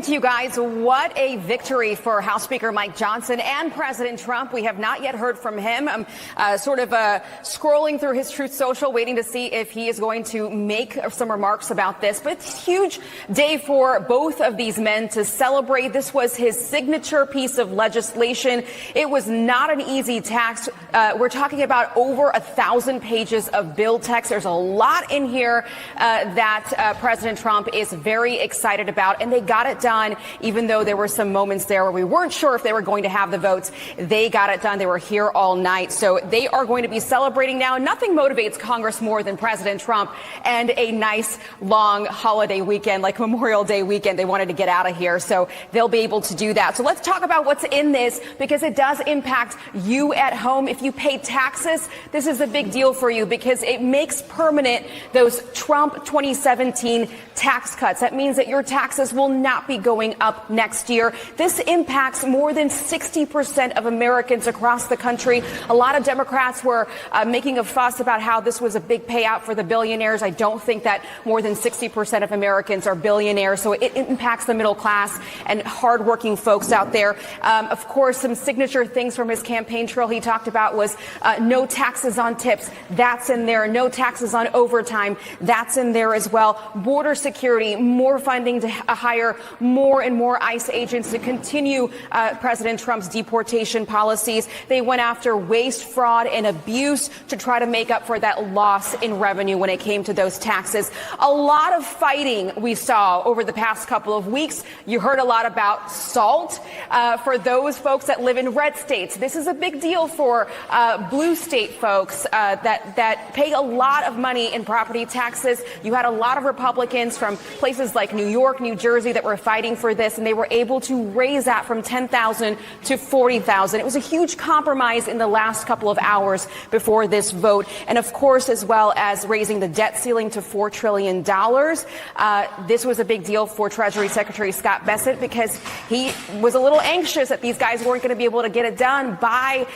to you guys. What a victory for House Speaker Mike Johnson and President Trump. We have not yet heard from him. I'm scrolling through his Truth Social, waiting to see if he is going to make some remarks about this. But it's a huge day for both of these men to celebrate. This was his signature piece of legislation. It was not an easy task. We're talking about over 1,000 pages of bill text. There's a lot in here that President Trump is very excited about, and they got it done, even though there were some moments there where we weren't sure if they were going to have the votes. They got it done. They were here all night. So they are going to be celebrating now. Nothing motivates Congress more than President Trump and a nice long holiday weekend like Memorial Day weekend. They wanted to get out of here, so they'll be able to do that. So let's talk about what's in this, because it does impact you at home. If you pay taxes, this is a big deal for you because it makes permanent those Trump 2017 tax cuts. That means that your taxes will not be going up next year. This impacts more than 60% of Americans across the country. A lot of Democrats were making a fuss about how this was a big payout for the billionaires. I don't think that more than 60% of Americans are billionaires, so it impacts the middle class and hardworking folks out there. Of course, some signature things from his campaign trail he talked about was no taxes on tips. That's in there. No taxes on overtime. That's in there as well. Border security, more funding to hire more and more ICE agents to continue President Trump's deportation policies. They went after waste, fraud, and abuse to try to make up for that loss in revenue when it came to those taxes. A lot of fighting we saw over the past couple of weeks. You heard a lot about SALT. For those folks that live in red states, this is a big deal for blue state folks that pay a lot of money in property taxes. You had a lot of Republicans from places like New York, New Jersey that were fighting for this, and they were able to raise that from $10,000 to $40,000. It was a huge compromise in the last couple of hours before this vote. And of course, as well as raising the debt ceiling to $4 trillion. This was a big deal for Treasury Secretary Scott Bessent because he was a little anxious that these guys weren't going to be able to get it done by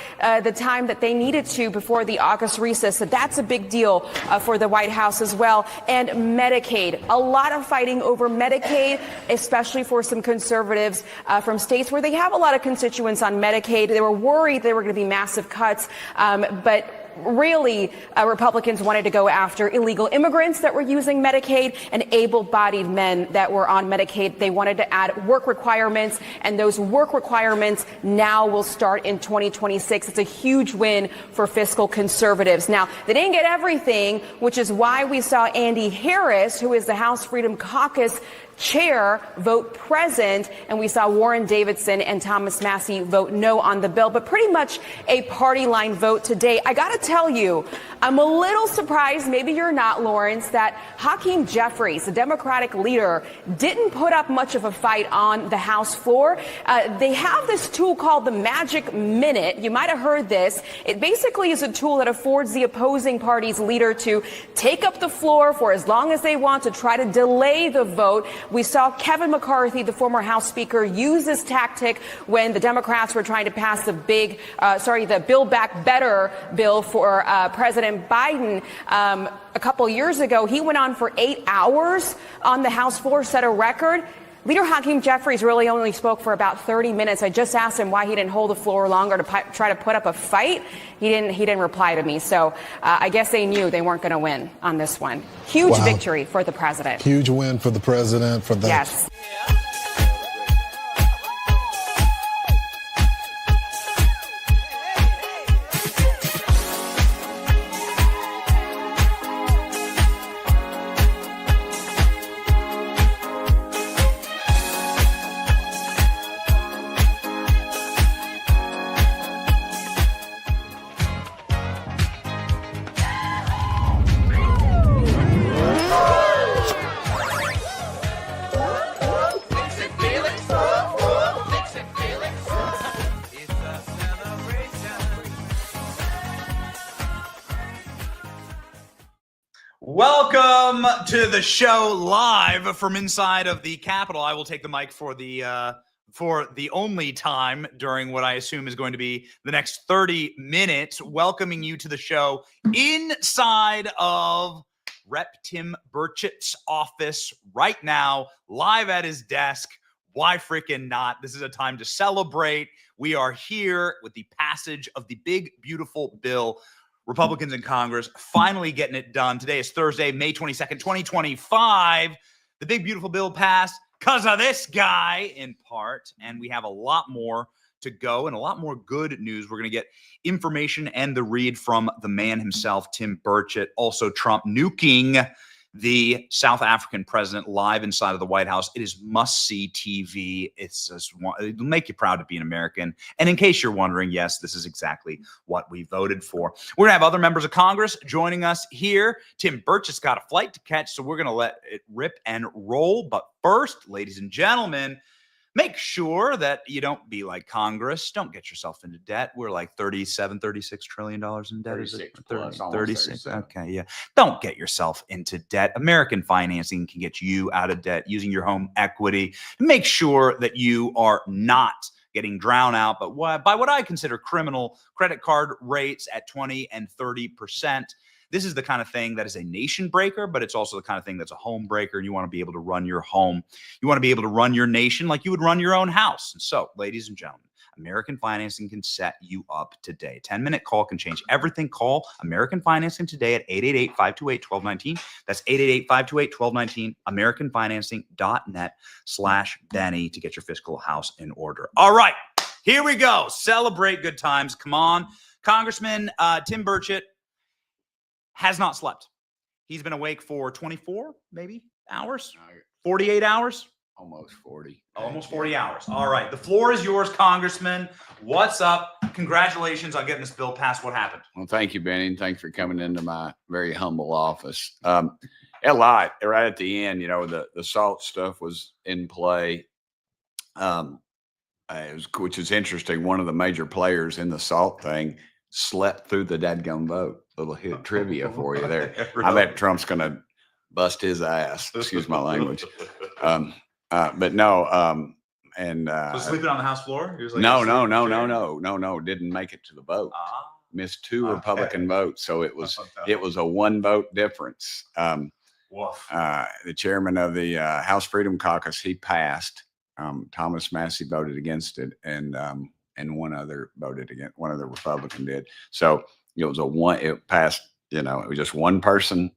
the time that they needed to before the August recess. So that's a big deal for the White House as well. And Medicaid, a lot of fighting over Medicaid, especially for some conservatives from states where they have a lot of constituents on Medicaid. They were worried there were going to be massive cuts, but really, Republicans wanted to go after illegal immigrants that were using Medicaid and able-bodied men that were on Medicaid. They wanted to add work requirements, and those work requirements now will start in 2026. It's a huge win for fiscal conservatives. Now, they didn't get everything, which is why we saw Andy Harris, who is the House Freedom Caucus chair, vote present, and we saw Warren Davidson and Thomas Massie vote no on the bill, but pretty much a party line vote today. I got to tell you, I'm a little surprised, maybe you're not, Lawrence, that Hakeem Jeffries, the Democratic leader, didn't put up much of a fight on the House floor. They have this tool called the Magic Minute. You might have heard this. It basically is a tool that affords the opposing party's leader to take up the floor for as long as they want to try to delay the vote. We saw Kevin McCarthy, the former House Speaker, use this tactic when the Democrats were trying to pass the the Build Back Better bill for President Biden. A couple years ago, he went on for 8 hours on the House floor, set a record. Leader Hakeem Jeffries really only spoke for about 30 minutes. I just asked him why he didn't hold the floor longer to try to put up a fight. He didn't reply to me. So I guess they knew they weren't going to win on this one. Huge victory for the president. Huge win for the president for that. Yes. Welcome to the show live from inside of the Capitol. I will take the mic for the only time during what I assume is going to be the next 30 minutes, welcoming you to the show inside of Rep. Tim Burchett's office right now, live at his desk, Why freaking not? This is a time to celebrate. We are here with the passage of the big, beautiful bill. Republicans in Congress finally getting it done. Today is Thursday, May 22nd, 2025. The big, beautiful bill passed because of this guy in part. And we have a lot more to go and a lot more good news. We're going to get information and the read from the man himself, Tim Burchett. Also, Trump nuking the South African president live inside of the White House. It is must-see it'll make you proud to be an American. And in case you're wondering, yes, this is exactly what we voted for. We're going to have other members of Congress joining us here. Tim Burchett's got a flight to catch, so we're going to let it rip and roll. But first, ladies and gentlemen, make sure that you don't be like Congress. Don't get yourself into debt. We're like $36 trillion in debt. 36 plus, 36. Okay, yeah. Don't get yourself into debt. American financing can get you out of debt using your home equity. Make sure that you are not getting drowned out by what I consider criminal credit card rates at 20 and 30%. This is the kind of thing that is a nation breaker, but it's also the kind of thing that's a home breaker. And you want to be able to run your home. You want to be able to run your nation like you would run your own house. And so, ladies and gentlemen, American Financing can set you up today. 10-minute call can change everything. Call American Financing today at 888-528-1219. That's 888-528-1219. AmericanFinancing.net/Benny to get your fiscal house in order. All right, here we go. Celebrate good times. Come on. Congressman Tim Burchett has not slept. He's been awake for 24, maybe, hours, 48 hours. Almost 40. Almost 40 hours. All right. The floor is yours, Congressman. What's up? Congratulations on getting this bill passed. What happened? Well, thank you, Benny. Thanks for coming into my very humble office. A lot right at the end, the SALT stuff was in play. Which is interesting. One of the major players in the SALT thing slept through the dadgum vote. Little hit trivia for you there. Really? I bet Trump's going to bust his ass. Excuse my language. But no. So sleeping on the House floor? He was like, no. Didn't make it to the vote. Missed two Republican votes. So it was a one vote difference. The chairman of the House Freedom Caucus, he passed. Thomas Massey voted against it, and one other voted against. One other Republican did. So it passed. It was just one person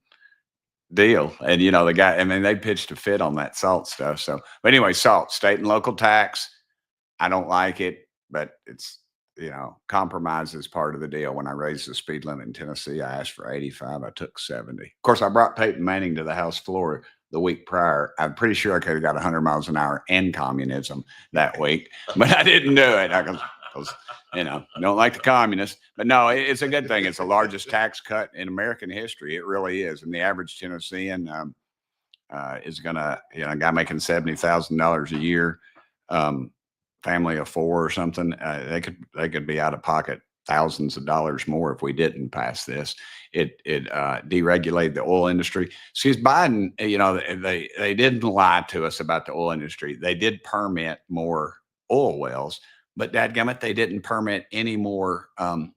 deal. And the guy, they pitched a fit on that SALT stuff. So, but anyway, SALT, state and local tax. I don't like it, but it's compromise is part of the deal. When I raised the speed limit in Tennessee, I asked for 85. I took 70. Of course, I brought Peyton Manning to the House floor the week prior. I'm pretty sure I could have got 100 miles an hour and communism that week, but I didn't do it because don't like the communists. But no, it's a good thing. It's the largest tax cut in American history. It really is. And the average Tennessean is gonna, a guy making $70,000 a year, family of four or something, they could be out of pocket thousands of dollars more if we didn't pass this. It deregulated the oil industry. Excuse Biden, they didn't lie to us about the oil industry. They did permit more oil wells, but dadgummit, they didn't permit any more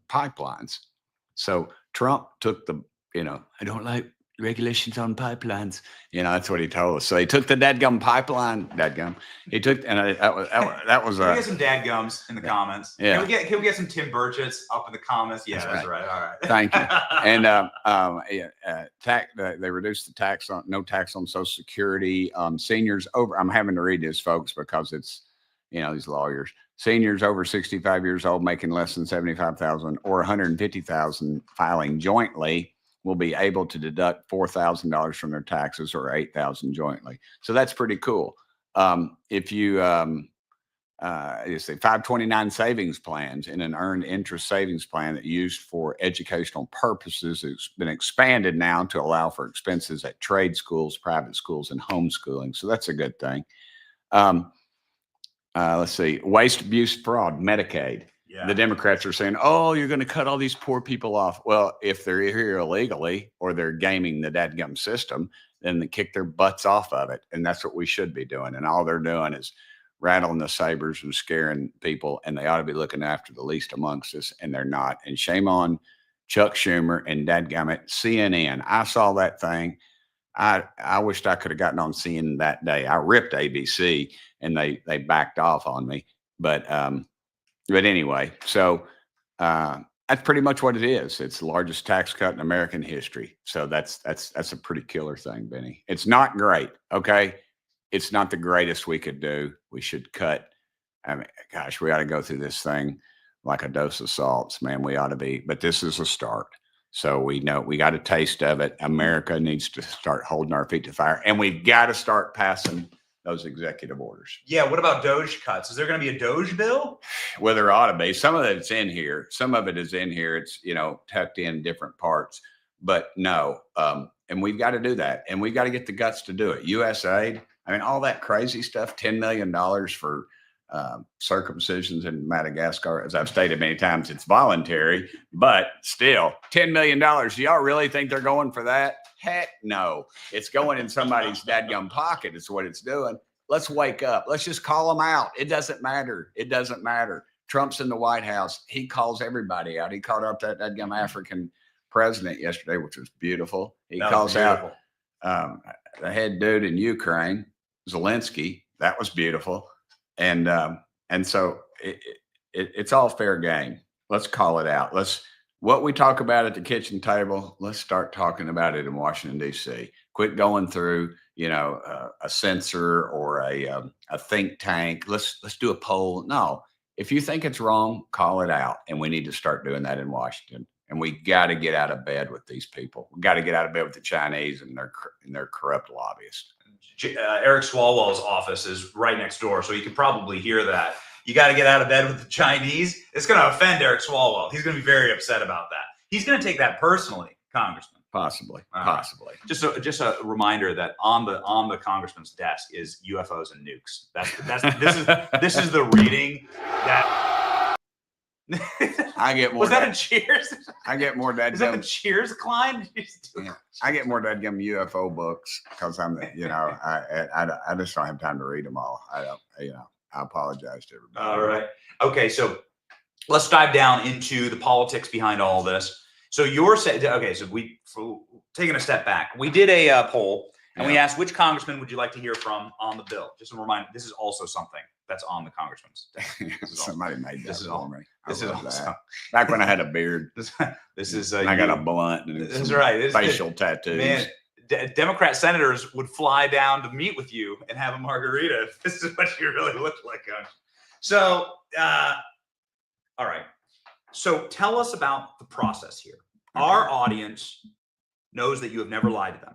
pipelines. So Trump took I don't like regulations on pipelines. That's what he told us. So he took the dadgum pipeline. He took, and that was Can we get some dadgums in the comments? Yeah. Can we get some Tim Burchett's up in the comments? Yeah, that's right. All right. Thank you. And they reduced the tax on no tax on Social Security. Seniors over. I'm having to read this, folks, because it's these lawyers. Seniors over 65 years old making less than 75,000 or 150,000 filing jointly will be able to deduct $4,000 from their taxes or $8,000 jointly. So that's pretty cool. If you say 529 savings plans in an earned interest savings plan that used for educational purposes, it's been expanded now to allow for expenses at trade schools, private schools, and homeschooling. So that's a good thing. Let's see, waste, abuse, fraud, Medicaid. Yeah. The Democrats are saying, oh, you're going to cut all these poor people off. Well, if they're here illegally or they're gaming the dadgum system, then they kick their butts off of it. And that's what we should be doing. And all they're doing is rattling the sabers and scaring people. And they ought to be looking after the least amongst us. And they're not. And shame on Chuck Schumer and dadgummit CNN. I saw that thing. I wished I could have gotten on scene that day. I ripped ABC and they backed off on me. But anyway, so that's pretty much what it is. It's the largest tax cut in American history. So that's a pretty killer thing, Benny. It's not great. Okay. It's not the greatest we could do. We should cut. I mean, gosh, we ought to go through this thing like a dose of salts, man. We ought to be, but this is a start. So we know we got a taste of it. America needs to start holding our feet to the fire, and we've got to start passing those executive orders. Yeah. What about Doge cuts? Is there going to be a Doge bill? Well, there ought to be. Some of it's in here. Some of it is in here. It's, tucked in different parts, but no. And we've got to do that. And we've got to get the guts to do it. USAID. I mean, all that crazy stuff, $10 million for circumcisions in Madagascar. As I've stated many times, it's voluntary, but still $10 million. Do y'all really think they're going for that? Heck no. It's going in somebody's dadgum pocket is what it's doing. Let's wake up. Let's just call them out. It doesn't matter. It doesn't matter. Trump's in the White House. He calls everybody out. He called out that dadgum African president yesterday, which was beautiful. He calls out the head dude in Ukraine, Zelensky. That was beautiful. And so it's all fair game. Let's call it out. What we talk about at the kitchen table, let's start talking about it in Washington, D.C. Quit going through, a censor or a think tank. Let's do a poll. No, if you think it's wrong, call it out. And we need to start doing that in Washington. And we got to get out of bed with these people. We got to get out of bed with the Chinese and their corrupt lobbyists. Eric Swalwell's office is right next door, so you can probably hear that. You got to get out of bed with the Chinese. It's going to offend Eric Swalwell. He's going to be very upset about that. He's going to take that personally, Congressman. Possibly. Just a reminder that on the congressman's desk is UFOs and nukes. This is the reading that. I get more. Was that a Cheers? I get more dadgum. Is that the Cheers, Klein? Yeah, I get more dadgum UFO books because I'm, I just don't have time to read them all. I don't, I apologize to everybody. All right. Okay, so let's dive down into the politics behind all this. So you're saying, okay, so taking a step back, we did a poll and we asked which congressman would you like to hear from on the bill. Just a reminder, this is also something that's on the congressman's desk. Somebody made that for me. This is awesome. Back when I had a beard. This is I got a blunt and this is right. Facial tattoos. Man, Democrat senators would fly down to meet with you and have a margarita if this is what you really look like. So, all right. So tell us about the process here. Okay. Our audience knows that you have never lied to them.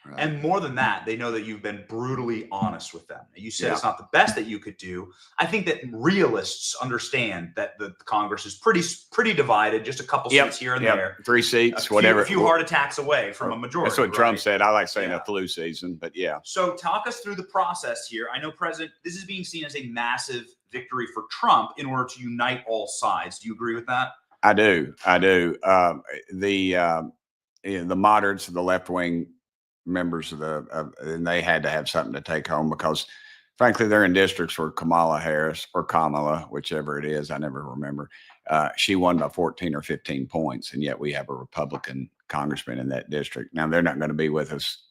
Right. And more than that, they know that you've been brutally honest with them. You said it's not the best that you could do. I think that realists understand that the Congress is pretty divided, just a couple seats here and there. 3 seats, whatever. A few heart attacks away from a majority. That's what Trump said. I like saying a flu season, but yeah. So talk us through the process here. I know, President, this is being seen as a massive victory for Trump in order to unite all sides. Do you agree with that? I do. The moderates, the left wing members and they had to have something to take home because, frankly, they're in districts where Kamala Harris or Kamala, whichever it is, I never remember. She won by 14 or 15 points, and yet we have a Republican congressman in that district. Now they're not going to be with us.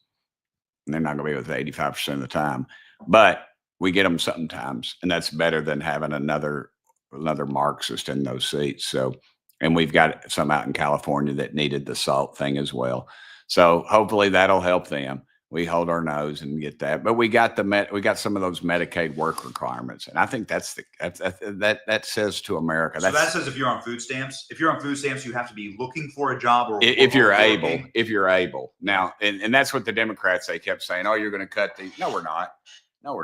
They're not going to be with us 85% of the time, but we get them sometimes, and that's better than having another Marxist in those seats. So, and we've got some out in California that needed the SALT thing as well. So hopefully that'll help them. We hold our nose and get that, but we got some of those Medicaid work requirements, and I think that says to America. So that says if you're on food stamps, you have to be looking for a job, or if you're able. Now, and that's what the Democrats, they kept saying, "Oh, you're going to cut these." No, we're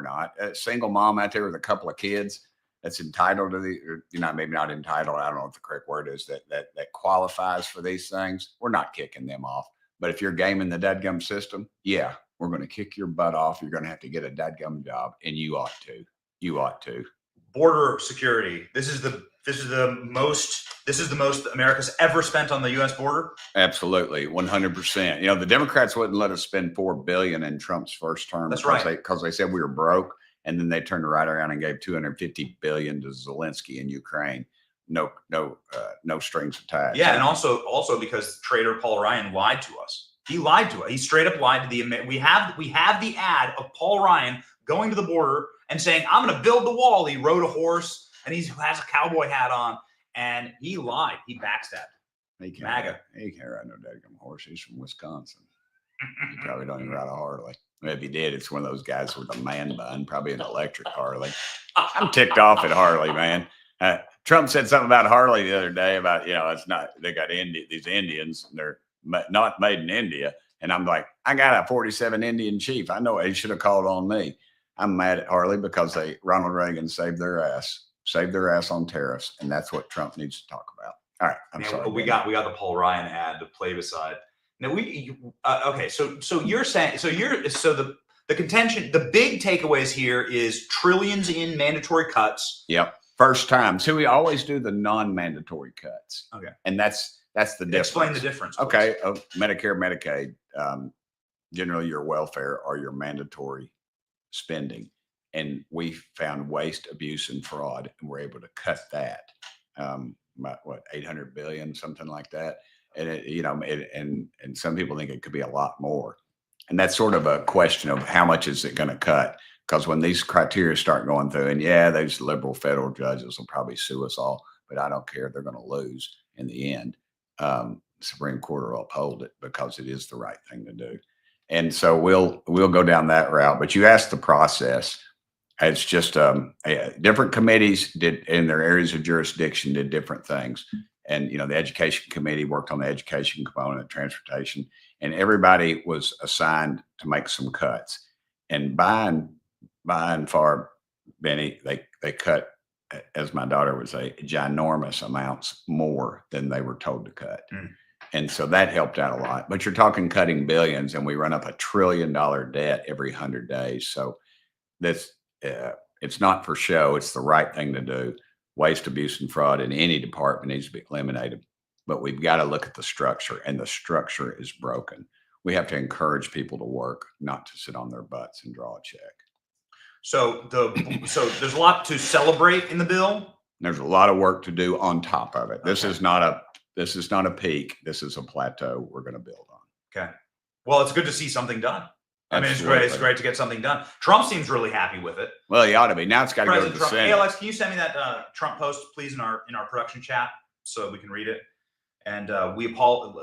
not. A single mom out there with a couple of kids that's entitled to maybe not entitled. I don't know what the correct word is that qualifies for these things. We're not kicking them off. But if you're gaming the dadgum system, yeah, we're going to kick your butt off. You're going to have to get a dadgum job, and you ought to. Border security. This is the most America's ever spent on the U.S. border. Absolutely, 100%. The Democrats wouldn't let us spend $4 billion in Trump's first term. That's right, because they said we were broke, and then they turned right around and gave $250 billion to Zelensky in Ukraine. No strings attached. Yeah, and also because Trader Paul Ryan lied to us. He lied to us. He straight up lied to the. We have the ad of Paul Ryan going to the border and saying, "I'm going to build the wall." He rode a horse and he has a cowboy hat on, and he lied. He backstabbed. He can't MAGA. He can't ride no daggum horse. He's from Wisconsin. He probably don't even ride a Harley. If he did, it's one of those guys with a man bun, probably an electric Harley. I'm ticked off at Harley, man. Trump said something about Harley the other day about, it's not, they got these Indians, and they're not made in India. And I'm like, I got a 47 Indian chief. I know he should have called on me. I'm mad at Harley because Ronald Reagan saved their ass on tariffs. And that's what Trump needs to talk about. All right. I'm sorry. We got the Paul Ryan ad, the plebiscite. Now okay. So you're saying, the contention, the big takeaways here is trillions in mandatory cuts. Yep. First time. So we always do the non-mandatory cuts. Okay. And that's the difference. Explain the difference. Please. Okay. Medicare, Medicaid, generally your welfare are your mandatory spending. And we found waste, abuse, and fraud, and we're able to cut that. About what, 800 billion, something like that. And and some people think it could be a lot more. And that's sort of a question of how much is it going to cut? Because when these criteria start going through, and those liberal federal judges will probably sue us all, but I don't care. They're going to lose in the end. Supreme Court will uphold it because it is the right thing to do. And so we'll go down that route. But you asked the process. It's just different committees did in their areas of jurisdiction did different things. And, the education committee worked on the education component, transportation, and everybody was assigned to make some cuts. And by and far, Benny, they cut, as my daughter would say, ginormous amounts more than they were told to cut. And so that helped out a lot. But you're talking cutting billions, and we run up $1 trillion debt every 100 days. So that's it's not for show. It's the right thing to do. Waste, abuse, and fraud in any department needs to be eliminated. But we've got to look at the structure, and the structure is broken. We have to encourage people to work, not to sit on their butts and draw a check. So there's a lot to celebrate in the bill. There's a lot of work to do on top of it. This is not a peak. This is a plateau we're going to build on. Okay. Well, it's good to see something done. I mean, Absolutely. it's great to get something done. Trump seems really happy with it. Well, he ought to be. Now it's got to go to the Trump. Senate. Hey, Alex, can you send me that Trump post, please, in our production chat so we can read it? And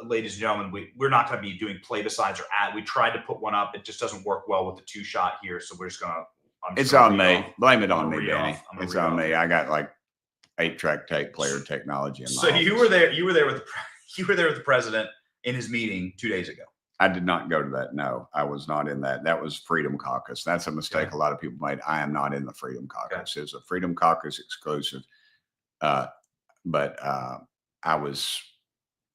ladies and gentlemen, we're not going to be doing plebiscites or ad. We tried to put one up. It just doesn't work well with the 2-shot here. So we're just going to. It's on me. Blame it on me, Benny. It's on me. I got like 8-track tape player technology. In my so office. you were there with the president in his meeting 2 days ago. I did not go to that. No, I was not in that. That was Freedom Caucus. That's a mistake a lot of people made. I am not in the Freedom Caucus. It's a Freedom Caucus exclusive. But I was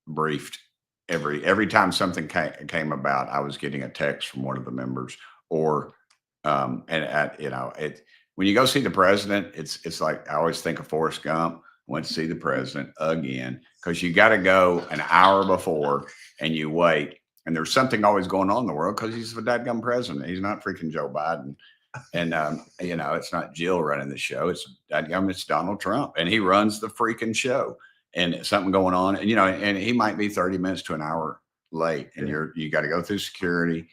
briefed every time something came about. I was getting a text from one of the members, or when you go see the president, it's like I always think of Forrest Gump. Went to see the president again because you got to go an hour before and you wait. And there's something always going on in the world because he's the dadgum president. He's not freaking Joe Biden. And, it's not Jill running the show. It's Donald Trump. And he runs the freaking show. And something going on. And, and he might be 30 minutes to an hour late. And you got to go through security.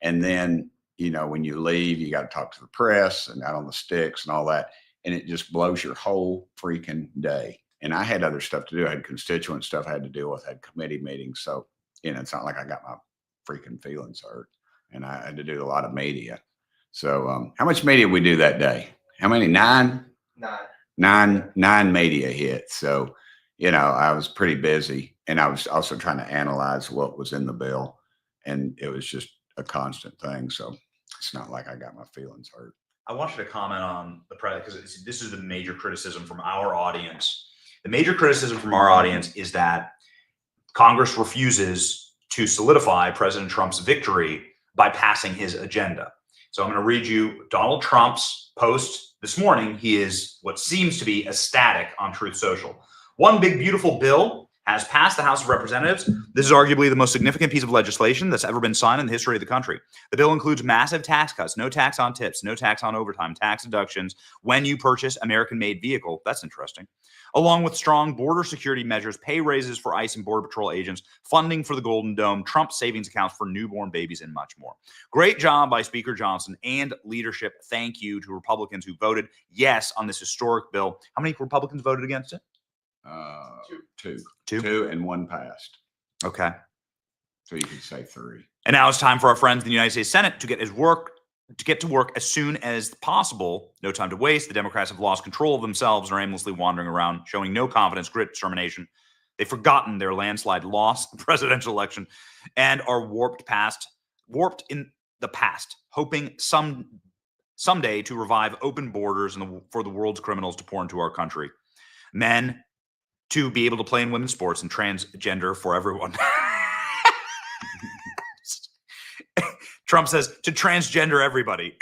And then, when you leave, you got to talk to the press and out on the sticks and all that. And it just blows your whole freaking day. And I had other stuff to do. I had constituent stuff I had to deal with. I had committee meetings. So, it's not like I got my freaking feelings hurt, and I had to do a lot of media. So, how much media we do that day? How many? Nine media hits. So, I was pretty busy, and I was also trying to analyze what was in the bill, and it was just a constant thing. So, it's not like I got my feelings hurt. I want you to comment on the president because this is the major criticism from our audience. The major criticism from our audience is that Congress refuses to solidify President Trump's victory by passing his agenda. So I'm going to read you Donald Trump's post this morning. He is what seems to be ecstatic on Truth Social. One big beautiful bill has passed the House of Representatives. This is arguably the most significant piece of legislation that's ever been signed in the history of the country. The bill includes massive tax cuts, no tax on tips, no tax on overtime, tax deductions when you purchase American-made vehicle. That's interesting. Along with strong border security measures, pay raises for ICE and Border Patrol agents, funding for the Golden Dome, Trump savings accounts for newborn babies, and much more. Great job by Speaker Johnson and leadership. Thank you to Republicans who voted yes on this historic bill. How many Republicans voted against it? Two, and one passed. Okay. So you could say three. And now it's time for our friends in the United States Senate to get to work as soon as possible. No time to waste. The Democrats have lost control of themselves and are aimlessly wandering around, showing no confidence, grit, determination. They've forgotten their landslide loss in the presidential election and are warped in the past, hoping someday to revive open borders for the world's criminals to pour into our country. Men to be able to play in women's sports and transgender for everyone. Trump says to transgender everybody.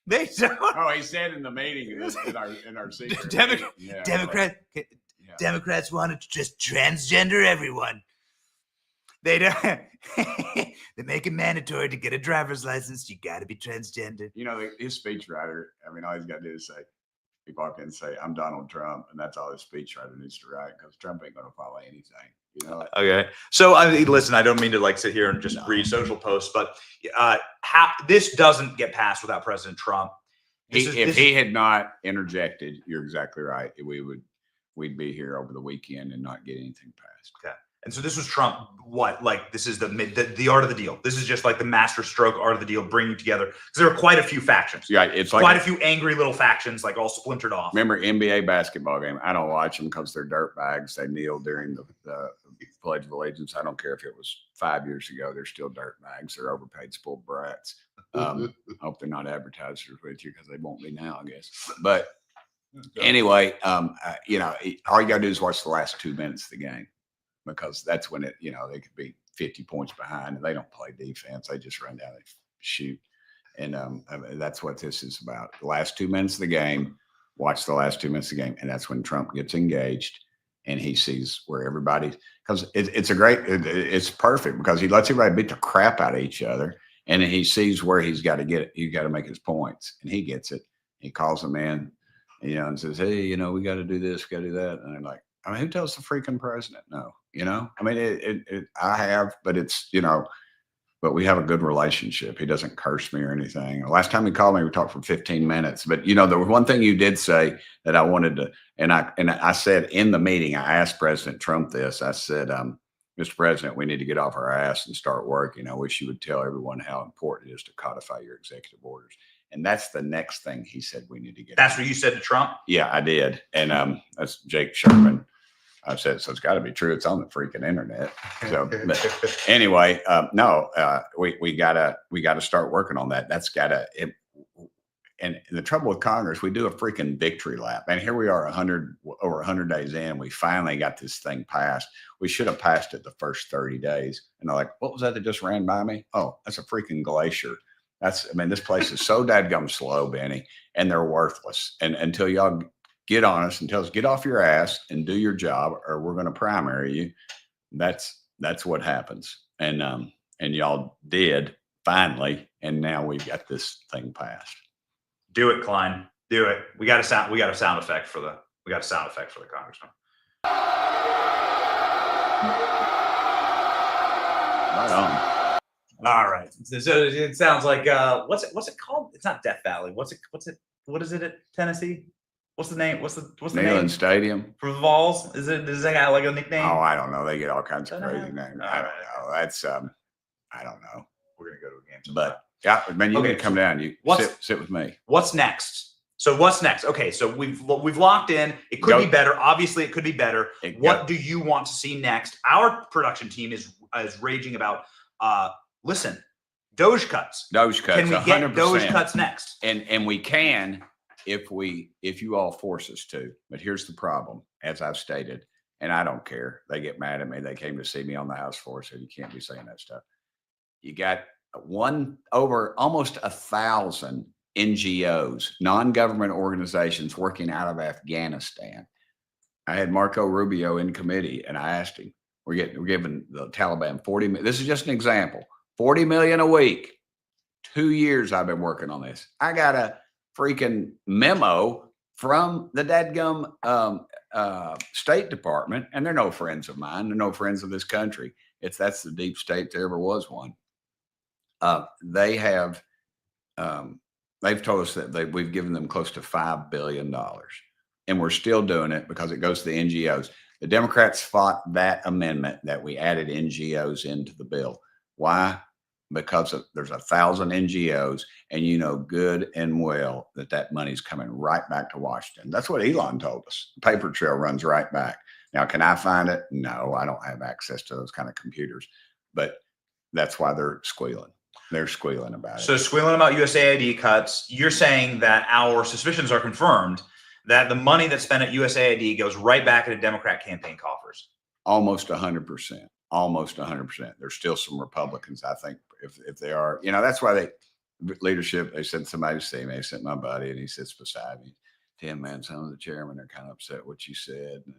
They don't. Oh, he said in the meeting in our secret. Democrats want to just transgender everyone. They don't. They make it mandatory to get a driver's license. You got to be transgender. You know, his speechwriter. I mean, all he's got to do is say, he walk in and say, "I'm Donald Trump," and that's all his speechwriter needs to write, because Trump ain't going to follow anything. You know. Okay. So listen, I don't mean to sit here and just read social posts, but this doesn't get passed without President Trump. If he had not interjected, you're exactly right. We'd be here over the weekend and not get anything passed. Okay. And so this was Trump. This is the art of the deal. This is just like the master stroke art of the deal, bringing together, because there are quite a few factions. Yeah, it's quite a few angry little factions, all splintered off. Remember NBA basketball game? I don't watch them because they're dirt bags. They kneel during the Pledge of Allegiance. I don't care if it was 5 years ago. They're still dirt bags. They're overpaid, spoiled brats. I hope they're not advertisers with you, because they won't be now, I guess. But anyway, all you got to do is watch the last 2 minutes of the game, because that's when they could be 50 points behind and they don't play defense. They just run down and shoot. And that's what this is about. The last 2 minutes of the game, watch the last 2 minutes of the game. And that's when Trump gets engaged and he sees where everybody, because it's perfect, because he lets everybody beat the crap out of each other. And he sees where he's got to get it. He's got to make his points, and he gets it. He calls them in, and says, "Hey, we got to do this, we got to do that." And they're like, I mean, who tells the freaking president no? I mean, I have, but but we have a good relationship. He doesn't curse me or anything. The last time he called me, we talked for 15 minutes. But there was one thing you did say that I wanted to, and I said in the meeting, I asked President Trump this. I said, Mr. President, we need to get off our ass and start working. I wish you would tell everyone how important it is to codify your executive orders. And that's the next thing he said we need to get. That's what you said to Trump? Yeah, I did. And that's Jake Sherman. I said, so it's got to be true. It's on the freaking internet. So, but anyway, we gotta start working on that. That's gotta. And the trouble with Congress, we do a freaking victory lap. And here we are over 100 days in. We finally got this thing passed. We should have passed it the first 30 days. And they're like, what was that just ran by me? Oh, that's a freaking glacier. This place is so dadgum slow, Benny, and they're worthless. And until y'all get on us and tell us, get off your ass and do your job, or we're going to primary you. That's what happens. And y'all did finally. And now we've got this thing passed. Do it, Klein. Do it. We got a sound effect for the congressman. Right on. All right. So it sounds like what's it called? It's not Death Valley. What is it at Tennessee? What's the name? What's the Neyland name? Stadium for the Vols? Does that got like a nickname? Oh, I don't know. They get all kinds of crazy names. I don't know. That's I don't know. We're gonna go to a game sometime. But yeah, man, you can come down. You sit with me. What's next? So what's next? Okay, so we've locked in. It could be better. Obviously, it could be better. What do you want to see next? Our production team is raging about. Listen, Doge cuts. Doge cuts. Can we get Doge cuts next? And we can if you all force us to. But here's the problem, as I've stated, and I don't care. They get mad at me. They came to see me on the House floor, so you can't be saying that stuff. You got over almost 1,000 NGOs, non-government organizations working out of Afghanistan. I had Marco Rubio in committee, and I asked him, we're giving the Taliban 40 million. This is just an example. 40 million a week. 2 years I've been working on this. I got a freaking memo from the dadgum State Department, and they're no friends of mine. They're no friends of this country. That's the deep state. There ever was one. They have, they've told us that we've given them close to $5 billion, and we're still doing it because it goes to the NGOs. The Democrats fought that amendment that we added NGOs into the bill. Why? Because there's 1,000 NGOs, and you know good and well that money's coming right back to Washington. That's what Elon told us. The paper trail runs right back. Now, can I find it? No, I don't have access to those kind of computers, but that's why they're squealing. They're squealing about it. So squealing about USAID cuts, you're saying that our suspicions are confirmed that the money that's spent at USAID goes right back into Democrat campaign coffers. Almost 100%. Almost 100%. There's still some Republicans, I think, if they are, that's why leadership, they sent somebody to see me. They sent my buddy, and he sits beside me. Tim, man, some of the chairmen are kind of upset what you said, and,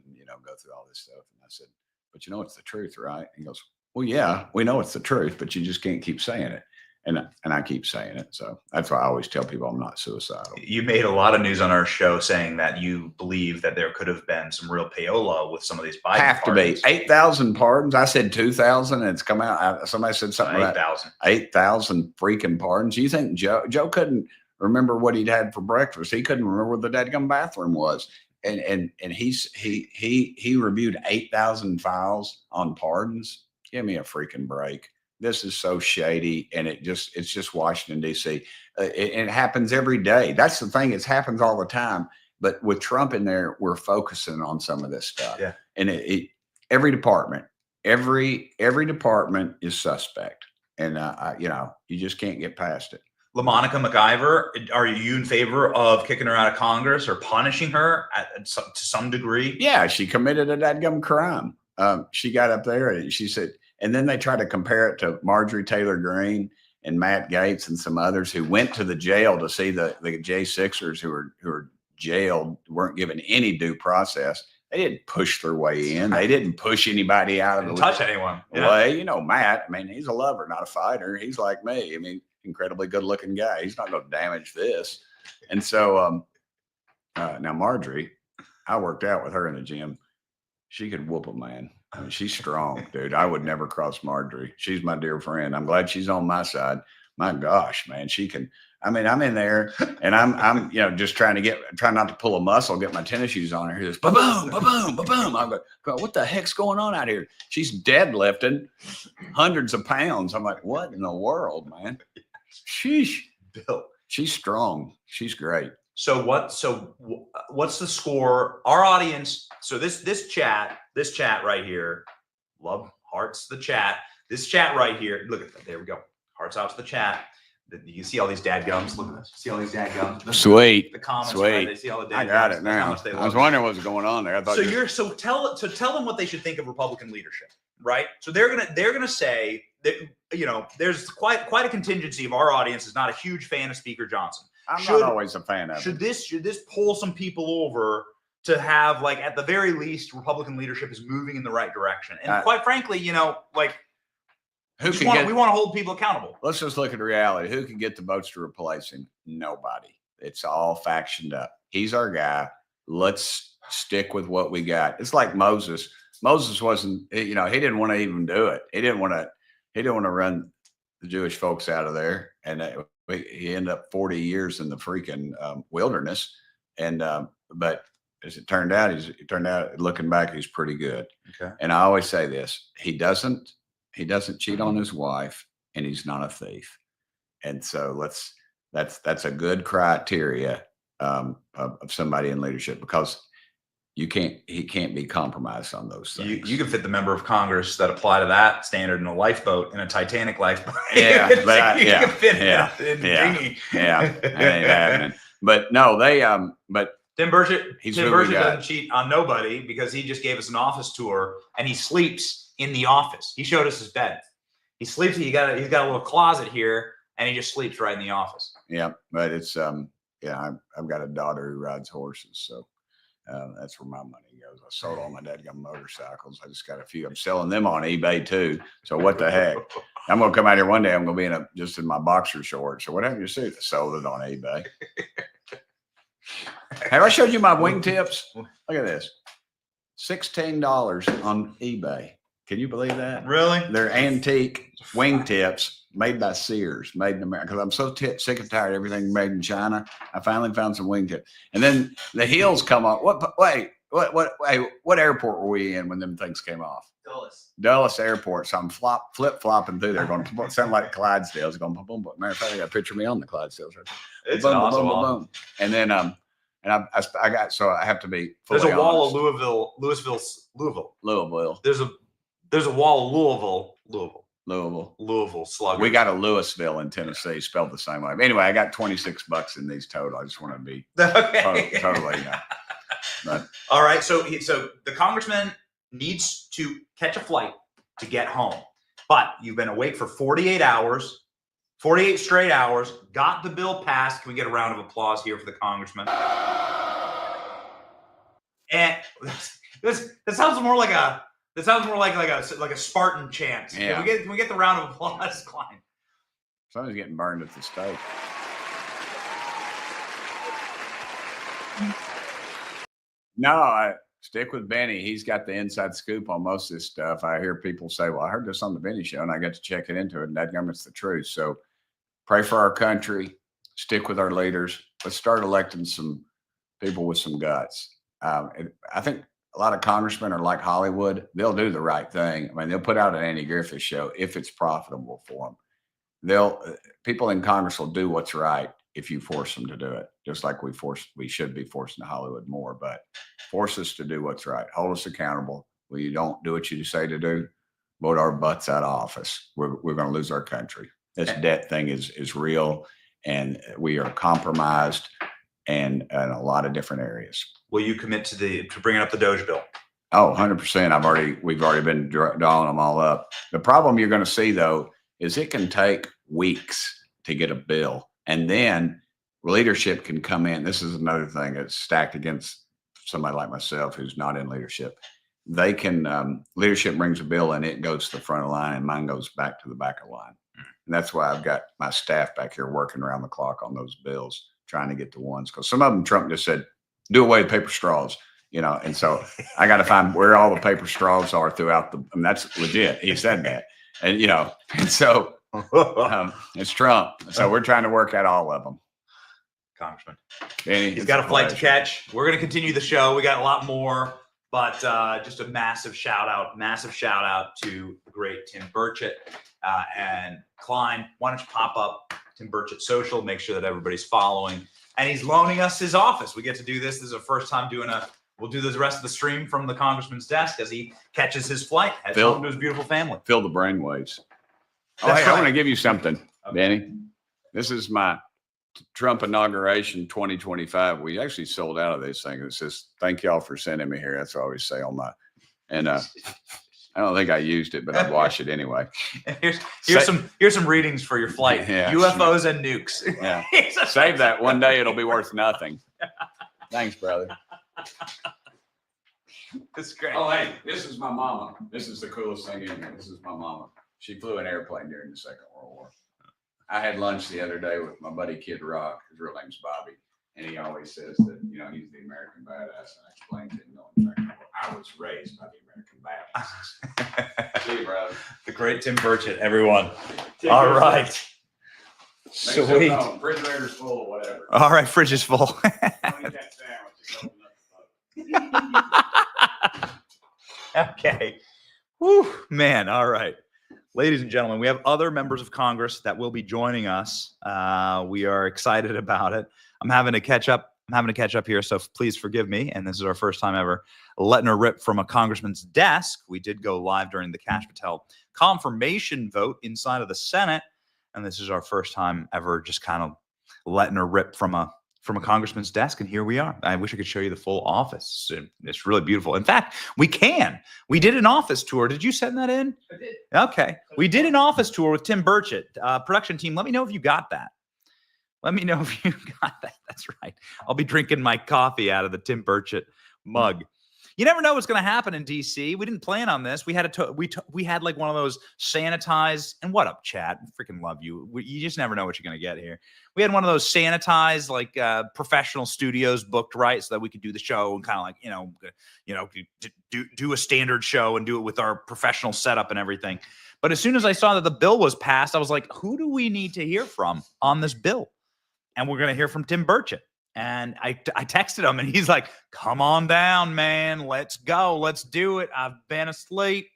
go through all this stuff. And I said, but it's the truth, right? He goes, well, yeah, we know it's the truth, but you just can't keep saying it. And I keep saying it. So that's why I always tell people I'm not suicidal. You made a lot of news on our show saying that you believe that there could have been some real payola with some of these Biden Have pardons. to be 8,000 pardons. I said 2,000, and it's come out. Somebody said something 8,000. 8,000 freaking pardons. You think Joe couldn't remember what he'd had for breakfast? He couldn't remember where the dadgum bathroom was. And he reviewed 8,000 files on pardons. Give me a freaking break. This is so shady, and it's just Washington, D.C. It happens every day. That's the thing. It happens all the time. But with Trump in there, we're focusing on some of this stuff. Yeah. And every department is suspect. And, you just can't get past it. LaMonica McIver, are you in favor of kicking her out of Congress or punishing her to some degree? Yeah, she committed a dadgum crime. She got up there and she said, and then they tried to compare it to Marjorie Taylor Greene and Matt Gaetz and some others who went to the jail to see the J6ers who were jailed, weren't given any due process. They didn't push their way in. They didn't push anybody out of the touch anyone. way. Matt, he's a lover, not a fighter. He's like me. Incredibly good looking guy. He's not going to damage this. And so now Marjorie, I worked out with her in the gym. She could whoop a man. She's strong, dude. I would never cross Marjorie. She's my dear friend. I'm glad she's on my side. My gosh, man, she can. I'm in there, and I'm just trying not to pull a muscle, get my tennis shoes on. Her, just ba-boom, ba-boom, ba-boom. I'm like, what the heck's going on out here? She's deadlifting hundreds of pounds. I'm like, what in the world, man? Sheesh, Bill. She's strong. She's great. So what's the score? Our audience. So this chat right here, love hearts the chat. This chat right here. Look at that. There we go. Hearts out to the chat. You can see all these dadgums. Look at this. See all these dadgums. Sweet. The comments. Sweet. Right? They see all the dadgums. I got it now. I was wondering what was going on there. I thought tell them what they should think of Republican leadership, right? So they're gonna say that there's quite a contingency of our audience is not a huge fan of Speaker Johnson. I'm not always a fan of it. Should this pull some people over to have, like, at the very least, Republican leadership is moving in the right direction? And quite frankly, we want to hold people accountable. Let's just look at the reality. Who can get the votes to replace him? Nobody. It's all factioned up. He's our guy. Let's stick with what we got. It's like Moses. Moses wasn't, he didn't want to even do it. He didn't want to run the Jewish folks out of there. And he ended up 40 years in the freaking wilderness. And, but as it turned out, looking back, he's pretty good. Okay. And I always say this, he doesn't cheat on his wife, and he's not a thief. And so that's a good criteria of somebody in leadership, because he can't be compromised on those things. You can fit the member of Congress that apply to that standard in a lifeboat, in a Titanic lifeboat. Yeah, but you can fit in dinghy. Yeah, that ain't happening. But no, but Tim Burchett doesn't cheat on nobody, because he just gave us an office tour, and he sleeps in the office. He showed us his bed. He sleeps. He's got a little closet here, and he just sleeps right in the office. Yeah, but it's I've got a daughter who rides horses, so that's where my money goes. I sold all my dadgum motorcycles. I just got a few. I'm selling them on eBay too. So what the heck? I'm gonna come out here one day. I'm gonna be just in my boxer shorts. So what happened to your suit? I sold it on eBay. Have I showed you my wingtips? Look at this. $16 on eBay. Can you believe that? Really? They're antique wingtips made by Sears, made in America. Because I'm so sick and tired of everything made in China. I finally found some wingtips. And then the heels come off. What airport were we in when them things came off? Dulles Airport. So I'm flip-flopping through there going, sound like Clydesdales. Going, boom, boom. Matter of fact, I got a picture of me on the Clydesdales right there. It's boom, awesome. boom, boom, boom. And then, I got, so I have to be fully There's a wall honest. of Louisville. There's a wall of Louisville Slugger. We got a Louisville in Tennessee, spelled the same way. But anyway, I got $26 in these total. I just want to be totally. But all right. So the congressman needs to catch a flight to get home, but you've been awake for 48 hours, 48 straight hours. Got the bill passed. Can we get a round of applause here for the congressman? And that sounds more like a. That sounds more like a Spartan chant. Yeah. Can we get the round of applause, Klein? Somebody's getting burned at the stake. No, I stick with Benny. He's got the inside scoop on most of this stuff. I hear people say, well, I heard this on the Benny show, and I got to check it into it, and it's the truth. So pray for our country. Stick with our leaders. Let's start electing some people with some guts. I think a lot of congressmen are like Hollywood. They'll do the right thing. I mean, they'll put out an Andy Griffith show if it's profitable for them. People in Congress will do what's right if you force them to do it, just like we should be forcing Hollywood more, but force us to do what's right. Hold us accountable. When you don't do what you say to do, vote our butts out of office. We're going to lose our country. This debt thing is real, and we are compromised and in a lot of different areas. Will you commit to bringing up the Doge bill? Oh, 100%. We've already been drawing them all up. The problem you're going to see, though, is it can take weeks to get a bill. And then leadership can come in. This is another thing that's stacked against somebody like myself who's not in leadership. They can, leadership brings a bill and it goes to the front of the line, and mine goes back to the back of the line. And that's why I've got my staff back here working around the clock on those bills, trying to get the ones. Because some of them, Trump just said, do away with paper straws, and so I got to find where all the paper straws are throughout that's legit. He said that. And, and so it's Trump. So we're trying to work out all of them. Congressman. Benny, He's got a flight to catch. We're going to continue the show. We got a lot more, but just a massive shout out to the great Tim Burchett and Klein. Why don't you pop up Tim Burchett Social, make sure that everybody's following. And he's loaning us his office. We get to do this. This is our first time we'll do the rest of the stream from the congressman's desk as he catches his flight, heads home to his beautiful family. Fill the brainwaves. That's I right. want to give you something, Benny. This is my Trump inauguration 2025. We actually sold out of this thing. It says, thank y'all for sending me here. That's what I always say on my, and I don't think I used it, but I'd wash it anyway. Here's some readings for your flight. Yeah, UFOs and nukes. Yeah. Save that. One day it'll be worth nothing. Thanks, brother. That's great. Oh, hey, this is my mama. This is the coolest thing in here. This is my mama. She flew an airplane during the Second World War. I had lunch the other day with my buddy Kid Rock. His real name's Bobby. And he always says that, he's the American badass. And I explained to him, I was raised by the American badass. See you, brother. The great Tim Burchett, everyone. All right. Sweet. Refrigerator's full or whatever. All right, fridge is full. Don't eat that sandwich. It's open up the boat. Okay. Whew, man. All right. Ladies and gentlemen, we have other members of Congress that will be joining us. We are excited about it. I'm having to catch up here, so please forgive me. And this is our first time ever letting her rip from a congressman's desk. We did go live during the Kash Patel confirmation vote inside of the Senate, and this is our first time ever just kind of letting her rip from a congressman's desk, and here we are. I wish I could show you the full office. It's really beautiful. In fact, we did an office tour. Did you send that in? I did. Okay. We did an office tour with Tim Burchett. Production team, let me know if you got that. Let me know if you got that. That's right. I'll be drinking my coffee out of the Tim Burchett mug. You never know what's going to happen in DC. We didn't plan on this. We had we had like one of those sanitized. And what up, chat? Freaking love you. You just never know what you're going to get here. We had one of those sanitized, like professional studios booked, right, so that we could do the show and kind of like do a standard show and do it with our professional setup and everything. But as soon as I saw that the bill was passed, I was like, who do we need to hear from on this bill? And we're going to hear from Tim Burchett. And I texted him, and he's like, come on down, man. Let's go. Let's do it. I've been asleep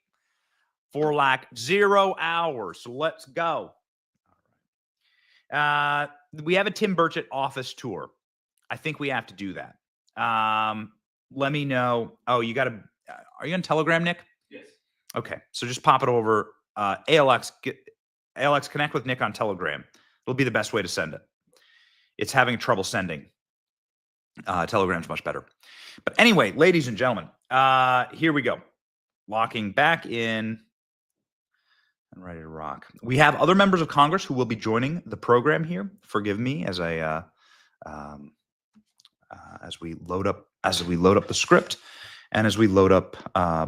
for like 0 hours. So let's go. We have a Tim Burchett office tour. I think we have to do that. Let me know. Oh, you got to. Are you on Telegram, Nick? Yes. Okay. So just pop it over. ALX connect with Nick on Telegram. It'll be the best way to send it. It's having trouble sending. Telegram's much better. But anyway, ladies and gentlemen, here we go. Locking back in and ready to rock. We have other members of Congress who will be joining the program here. Forgive me as we load up the script and as we load up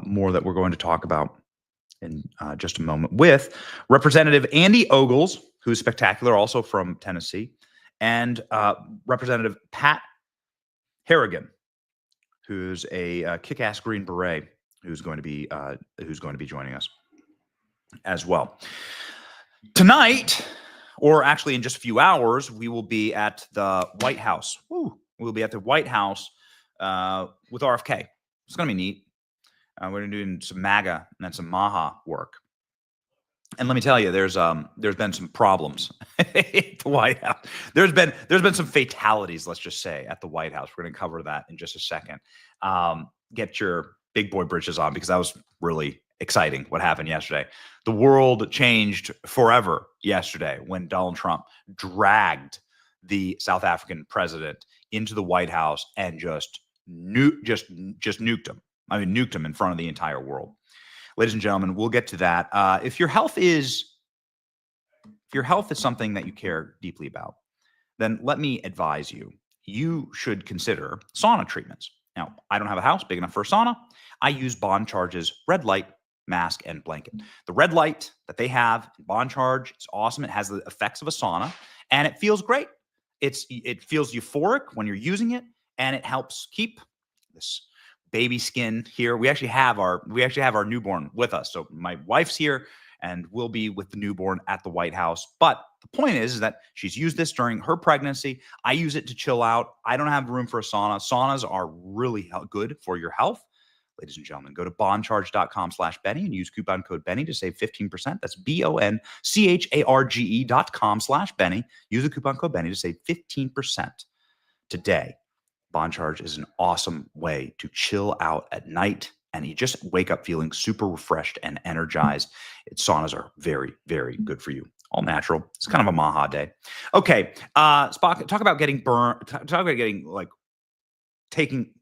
more that we're going to talk about in just a moment with Representative Andy Ogles, who's spectacular, also from Tennessee, and Representative Pat Harrigan, who's a kick-ass Green Beret, who's going to be joining us as well tonight, or actually in just a few hours. We will be at the White House. We'll be at the White House with RFK. It's going to be neat. We're going to be doing some MAGA and then some Maha work. And let me tell you, there's been some problems at the White House. There's been some fatalities, let's just say, at the White House. We're going to cover that in just a second. Get your big boy britches on, because that was really exciting what happened yesterday. The world changed forever yesterday when Donald Trump dragged the South African president into the White House and just nuked him. I mean, nuked him in front of the entire world. Ladies and gentlemen, we'll get to that. If your health is something that you care deeply about, then let me advise you, you should consider sauna treatments. Now, I don't have a house big enough for a sauna. I use Bond Charge's red light mask and blanket. The red light that they have in Bond Charge is awesome. It has the effects of a sauna, and it feels great. It feels euphoric when you're using it, and it helps keep this baby skin here. We actually have our newborn with us. So my wife's here, and we'll be with the newborn at the White House. But the point is that she's used this during her pregnancy. I use it to chill out. I don't have room for a sauna. Saunas are really good for your health. Ladies and gentlemen, go to bondcharge.com/Benny and use coupon code Benny to save 15%. That's BONCHARGE.com/Benny. Use the coupon code Benny to save 15% today. Bond Charge is an awesome way to chill out at night, and you just wake up feeling super refreshed and energized. Saunas are very, very good for you. All natural. It's kind of a Maha day. Okay, Spock, talk about getting burned. Talk about getting like taking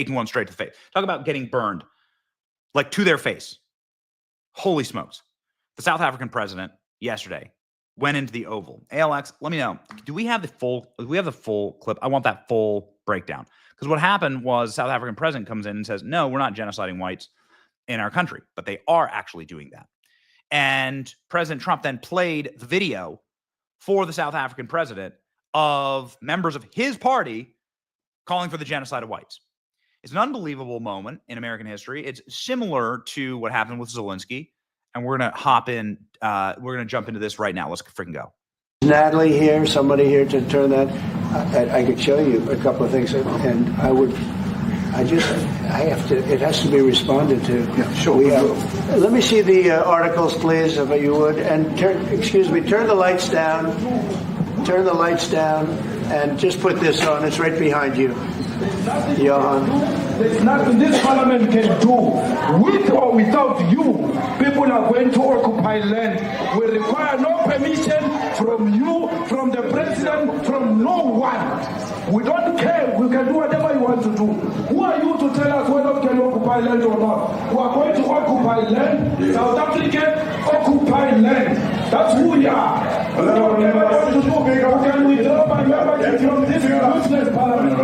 one straight to the face. Talk about getting burned, like to their face. Holy smokes! The South African president yesterday went into the Oval. ALX, let me know. Do we have the full clip? I want that full breakdown. Because what happened was South African president comes in and says, no, we're not genociding whites in our country. But they are actually doing that. And President Trump then played the video for the South African president of members of his party calling for the genocide of whites. It's an unbelievable moment in American history. It's similar to what happened with Zelensky. And we're going to hop in. We're going to jump into this right now. Let's freaking go. Natalie here, somebody here to turn that. I could show you a couple of things, and it has to be responded to. Yeah, sure. Let me see the articles, please, if you would. And turn the lights down. Turn the lights down, and just put this on. It's right behind you. Johan. There's nothing this parliament can do. With or without you, people are going to occupy land. We require no permission from you, from the president, from no one. We don't care. We can do whatever you want to do. Who are you to tell us whether we can occupy land or not? We are going to occupy land. South Africa occupy land. That's who we are. Whatever you want to do, can withdraw my And from this useless parliament,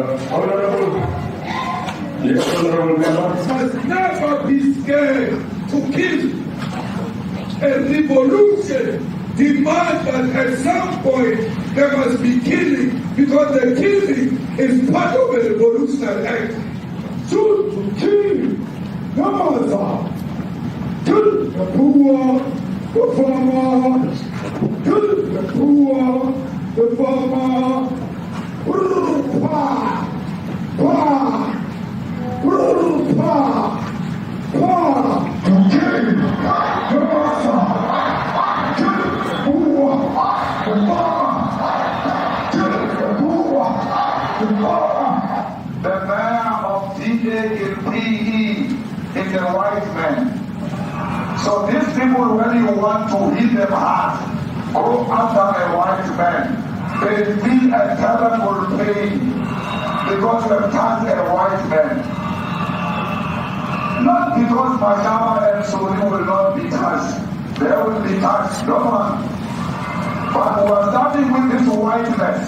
must never be scared to kill. A revolution demands that at some point there must be killing, because the killing is part of a revolutionary act. Shoot to kill, no matter. Kill the poor, the farmer. Kill the poor, the farmer. The man of DA in PE is a white man. So these people, when you want to hit them hard, go after a white man. There will be a terrible pain because you have touched a white man. Not because Majama and Suri will not be touched. They will be touched, no one. But we are starting with this whiteness.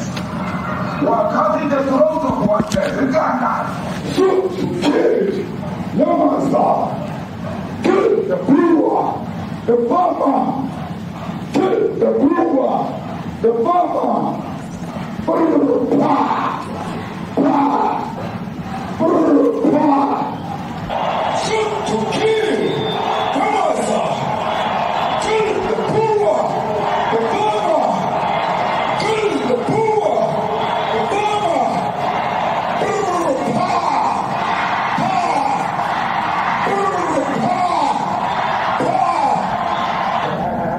We are cutting the throat of whiteness. Shoot to kill, no matter. Kill the brewer, the farmer. Kill the brewer, the farmer. Shoot to kill, no matter. Kill the brewer, the farmer. Kill the brewer, the farmer.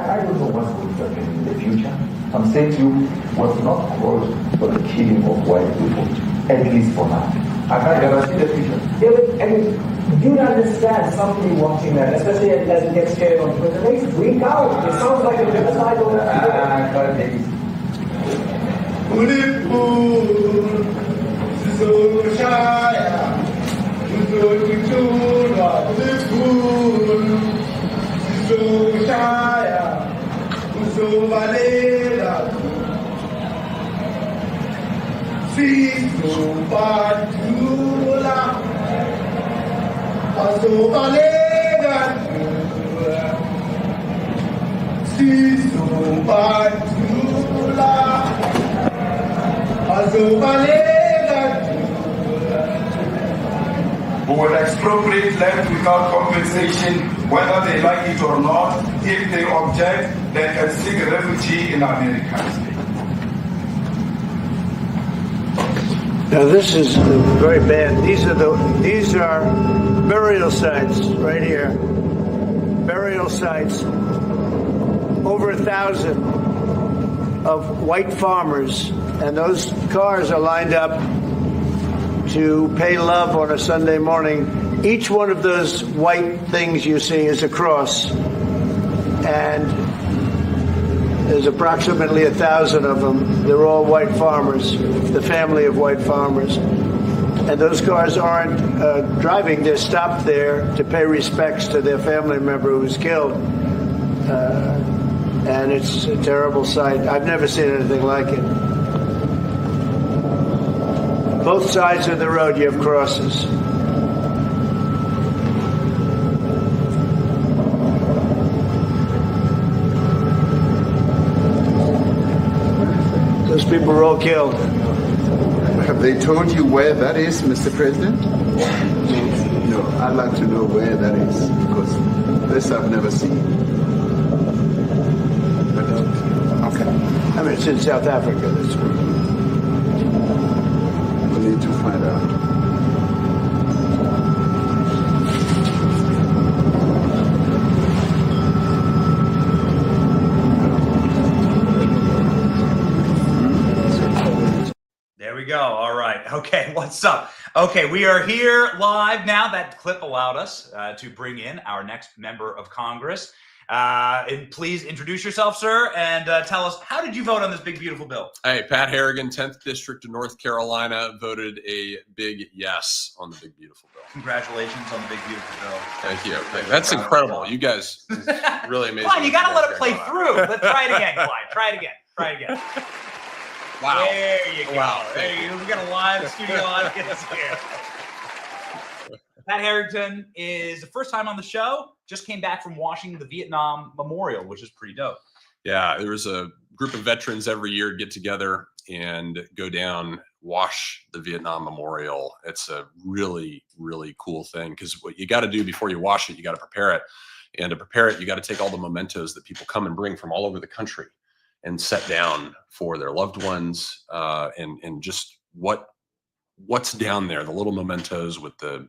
I don't know what's going to happen in the future. I'm saying to you, was not called for the killing of white people, at least for now. I can't guarantee the future. I mean, do you understand somebody watching that, especially as it gets carried on, because it makes it freak out. It sounds like a genocidal. I can't take it. Who will expropriate land without compensation, whether they like it or not. If they object, they can seek refugee in America. Now this is very bad. These are burial sites right here. Burial sites. Over 1,000 of white farmers, and those cars are lined up to pay love on a Sunday morning. Each one of those white things you see is a cross, and there's approximately 1,000 of them. They're all white farmers, the family of white farmers. And those cars aren't driving, they're stopped there to pay respects to their family member who was killed. And it's a terrible sight. I've never seen anything like it. Both sides of the road you have crosses. Those people were all killed. Have they told you where that is, Mr. President? No, I'd like to know where that is, because this I've never seen. But, okay. I mean, it's in South Africa. That's right. We need to find out. There we go. All right. Okay. What's up? Okay. We are here live now. That clip allowed us to bring in our next member of Congress. And please introduce yourself, sir, and tell us, how did you vote on this big, beautiful bill? Hey, Pat Harrigan, 10th District of North Carolina, voted a big yes on the big, beautiful bill. Congratulations on the big, beautiful bill. Thank you. That's incredible. You guys really amazing. Come on, you got to let it play through. Let's try it again, Clyde. Try it again. Try it again. Wow. There you go. Wow. There you go. We got a live studio audience here. Pat Harrigan is the first time on the show. Just came back from watching the Vietnam Memorial, which is pretty dope. Yeah, there was a group of veterans every year get together and go down, wash the Vietnam Memorial. It's a really, really cool thing because what you got to do before you wash it, you got to prepare it. And to prepare it, you got to take all the mementos that people come and bring from all over the country and set down for their loved ones, and just what's down there, the little mementos with the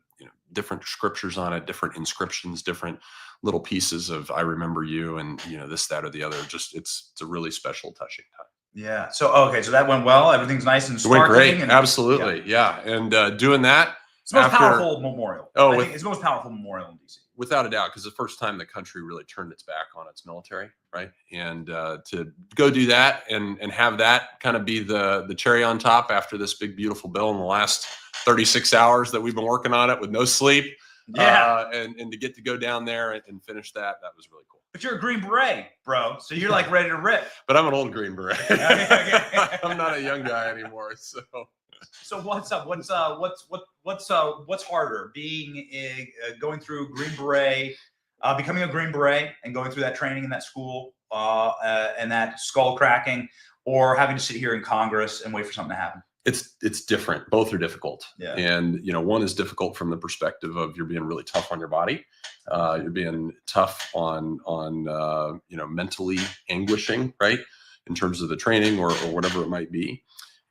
different scriptures on it, different inscriptions, different little pieces of "I remember you" and this, that, or the other. Just it's a really special, touching time. Yeah. So okay, so that went well. Everything's nice and It went sparkling. great. And, Absolutely, yeah. And doing that, it's the most after- powerful memorial. Oh, I think it's the most powerful memorial in DC. without a doubt, because the first time the country really turned its back on its military, right? And to go do that and have that kind of be the cherry on top after this big, beautiful bill in the last 36 hours that we've been working on it with no sleep. Yeah. And to get to go down there and finish that was really cool. But you're a Green Beret, bro. So you're like ready to rip. But I'm an old Green Beret. Okay. I'm not a young guy anymore. So what's up? What's harder, being going through Green Beret, becoming a Green Beret, and going through that training in that school and that skull cracking, or having to sit here in Congress and wait for something to happen? It's different. Both are difficult. Yeah. And one is difficult from the perspective of you're being really tough on your body. You're being tough on mentally anguishing, right? In terms of the training or whatever it might be.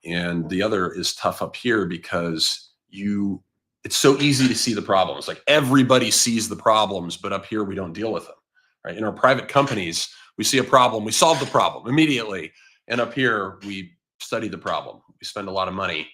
And the other is tough up here because it's so easy to see the problems. Like everybody sees the problems, but up here we don't deal with them, right? In our private companies, we see a problem, we solve the problem immediately. And up here we study the problem. We spend a lot of money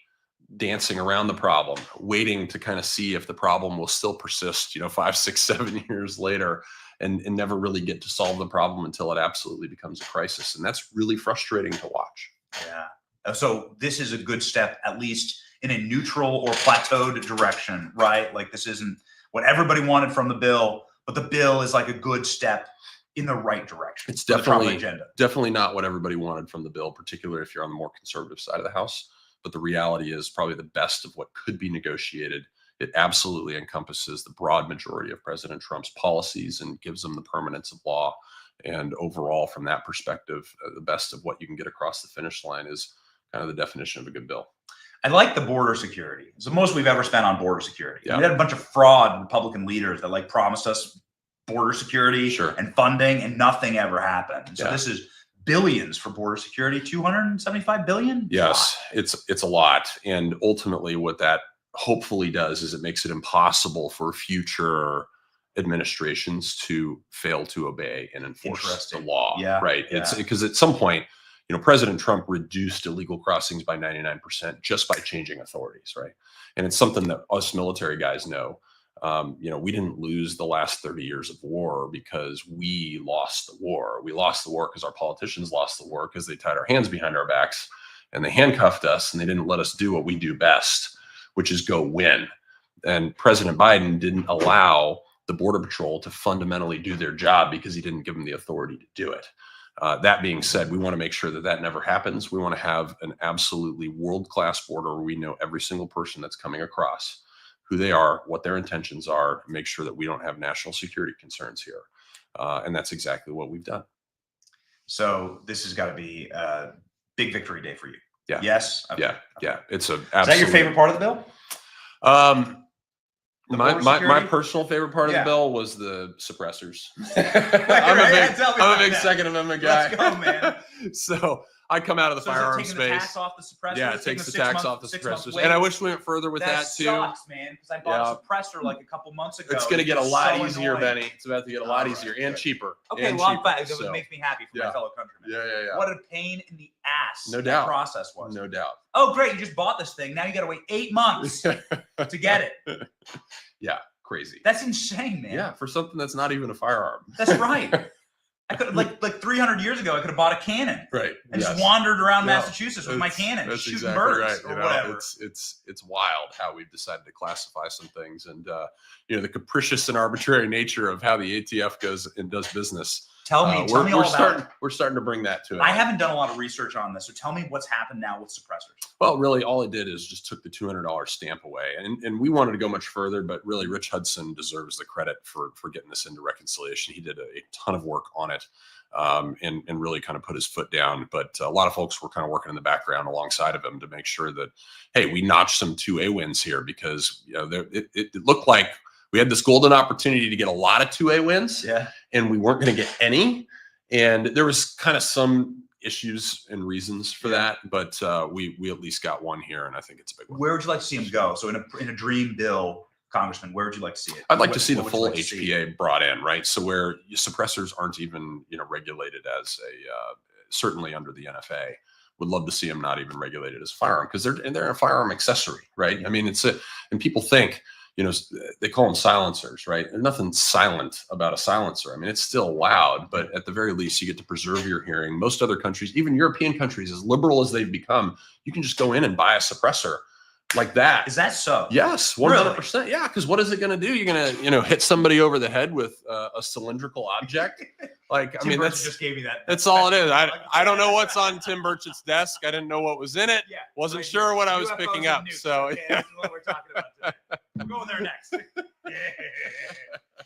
dancing around the problem, waiting to kind of see if the problem will still persist, 5, 6, 7 years later, and never really get to solve the problem until it absolutely becomes a crisis. And that's really frustrating to watch. Yeah. So this is a good step, at least in a neutral or plateaued direction, right? Like this isn't what everybody wanted from the bill, but the bill is like a good step in the right direction. It's definitely agenda. Definitely not what everybody wanted from the bill, particularly if you're on the more conservative side of the House. But the reality is probably the best of what could be negotiated. It absolutely encompasses the broad majority of President Trump's policies and gives them the permanence of law. And overall, from that perspective, the best of what you can get across the finish line is kind of the definition of a good bill. I like the border security. It's the most we've ever spent on border security. Yeah. We had a bunch of fraud Republican leaders that promised us border security and funding, and nothing ever happened. So this is billions for border security, 275 billion. Yes, it's a lot. And ultimately what that hopefully does is it makes it impossible for future administrations to fail to obey and enforce the law. Yeah. Right. It's because at some point, President Trump reduced illegal crossings by 99% just by changing authorities. Right. And it's something that us military guys know. We didn't lose the last 30 years of war because we lost the war. We lost the war because our politicians lost the war because they tied our hands behind our backs and they handcuffed us and they didn't let us do what we do best, which is go win. And President Biden didn't allow the Border Patrol to fundamentally do their job because he didn't give them the authority to do it. That being said, we want to make sure that never happens. We want to have an absolutely world-class border where we know every single person that's coming across, who they are, what their intentions are, make sure that we don't have national security concerns here. And that's exactly what we've done. So this has got to be a big victory day for you. Yeah. Yes. Okay. Yeah. It's Is that your favorite part of the bill? My personal favorite part of the bill was the suppressors. I'm a big Second Amendment guy. Let's go, man. So I come out of the firearms space. The tax off the suppressors? Yeah, it takes the tax off the suppressors. And I wish we went further with that too. That sucks, man, because I bought a suppressor like a couple months ago. It's going to get a lot easier, annoying. Benny. It's about to get a lot easier and cheaper. Okay, long fact. It makes me happy for my fellow countrymen. Yeah. What a pain in the ass that process was. No doubt. Oh, great. You just bought this thing. Now you got to wait 8 months to get it. Yeah, crazy. That's insane, man. Yeah, for something that's not even a firearm. That's right. I could like 300 years ago, I could have bought a cannon, right, and just wandered around Massachusetts with my cannon, that's shooting exactly birds right. or whatever. It's wild how we've decided to classify some things, and the capricious and arbitrary nature of how the ATF goes and does business Tell me all about it. We're starting to bring that to it. I haven't done a lot of research on this, so tell me what's happened now with suppressors. Well, really, all it did is just took the $200 stamp away, and we wanted to go much further, but really, Rich Hudson deserves the credit for getting this into reconciliation. He did a ton of work on it, and really kind of put his foot down. But a lot of folks were kind of working in the background alongside of him to make sure that, hey, we notched some 2A wins here, because it looked like we had this golden opportunity to get a lot of 2A wins, and we weren't going to get any. And there was kind of some issues and reasons for that, but we at least got one here, and I think it's a big one. Where would you like to see him go? So in a dream bill, Congressman, where would you like to see it? I'd like to see the full HPA brought in, right? So where suppressors aren't even regulated as certainly under the NFA. Would love to see them not even regulated as a firearm, because they're a firearm accessory, right? I mean, and people think, they call them silencers, right? There's nothing silent about a silencer. I mean, it's still loud, but at the very least, you get to preserve your hearing. Most other countries, even European countries, as liberal as they've become, you can just go in and buy a suppressor like that. Is that so? Yes, 100%. Really? Yeah, because what is it going to do? You're going to, hit somebody over the head with a cylindrical object. Like, I mean, that's just gave me that. That's all it is. I don't know what's on Tim Burchett's desk. I didn't know what was in it. Yeah, wasn't sure what I was picking up. So okay, that's what we're talking about today. We're going there next.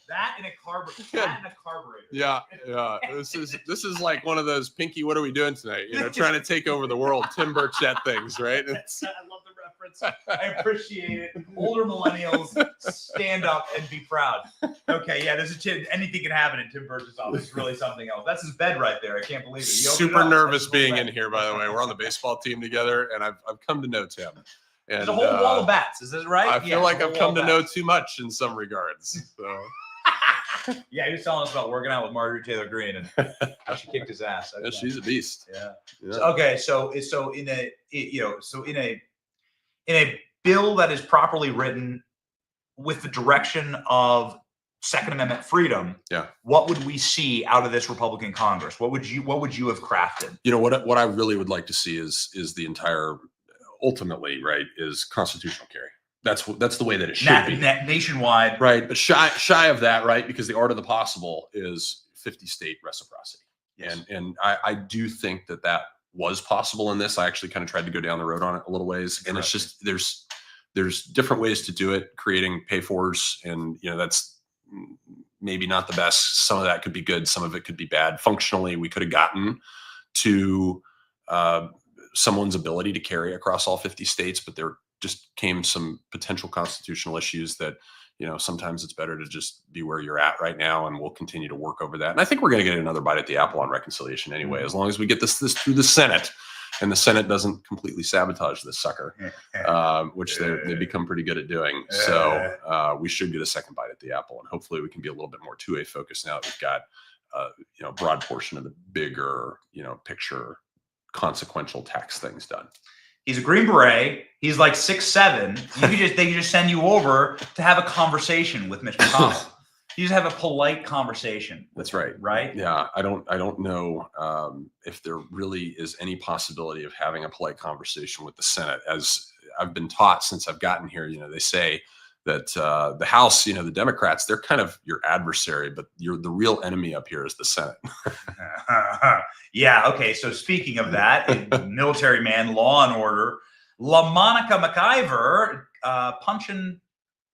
That and a carburetor. Yeah. This is like one of those Pinky, what are we doing tonight? Trying to take over the world. Tim Burchett things, right? I love the reference. I appreciate it. Older millennials, stand up and be proud. Okay, yeah, anything can happen in Tim Burchett's office. It's really something else. That's his bed right there. I can't believe it. Super nervous being in here, by the way. We're on the baseball team together, and I've come to know Tim. And, there's a whole wall of bats. Is this right? I feel like I've come to know too much in some regards. So. Yeah, he was telling us about working out with Marjorie Taylor Greene and how she kicked his ass. Yeah, she's a beast. Yeah. So in a bill that is properly written with the direction of Second Amendment freedom, what would we see out of this Republican Congress? What would you have crafted? What I really would like to see is the entire, ultimately, right, is constitutional carry. That's the way that it should be nationwide, right? But shy of that, right? Because the art of the possible is 50-state reciprocity, and I do think that was possible in this. I actually kind of tried to go down the road on it a little ways, and it's just there's different ways to do it. Creating pay-fors, and that's maybe not the best. Some of that could be good, some of it could be bad. Functionally, we could have gotten to someone's ability to carry across all 50 states, but there just came some potential constitutional issues that, sometimes it's better to just be where you're at right now, and we'll continue to work over that. And I think we're going to get another bite at the apple on reconciliation anyway, as long as we get this through the Senate, and the Senate doesn't completely sabotage this sucker, which they become pretty good at doing. So we should get a second bite at the apple, and hopefully we can be a little bit more 2A focused now that we've got a broad portion of the bigger picture consequential tax things done. He's a Green Beret. He's like 6'7". They can just send you over to have a conversation with Mitch McConnell. You just have a polite conversation. That's right. Right? Yeah. I don't know if there really is any possibility of having a polite conversation with the Senate. As I've been taught since I've gotten here, they say that the House, the Democrats, they're kind of your adversary, but the real enemy up here is the Senate. Yeah. Okay. So speaking of that, military man, law and order, LaMonica McIver punching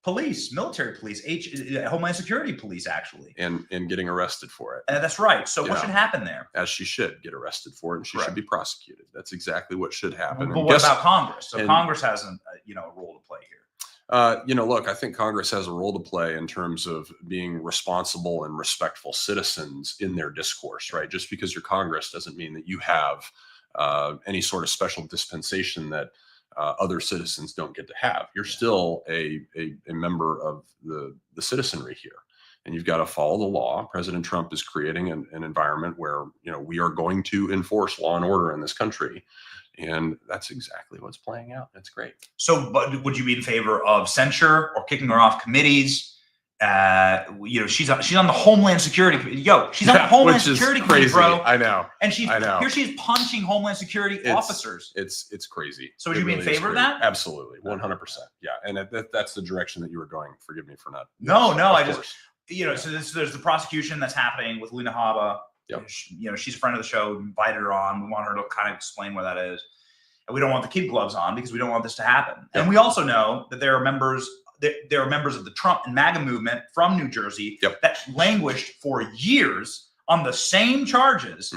police, military police, Homeland Security police, actually, and getting arrested for it. That's right. So what should happen there? As she should get arrested for it, and she should be prosecuted. That's exactly what should happen. But what about Congress? So Congress hasn't, a role to play here. Look, I think Congress has a role to play in terms of being responsible and respectful citizens in their discourse, right? Just because you're Congress doesn't mean that you have any sort of special dispensation that other citizens don't get to have. You're still a member of the citizenry here, and you've got to follow the law. President Trump is creating an environment where, we are going to enforce law and order in this country. And that's exactly what's playing out. That's great. So, but would you be in favor of censure or kicking her off committees? She's on the Homeland Security. She's on the Homeland Security committee, bro. I know. And here she's punching Homeland Security officers. It's crazy. So would you be in favor of that? Absolutely, 100%. Yeah, and that's the direction that you were going. Forgive me for not. No. I just so there's the prosecution that's happening with Luna Haba Yep. She's a friend of the show. We invited her on. We want her to kind of explain where that is. And we don't want the kid gloves on because we don't want this to happen. Yep. And we also know that there are members of the Trump and MAGA movement from New Jersey that languished for years on the same charges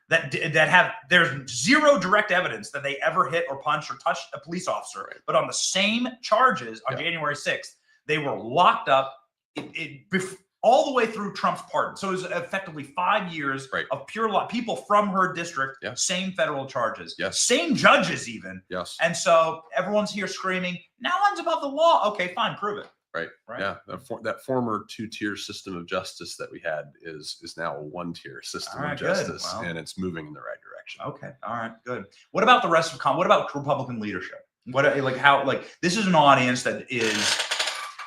that have, there's zero direct evidence that they ever hit or punched or touched a police officer, but on the same charges on January 6th, they were locked up all the way through Trump's pardon. So it was effectively 5 years of pure law. People from her district, same federal charges, same judges even. And so everyone's here screaming, no one's above the law. Okay, fine, prove it. Right. Yeah. That former 2-tier system of justice that we had is now a 1-tier system of justice, and it's moving in the right direction. Okay. All right. Good. What about the rest of what about Republican leadership? This is an audience that is,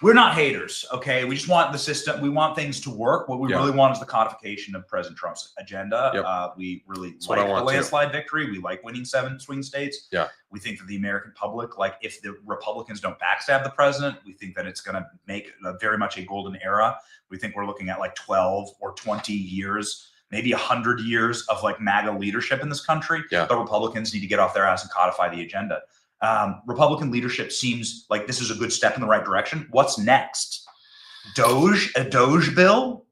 we're not haters. Okay. We just want the system. We want things to work. What we really want is the codification of President Trump's agenda. We really like the landslide victory. We like winning 7 swing states. We think that the American public, like if the Republicans don't backstab the president, we think that it's going to make very much a golden era. We think we're looking at like 12 or 20 years, maybe 100 years of like MAGA leadership in this country. The Republicans need to get off their ass and codify the agenda. Republican leadership seems like this is a good step in the right direction. What's next? A Doge bill,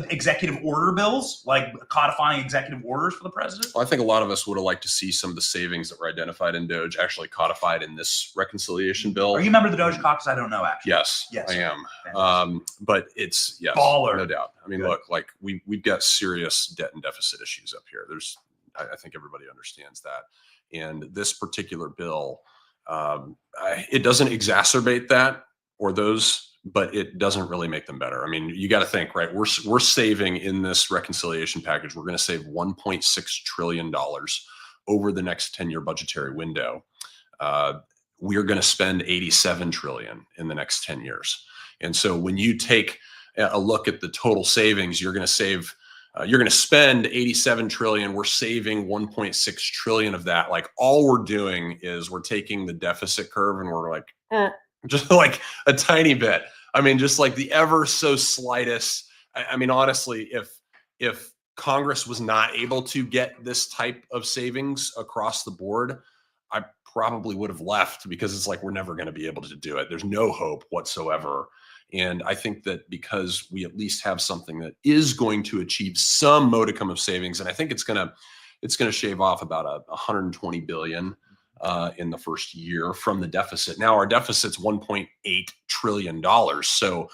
executive order bills, like codifying executive orders for the president. Well, I think a lot of us would have liked to see some of the savings that were identified in Doge actually codified in this reconciliation bill. Are you a member of the Doge caucus? I don't know, actually. Yes, I am. But it's baller, no doubt. I mean, look, like we've got serious debt and deficit issues up here. I think everybody understands that. And this particular bill, it doesn't exacerbate that or those, but it doesn't really make them better. I mean, you got to think, right? We're saving in this reconciliation package. We're going to save $1.6 trillion over the next 10-year budgetary window. We are going to spend $87 trillion in the next 10 years. And so when you take a look at the total savings, you're going to save. You're going to spend $87 trillion. We're saving $1.6 trillion of that. Like all we're doing is we're taking the deficit curve and we're like, just like a tiny bit. I mean, just like the ever so slightest. I mean, honestly, if Congress was not able to get this type of savings across the board, I probably would have left because it's like, we're never going to be able to do it. There's no hope whatsoever. And I think that because we at least have something that is going to achieve some modicum of savings, and I think it's going to shave off about $120 billion in the first year from the deficit. Now our deficit's $1.8 trillion. So,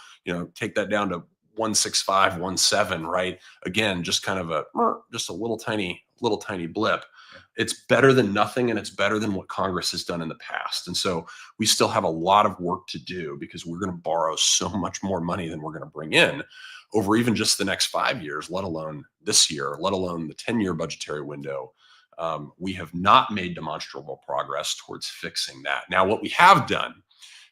take that down to 165, 17, right? Again, just kind of just a little tiny blip. It's better than nothing, and it's better than what Congress has done in the past. And so we still have a lot of work to do because we're going to borrow so much more money than we're going to bring in over even just the next 5 years, let alone this year, let alone the 10-year budgetary window. We have not made demonstrable progress towards fixing that. Now, what we have done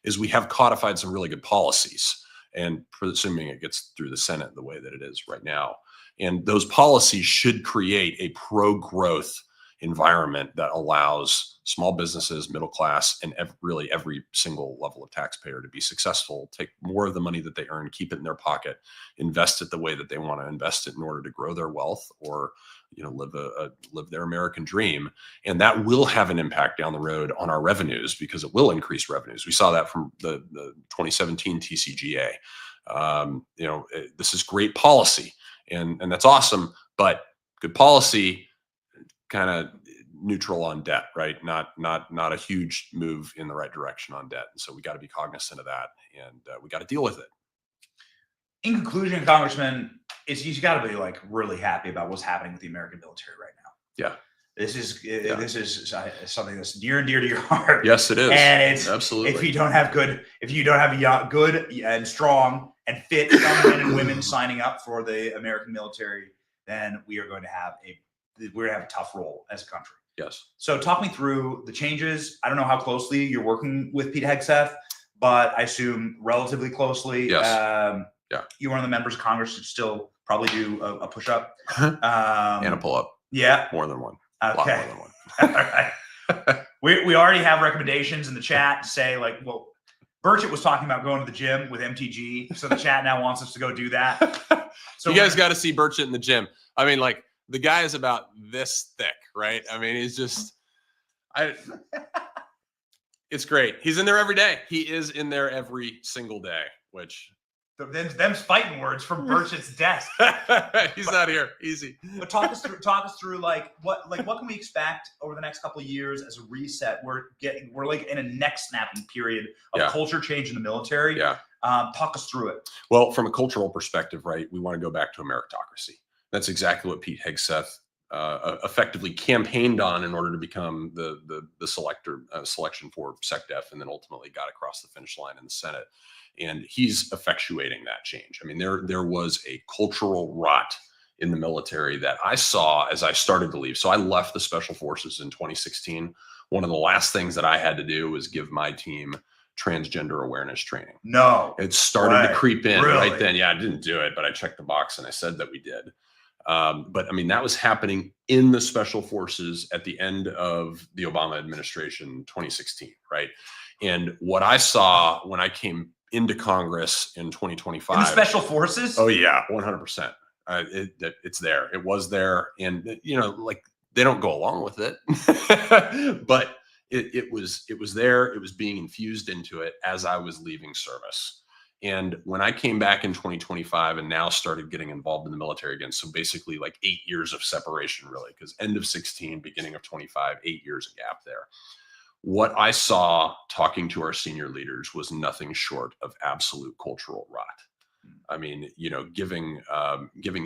is we have codified some really good policies, and presuming it gets through the Senate the way that it is right now. And those policies should create a pro-growth environment that allows small businesses, middle class, and really every single level of taxpayer to be successful, take more of the money that they earn, keep it in their pocket, invest it the way that they want to invest it in order to grow their wealth or live their American dream. And that will have an impact down the road on our revenues because it will increase revenues. We saw that from the 2017 TCGA. This is great policy and that's awesome, but good policy kind of neutral on debt, right? Not a huge move in the right direction on debt. And so we got to be cognizant of that, and we got to deal with it. In conclusion, Congressman, you got to be like really happy about what's happening with the American military right now. Yeah. This is something that's near and dear to your heart. Yes, it is. And it's absolutely, if you don't have good good and strong and fit young men and women signing up for the American military, then we're going to have a tough role as a country. Yes. So talk me through the changes. I don't know how closely you're working with Pete Hegseth, but I assume relatively closely. Yes. You're one of the members of Congress who still probably do a push-up. And a pull-up. Yeah. More than one. Okay. A lot more than one. All right. We already have recommendations in the chat to say like, well, Burchett was talking about going to the gym with MTG. So the chat now wants us to go do that. So you guys got to see Burchett in the gym. I mean, like the guy is about this thick, right? I mean, he's just, it's great. He's in there every day. He is in there every single day, which. Them's fighting words from Burchett's desk. He's not here. Easy. But talk us through like what can we expect over the next couple of years as a reset? We're like in a neck snapping period of culture change in the military. Yeah. Talk us through it. Well, from a cultural perspective, right, we want to go back to a meritocracy. That's exactly what Pete Hegseth effectively campaigned on in order to become the selection for SecDef, and then ultimately got across the finish line in the Senate. And he's effectuating that change. I mean, there was a cultural rot in the military that I saw as I started to leave. So I left the Special Forces in 2016. One of the last things that I had to do was give my team transgender awareness training. No. It started to creep in Really? right then. Yeah, I didn't do it, but I checked the box and I said that we did. But I mean, that was happening in the Special Forces at the end of the Obama administration, 2016, right? And what I saw when I came into Congress in 2025. In the Special Forces? Oh yeah, 100%. It's there. It was there. And you know, like they don't go along with it, but it was there. It was being infused into it as I was leaving service. And when I came back in 2025 and now started getting involved in the military again, so basically like 8 years of separation, really, because end of 16, beginning of 25, 8 years of gap there. What I saw talking to our senior leaders was nothing short of absolute cultural rot. I mean, you know, giving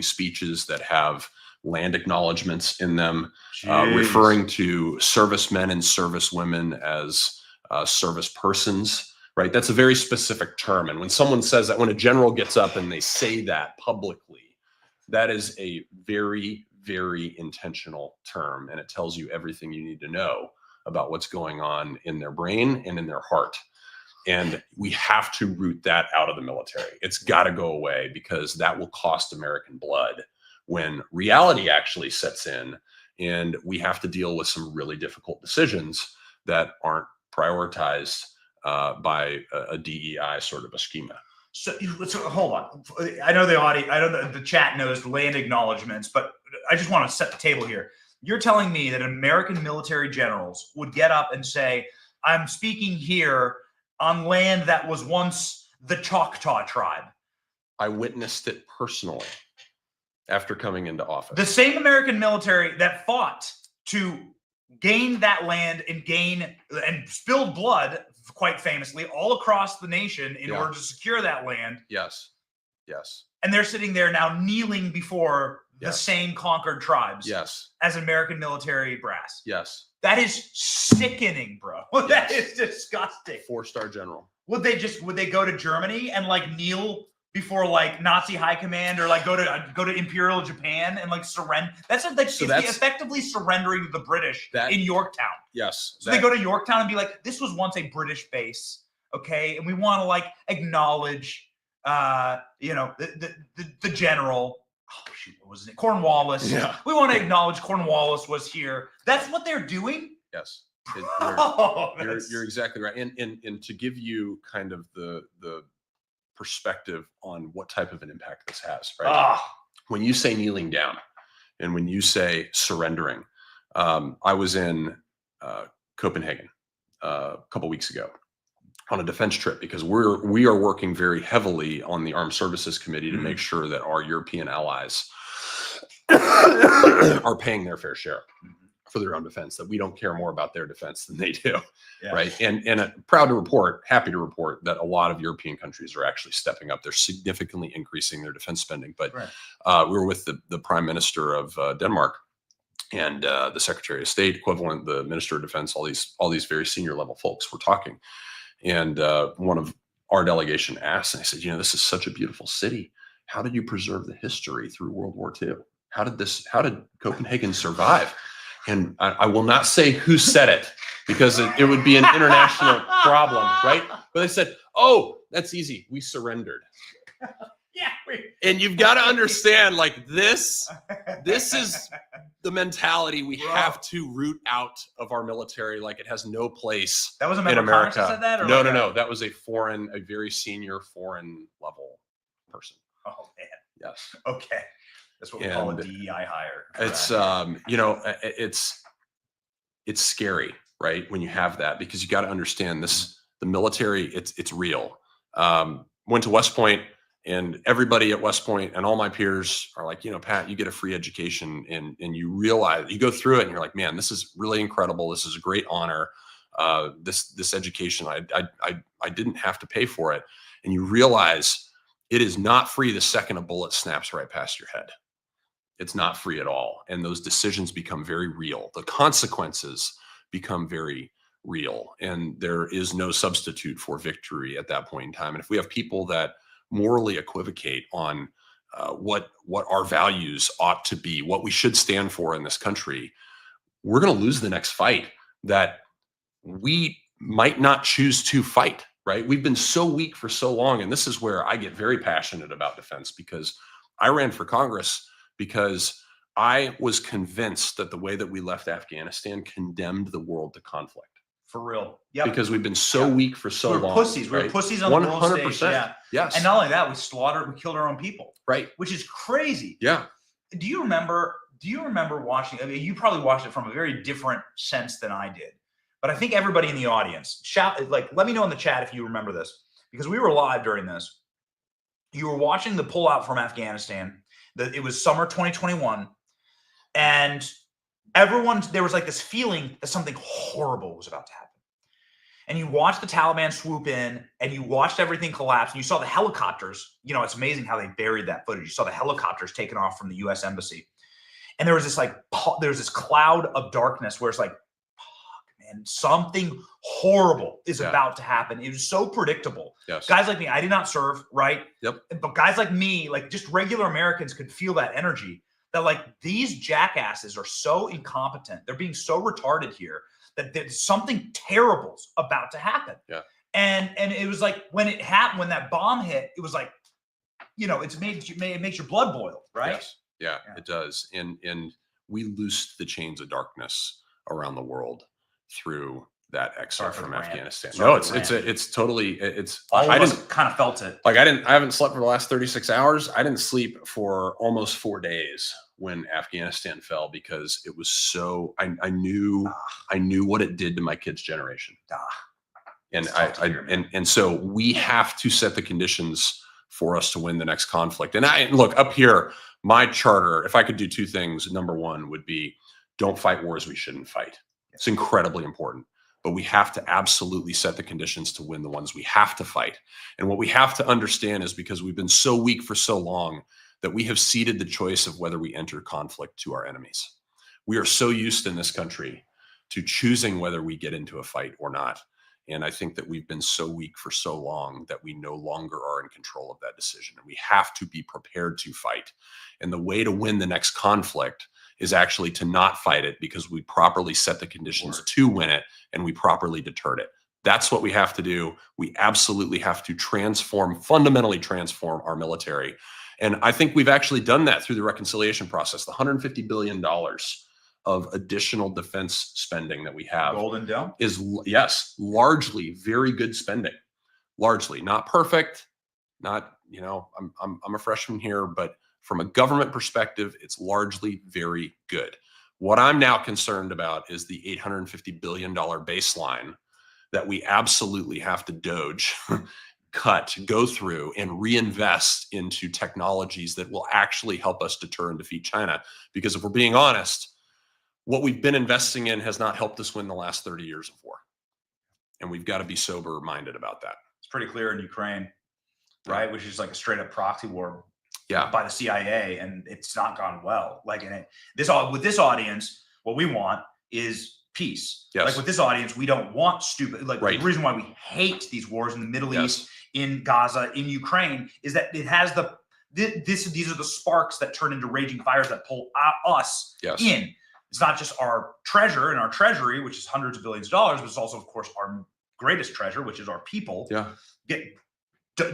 speeches that have land acknowledgments in them, referring to servicemen and servicewomen as service persons, right? That's a very specific term. And when someone says that, when a general gets up and they say that publicly, that is a very, very intentional term. And it tells you everything you need to know about what's going on in their brain and in their heart. And we have to root that out of the military. It's got to go away, because that will cost American blood when reality actually sets in and we have to deal with some really difficult decisions that aren't prioritized by a DEI sort of a schema. So hold on. I know the audience, I know the chat knows land acknowledgments, but I just want to set the table here. You're telling me that American military generals would get up and say, I'm speaking here on land that was once the Choctaw tribe. I witnessed it personally after coming into office. The same American military that fought to gain that land and spilled blood, quite famously, all across the nation in order to secure that land. Yes. Yes. And they're sitting there now kneeling before the same conquered tribes. Yes. As American military brass. Yes. That is sickening, bro. That is disgusting. 4-star general. Would they go to Germany and like kneel before like Nazi high command, or like go to Imperial Japan and like surrender? That's effectively surrendering the British in Yorktown. Yes. So they go to Yorktown and be like, this was once a British base, okay, and we want to like acknowledge, the general. Oh shoot, what was it? Cornwallis. Yeah. We want to acknowledge Cornwallis was here. That's what they're doing. Yes. You're exactly right. And to give you kind of the perspective on what type of an impact this has, right? When you say kneeling down and when you say surrendering, I was in Copenhagen a couple weeks ago on a defense trip, because we are working very heavily on the Armed Services Committee to make sure that our European allies are paying their fair share for their own defense, that we don't care more about their defense than they do. Right. And happy to report that a lot of European countries are actually stepping up. They're significantly increasing their defense spending. But we were with the Prime Minister of Denmark and the Secretary of State equivalent, the Minister of Defense, all these very senior level folks were talking. And one of our delegation asked, and I said, this is such a beautiful city. How did you preserve the history through World War II? How did Copenhagen survive? And I will not say who said it, because it would be an international problem, right? But they said, oh, that's easy. We surrendered. And you've got to understand, like, this is the mentality we have to root out of our military. Like, it has no place in America. Congress that said that, or no. That was a very senior foreign level person. Oh man. Yes. Okay. That's what we call a DEI hire. It's it's scary, right? When you have that, because you got to understand this, the military, it's real. Went to West Point, and everybody at West Point and all my peers are like, Pat, you get a free education, and you realize, you go through it and you're like, man, this is really incredible. This is a great honor. This education, I didn't have to pay for it. And you realize it is not free the second a bullet snaps right past your head. It's not free at all. And those decisions become very real. The consequences become very real. And there is no substitute for victory at that point in time. And if we have people that morally equivocate on what our values ought to be, what we should stand for in this country, we're going to lose the next fight that we might not choose to fight, right? We've been so weak for so long. And this is where I get very passionate about defense, because I ran for Congress because I was convinced that the way that we left Afghanistan condemned the world to conflict. For real. Yeah. Because we've been so weak for so long. Pussies. Right? We were pussies on the world stage. Yeah. Yes. And not only that, we killed our own people. Right. Which is crazy. Yeah. Do you remember watching? I mean, you probably watched it from a very different sense than I did. But I think everybody in the audience, let me know in the chat if you remember this, because we were live during this. You were watching the pullout from Afghanistan. It was summer 2021, and there was like this feeling that something horrible was about to happen. And you watched the Taliban swoop in, and you watched everything collapse, and you saw the helicopters. It's amazing how they buried that footage. You saw the helicopters taken off from the U.S. embassy, and there was this cloud of darkness where it's like, and something horrible is about to happen. It was so predictable. Yes. Guys like me, I did not serve, right? Yep. But guys like me, like just regular Americans, could feel that energy, that like these jackasses are so incompetent. They're being so retarded here that something terrible's about to happen. Yeah. And it was like when it happened, when that bomb hit, it was like, it makes your blood boil, right? Yes. Yeah, it does. And we loosed the chains of darkness around the world through that exit from Afghanistan. No, it's totally. I just kind of felt it. Like I haven't slept for the last 36 hours. I didn't sleep for almost 4 days when Afghanistan fell, because it was so, I knew what it did to my kids' generation. And so we have to set the conditions for us to win the next conflict. And look up here, my charter, if I could do two things, number one would be, don't fight wars we shouldn't fight. It's incredibly important, but we have to absolutely set the conditions to win the ones we have to fight. And what we have to understand is, because we've been so weak for so long, that we have ceded the choice of whether we enter conflict to our enemies. We are so used in this country to choosing whether we get into a fight or not. And I think that we've been so weak for so long that we no longer are in control of that decision. And we have to be prepared to fight. And the way to win the next conflict is actually to not fight it, because we properly set the conditions to win it and we properly deterred it. That's what we have to do. We absolutely have to fundamentally transform our military. And I think we've actually done that through the reconciliation process. The $150 billion of additional defense spending that we have Golden Dome is, yes, largely very good spending. Largely, not perfect, not, I'm a freshman here, but from a government perspective, it's largely very good. What I'm now concerned about is the $850 billion baseline that we absolutely have to go through and reinvest into technologies that will actually help us deter and defeat China. Because if we're being honest, what we've been investing in has not helped us win the last 30 years of war. And we've got to be sober-minded about that. It's pretty clear in Ukraine, right? Which is like a straight-up proxy war. Yeah. By the CIA, and it's not gone well. Like with this audience, what we want is peace. Yes. Like with this audience, we don't want stupid. Like right. The reason why we hate these wars in the Middle East, in Gaza, in Ukraine, is that it has these are the sparks that turn into raging fires that pull us in. It's not just our treasure and our treasury, which is hundreds of billions of dollars, but it's also, of course, our greatest treasure, which is our people. Yeah.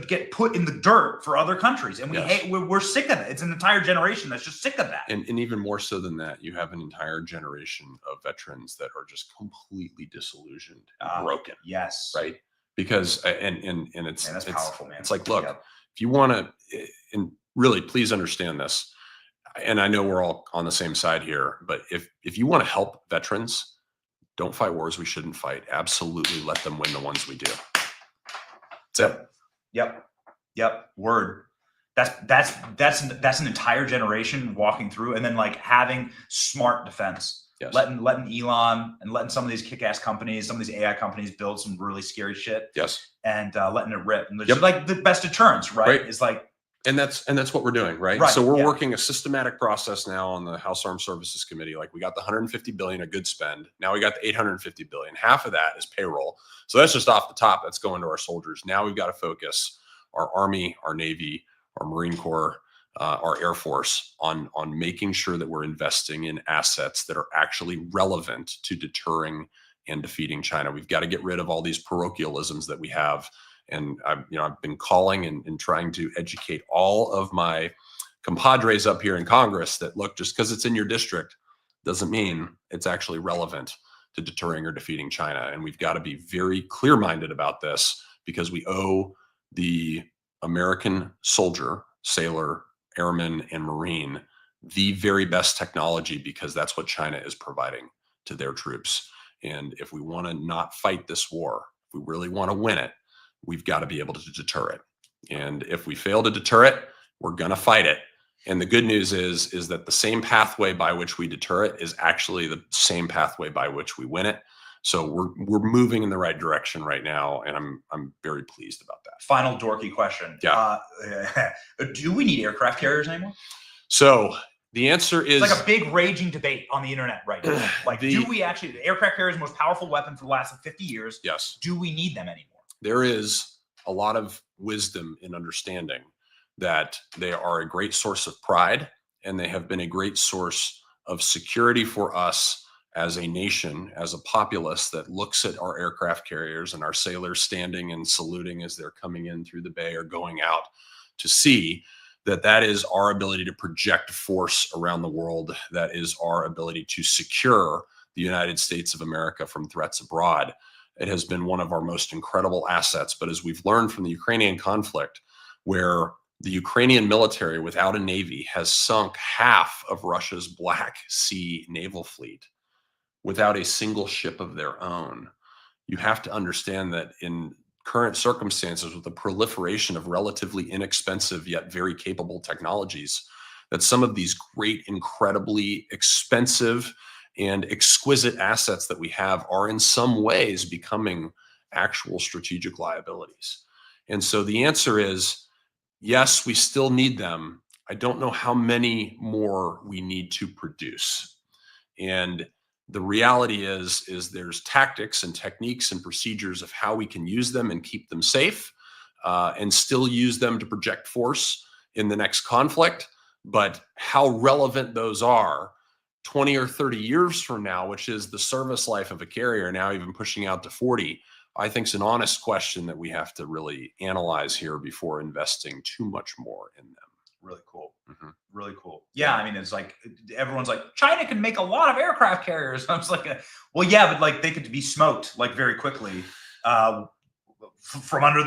Get put in the dirt for other countries, and we're sick of it. It's an entire generation that's just sick of that. And even more so than that, you have an entire generation of veterans that are just completely disillusioned and broken. Yes, right. Because it's powerful, man. It's like, look, if you want to, and really, please understand this. and I know we're all on the same side here, but if you want to help veterans, don't fight wars we shouldn't fight. Absolutely let them win the ones we do. That's it. Yep. Word. That's an entire generation walking through, and then like having smart defense. Yes. Letting Elon and letting some of these kick-ass companies, some of these AI companies build some really scary shit. Yes. And letting it rip. And it's like the best deterrence, right? It's like, and that's what we're doing, right? So we're working a systematic process now on the House Armed Services Committee. Like we got the $150 billion, a good spend. Now we got the $850 billion. Half of that is payroll. So that's just off the top. That's going to our soldiers. Now we've got to focus our Army, our Navy, our Marine Corps, our Air Force on making sure that we're investing in assets that are actually relevant to deterring and defeating China. We've got to get rid of all these parochialisms that we have. And I've been calling and trying to educate all of my compadres up here in Congress that, look, just because it's in your district doesn't mean it's actually relevant to deterring or defeating China. And we've got to be very clear-minded about this, because we owe the American soldier, sailor, airman, and Marine the very best technology, because that's what China is providing to their troops. And if we want to not fight this war, if we really want to win it, we've got to be able to deter it. And if we fail to deter it, we're going to fight it. And the good news is that the same pathway by which we deter it is actually the same pathway by which we win it. So we're moving in the right direction right now, and I'm very pleased about that. Final dorky question. Yeah. Do we need aircraft carriers anymore? So the answer is, it's like a big raging debate on the internet right now. Like, do we actually? The aircraft carrier is the most powerful weapon for the last 50 years. Yes. Do we need them anymore? There is a lot of wisdom in understanding that they are a great source of pride, and they have been a great source of security for us as a nation, as a populace that looks at our aircraft carriers and our sailors standing and saluting as they're coming in through the bay or going out to sea. That is our ability to project force around the world. That is our ability to secure the United States of America from threats abroad. It has been one of our most incredible assets. But as we've learned from the Ukrainian conflict, where the Ukrainian military without a navy has sunk half of Russia's Black Sea naval fleet without a single ship of their own, you have to understand that in current circumstances, with the proliferation of relatively inexpensive yet very capable technologies, that some of these great, incredibly expensive and exquisite assets that we have are in some ways becoming actual strategic liabilities. And so the answer is, yes, we still need them. I don't know how many more we need to produce. And the reality is there's tactics and techniques and procedures of how we can use them and keep them safe, and still use them to project force in the next conflict. But how relevant those are 20 or 30 years from now, which is the service life of a carrier, now even pushing out to 40, I think is an honest question that we have to really analyze here before investing too much more in them. Really cool. Mm-hmm. Really cool. Yeah. I mean, it's like, everyone's like, China can make a lot of aircraft carriers. I was like, well, yeah, but like they could be smoked like very quickly, from under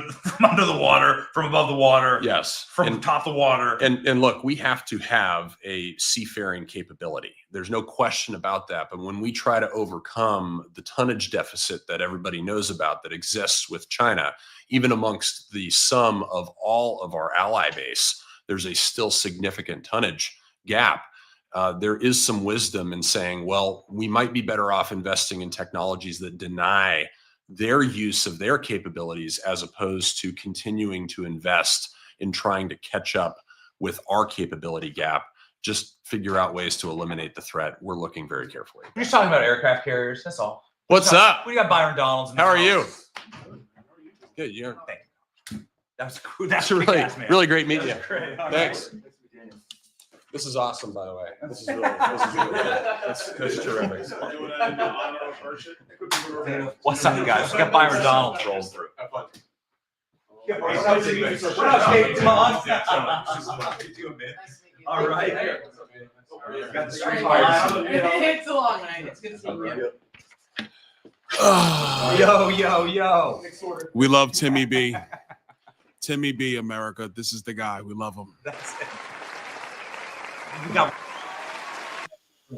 the water, from above the water. Yes. From top of the water. And look, we have to have a seafaring capability. There's no question about that. But when we try to overcome the tonnage deficit that everybody knows about that exists with China, even amongst the sum of all of our ally base, there's a still significant tonnage gap. There is some wisdom in saying, well, we might be better off investing in technologies that deny their use of their capabilities, as opposed to continuing to invest in trying to catch up with our capability gap. Just figure out ways to eliminate the threat. We're looking very carefully. We're just talking about aircraft carriers. That's all. What's up? We got Byron Donalds. How are you? Good. Yeah. Thank you. That's really great meeting you. Great. Thanks. This is awesome, by the way. This is really good. That's terrific. What's up, guys? We got Byron Donalds rolling through. All right. It's a long night. It's good to see you. Yo. We love Timmy B. Timmy B, America. This is the guy. We love him. That's it. We got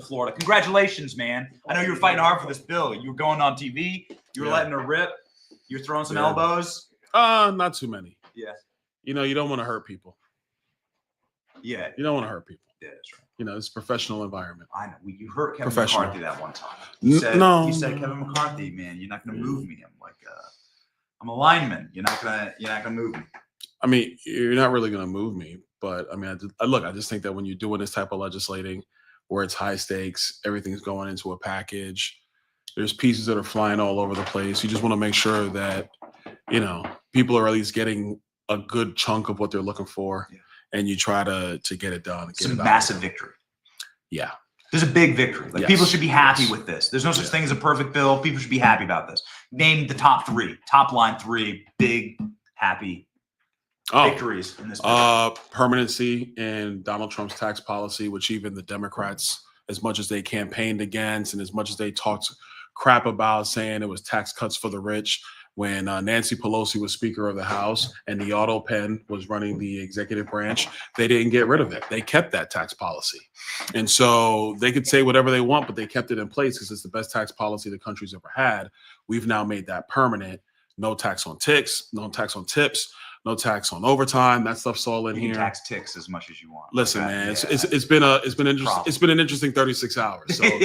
Florida. Congratulations, man. I know you were fighting hard for this bill. You were going on TV. You were letting her rip. You're throwing some elbows. Not too many. Yeah. You know, you don't want to hurt people. Yeah. You don't want to hurt people. Yeah, that's right. You know, it's a professional environment. I know. You hurt Kevin McCarthy that one time. You said, Kevin McCarthy, man, you're not going to move me. I'm like, I'm a lineman. You're not gonna move me. I mean, you're not really going to move me, but I mean, I just think that when you're doing this type of legislating, where it's high stakes, everything's going into a package. There's pieces that are flying all over the place. You just want to make sure that, you know, people are at least getting a good chunk of what they're looking for, and you try to get it done. It's a massive victory. Yeah. There's a big victory. Like people should be happy with this. There's no such thing as a perfect bill. People should be happy about this. Name the top line three big, happy victories in this bill. Permanency in Donald Trump's tax policy, which even the Democrats, as much as they campaigned against and as much as they talked crap about saying it was tax cuts for the rich, when Nancy Pelosi was Speaker of the House and the auto pen was running the executive branch, they didn't get rid of it. They kept that tax policy. And so they could say whatever they want, but they kept it in place because it's the best tax policy the country's ever had. We've now made that permanent. No tax on ticks, no tax on tips, no tax on overtime. That stuff's all in you here. Can tax ticks as much as you want. Listen, man, it's been an interesting 36 hours. So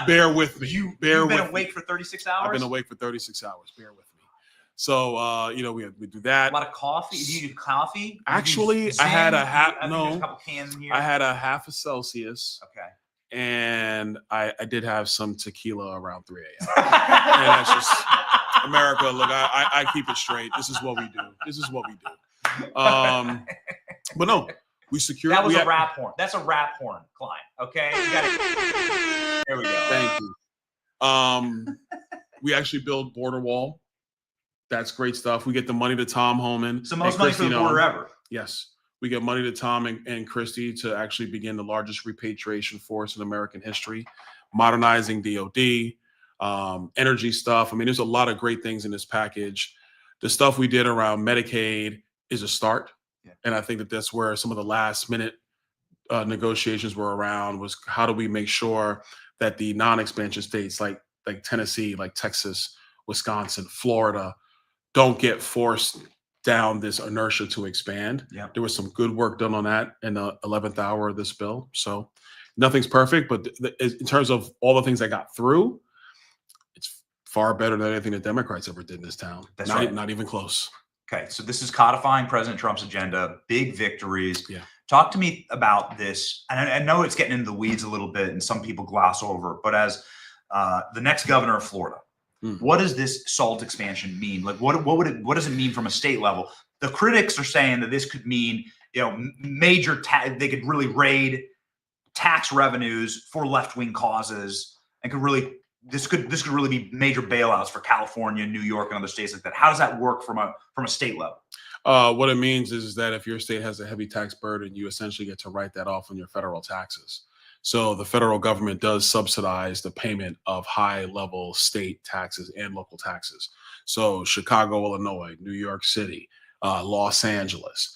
bear with me. You've been awake for 36 hours? I've been awake for 36 hours. Bear with me. So we do that. A lot of coffee. Do you do coffee? Actually, I had a half. A couple cans in here. I had a half a Celsius. Okay. And I did have some tequila around 3 a.m. And that's just America. Look, I keep it straight. This is what we do. But no, we secured. That was a rap horn. That's a rap horn, Klein. Okay. There we go. Thank you. We actually build border wall. That's great stuff. We get the money to Tom Homan. It's the most money for the border ever. Yes. We get money to Tom and Christie to actually begin the largest repatriation force in American history, modernizing DOD, energy stuff. I mean, there's a lot of great things in this package. The stuff we did around Medicaid is a start. Yeah. And I think that that's where some of the last minute negotiations were around was how do we make sure that the non-expansion states like Tennessee, like Texas, Wisconsin, Florida, don't get forced down this inertia to expand. Yeah. There was some good work done on that in the 11th hour of this bill. So nothing's perfect, but in terms of all the things that got through, it's far better than anything the Democrats ever did in this town. That's right. Not even close. Okay. So this is codifying President Trump's agenda, big victories. Yeah. Talk to me about this. And I know it's getting into the weeds a little bit and some people gloss over, but as the next governor of Florida, what does this SALT expansion mean? Like, what does it mean from a state level? The critics are saying that this could mean, major they could really raid tax revenues for left-wing causes, and this could really be major bailouts for California, New York, and other states like that. How does that work from a state level? What it means is that if your state has a heavy tax burden, you essentially get to write that off on your federal taxes. So the federal government does subsidize the payment of high-level state taxes and local taxes. So Chicago, Illinois, New York City, Los Angeles,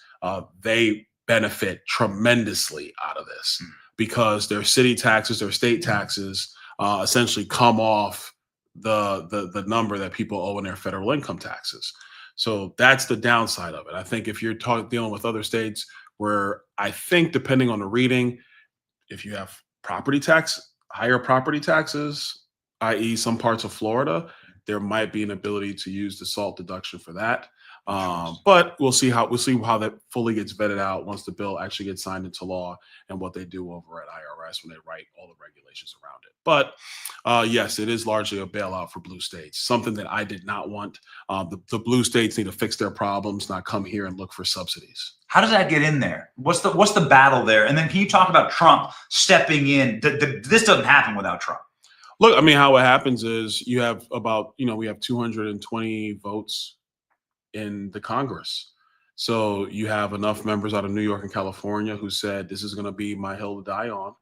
they benefit tremendously out of this because their city taxes, their state taxes essentially come off the number that people owe in their federal income taxes. So that's the downside of it. I think if you're dealing with other states where I think depending on the reading, if you have higher property taxes, i.e. some parts of Florida, there might be an ability to use the SALT deduction for that. But we'll see how that fully gets vetted out once the bill actually gets signed into law and what they do over at IRS when they write all the regulations around it. But yes, it is largely a bailout for blue states, something that I did not want. The blue states need to fix their problems, not come here and look for subsidies. How does that get in there? What's the battle there? And then can you talk about Trump stepping in? This doesn't happen without Trump. Look, I mean, how it happens is you have we have 220 votes in the Congress. So you have enough members out of New York and California who said, this is going to be my hill to die on.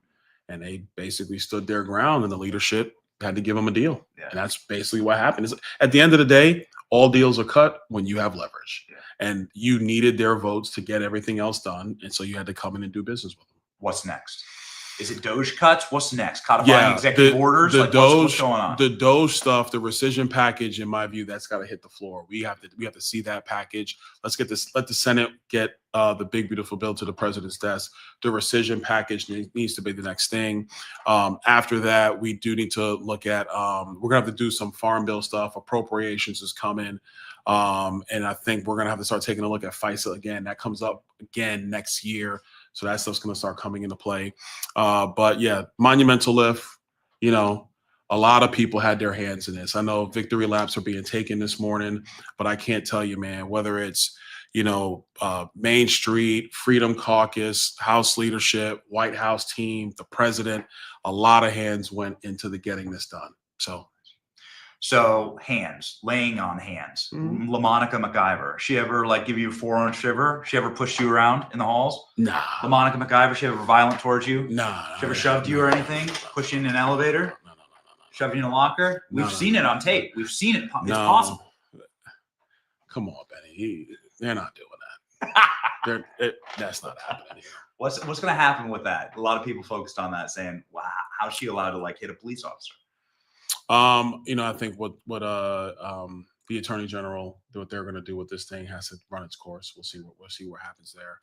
And they basically stood their ground and the leadership had to give them a deal. Yeah. And that's basically what happened. At the end of the day, all deals are cut when you have leverage. Yeah. And you needed their votes to get everything else done. And so you had to come in and do business with them. What's next? Is it Doge cuts? What's next? Codifying executive orders? The Doge, what's going on? The Doge stuff, the rescission package, in my view, that's got to hit the floor. We have to see that package. Let's get this. Let the Senate get the big beautiful bill to the president's desk. The rescission package needs to be the next thing. After that, we do need to look at. We're gonna have to do some farm bill stuff. Appropriations is coming, and I think we're gonna have to start taking a look at FISA again. That comes up again next year. So that stuff's going to start coming into play. But yeah, monumental lift, you know, a lot of people had their hands in this. I know victory laps are being taken this morning, but I can't tell you, man, whether it's, you know, Main Street, Freedom Caucus, House leadership, White House team, the president, a lot of hands went into the getting this done. So hands, laying on hands. LaMonica MacGyver. She ever like give you a 4-inch shiver? She ever pushed you around in the halls? Nah. LaMonica MacGyver, she ever violent towards you? Nah. She ever shoved you or anything? Pushed you in an elevator? No. Shoved you in a locker? We've seen it on tape. We've seen it. It's possible. Come on, Benny. They're not doing that. That's not happening here. What's going to happen with that? A lot of people focused on that, saying, "Wow, how's she allowed to like hit a police officer?" You know, I think what the Attorney General, what they're going to do with this thing has to run its course. We'll see what happens there.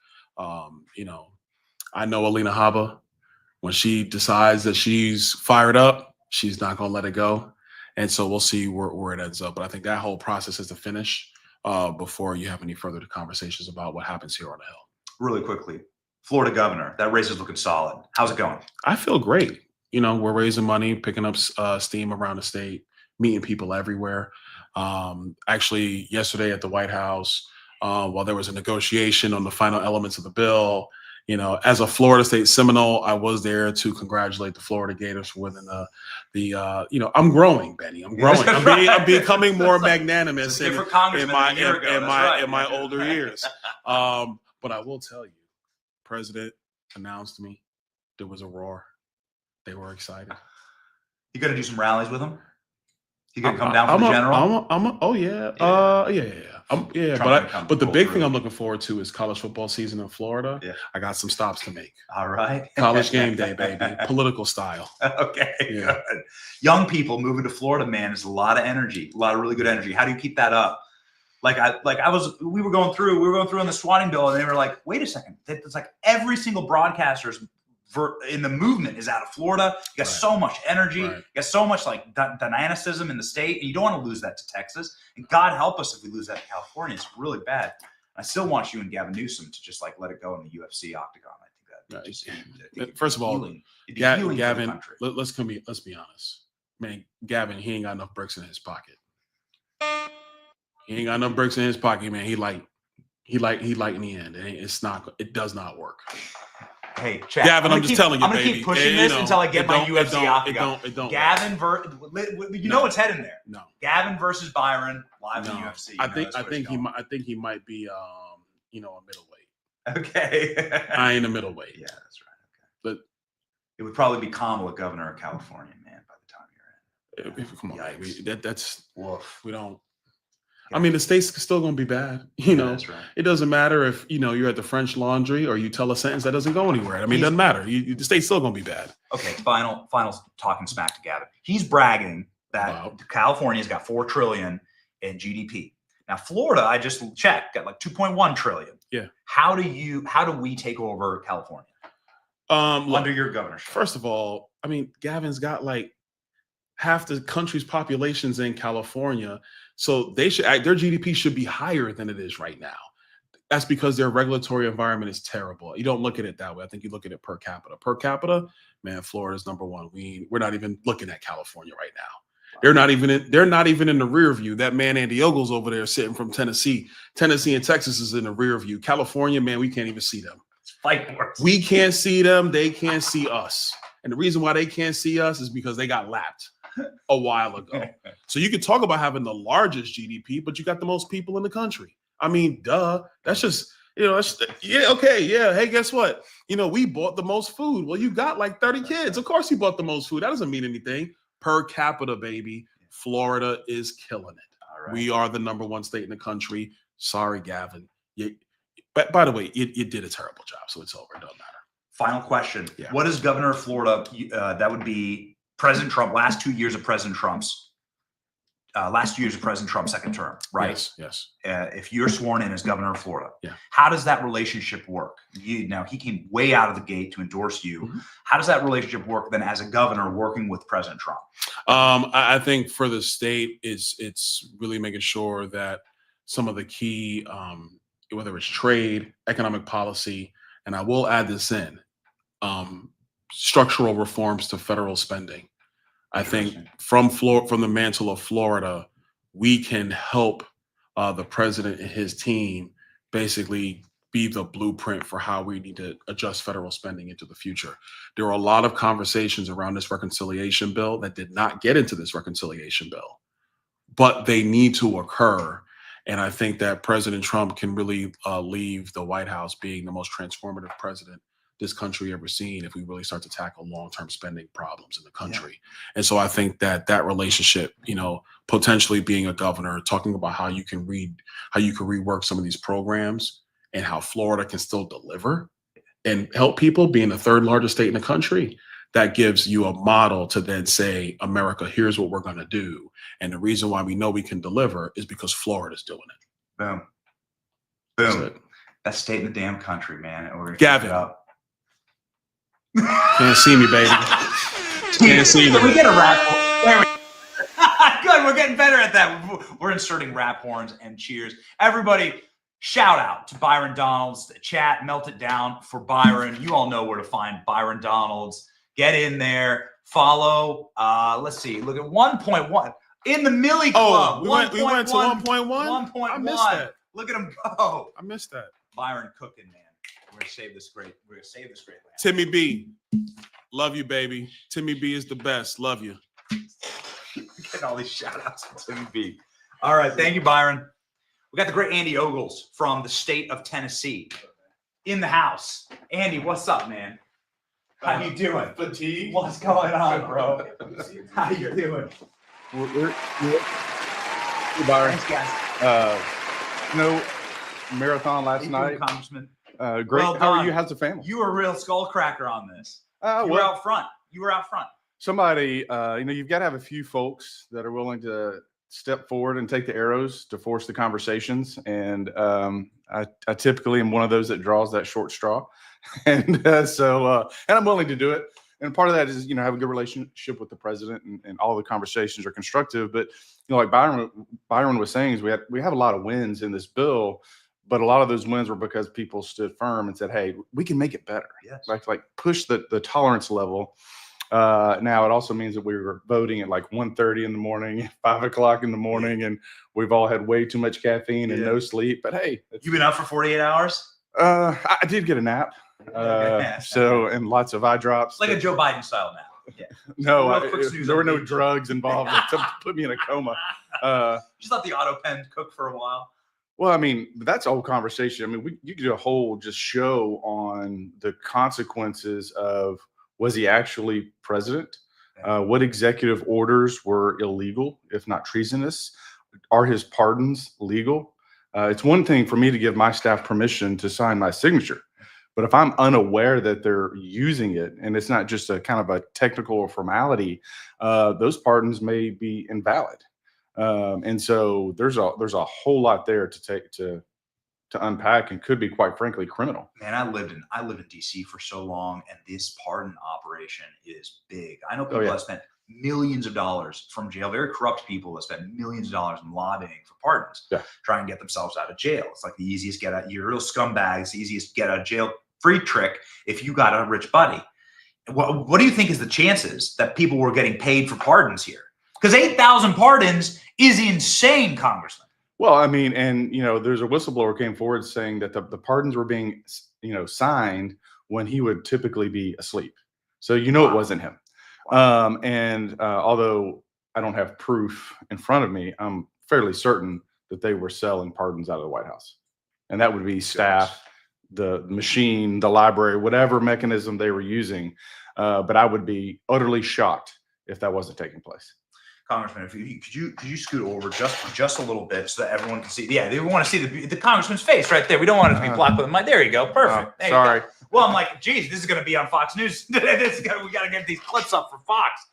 You know, I know Alina Habba, when she decides that she's fired up, she's not going to let it go. And so we'll see where it ends up. But I think that whole process has to finish before you have any further conversations about what happens here on the Hill. Really quickly, Florida governor, that race is looking solid. How's it going? I feel great. You know, we're raising money, picking up steam around the state, meeting people everywhere. Actually, yesterday at the White House, while there was a negotiation on the final elements of the bill, you know, as a Florida State Seminole, I was there to congratulate the Florida Gators for winning the you know, I'm growing, Benny. I'm growing. I'm becoming more magnanimous in my older years. But I will tell you, President announced me. There was a roar. They were excited. You going to do some rallies with them? You going to come down for the general? But the big thing I'm looking forward to is college football season in Florida. Yeah. I got some stops to make. All right. College game day, baby. Political style. Okay. Yeah. Good. Young people moving to Florida, man, is a lot of energy, a lot of really good energy. How do you keep that up? We were going through on the swatting bill, and they were like, wait a second. It's like every single broadcaster's in the movement is out of Florida. You got so much energy. You got so much like dynamicism in the state. And you don't want to lose that to Texas. And God help us if we lose that to California. It's really bad. I still want you and Gavin Newsom to just like let it go in the UFC octagon. I think that first of all, Gavin, let's be honest. Man, Gavin, he ain't got enough bricks in his pocket. He ain't got enough bricks in his pocket, man. He light in the end. It does not work. Hey, chat. Gavin, I'm just telling you, I'm going to keep pushing this until I get my UFC octagon. It don't Gavin, you know what's heading there. No. Gavin versus Byron live in UFC. I think he might be, a middleweight. Okay. I ain't a middleweight. Yeah, that's right. Okay. But it would probably be Kamala, governor of California, man, by the time you're in. Come on, baby. That's woof. We don't. I mean, the state's still going to be bad. You know, that's right. It doesn't matter if, you know, you're at the French Laundry or you tell a sentence that doesn't go anywhere. I mean, it doesn't matter. The state's still going to be bad. Okay, final talking smack to Gavin. He's bragging that California's got $4 trillion in GDP. Now, Florida, I just checked, got like 2.1 trillion. Yeah. How do we take over California under your governorship? First of all, I mean, Gavin's got like half the country's population's in California. So their GDP should be higher than it is right now. That's because their regulatory environment is terrible. You don't look at it that way. I think you look at it per capita. Per capita, man, Florida's number one. We're not even looking at California right now. They're not even in the rear view. That man Andy Ogles over there sitting from Tennessee. Tennessee and Texas is in the rear view. California, man, we can't even see them. It's fight worse. We can't see them. They can't see us. And the reason why they can't see us is because they got lapped a while ago. So you could talk about having the largest GDP, but you got the most people in the country. I mean, duh. That's just, you know, Hey, guess what? You know, we bought the most food. Well, you got like 30 kids. Of course you bought the most food. That doesn't mean anything. Per capita, baby, Florida is killing it. All right. We are the number one state in the country. Sorry, Gavin. But by the way, you did a terrible job, so it's over. It doesn't matter. Final question. Yeah. What is Governor of Florida? That would be President Trump, last 2 years of President Trump's second term, right? Yes. If you're sworn in as governor of Florida, Yeah. how does that relationship work? Now, he came way out of the gate to endorse you. Mm-hmm. How does that relationship work then as a governor working with President Trump? I think for the state, it's really making sure that some of the key, whether it's trade, economic policy, and I will add this in, structural reforms to federal spending. I think from the mantle of Florida, we can help the president and his team basically be the blueprint for how we need to adjust federal spending into the future. There are a lot of conversations around this reconciliation bill that did not get into this reconciliation bill, but they need to occur. And I think that President Trump can really leave the White House being the most transformative president this country ever seen if we really start to tackle long-term spending problems in the country. Yeah. And so I think that relationship, potentially being a governor, talking about how you can rework some of these programs and how Florida can still deliver and help people, being the third largest state in the country, that gives you a model to then say, America, here's what we're going to do. And the reason why we know we can deliver is because Florida's doing it. Boom. Boom. Best state in the damn country, man. And we're gonna Gavin. up. Can't see me, baby. Can't see me. Can we get a rap horn? There we go. Good, we're getting better at that. We're inserting rap horns and cheers. Everybody, shout out to Byron Donalds. Chat, melt it down for Byron. You all know where to find Byron Donalds. Get in there, follow. Let's see. Look at 1.1 in the Millie Club. We went to 1.1. 1.1. I missed that. Look at him go. I missed that. Byron cooking, man. We're gonna save this great land. Timmy B, love you, baby. Timmy B is the best. Love you. Getting all these shout outs to Timmy B. All right, thank you, Byron. We got the great Andy Ogles from the state of Tennessee in the house. Andy, what's up, man? How you doing? Fatigue. What's going on, bro? How you doing? We're Byron. Thanks, guys. Marathon last night. Congressman. Great. Well How are done. you? How's the family? You were a real skull cracker on this. You were Well, out front. somebody, you've got to have a few folks that are willing to step forward and take the arrows to force the conversations. And I typically am one of those that draws that short straw. And and I'm willing to do it. And part of that is, have a good relationship with the president and all the conversations are constructive. But, like Byron was saying, is we have a lot of wins in this bill. But a lot of those wins were because people stood firm and said, hey, we can make it better. Yes. Like push the tolerance level. Now, it also means that we were voting at like 1:30 in the morning, 5 o'clock in the morning, and we've all had way too much caffeine and no sleep. But hey. You've been up for 48 hours? I did get a nap. And lots of eye drops. Like a Joe Biden style nap. Yeah. No, there were no drugs involved to put me in a coma. Just let the auto pen cook for a while. Well, I mean, that's a whole conversation. I mean, you could do a whole just show on the consequences of, was he actually president? What executive orders were illegal, if not treasonous? Are his pardons legal? It's one thing for me to give my staff permission to sign my signature. But if I'm unaware that they're using it and it's not just a kind of a technical formality, those pardons may be invalid. And so there's a whole lot there to take to unpack and could be, quite frankly, criminal. Man, I lived in DC for so long, and this pardon operation is big. I know people that spent millions of dollars from jail, very corrupt people that spent millions of dollars in lobbying for pardons, trying to get themselves out of jail. It's like the easiest get out. You're real scumbags, the easiest get out of jail free trick if you got a rich buddy. What do you think is the chances that people were getting paid for pardons here? Because 8,000 pardons is insane, Congressman. Well, I mean, and there's a whistleblower came forward saying that the pardons were being signed when he would typically be asleep. So it wasn't him. Although I don't have proof in front of me, I'm fairly certain that they were selling pardons out of the White House, and that would be staff, the machine, the library, whatever mechanism they were using. But I would be utterly shocked if that wasn't taking place. Congressman, if you could you scoot over just a little bit so that everyone can see? Yeah, they want to see the congressman's face right there. We don't want it to be blocked with the mic. There you go. Perfect. There Sorry. You go. Well, I'm like, geez, this is going to be on Fox News. We got to get these clips up for Fox.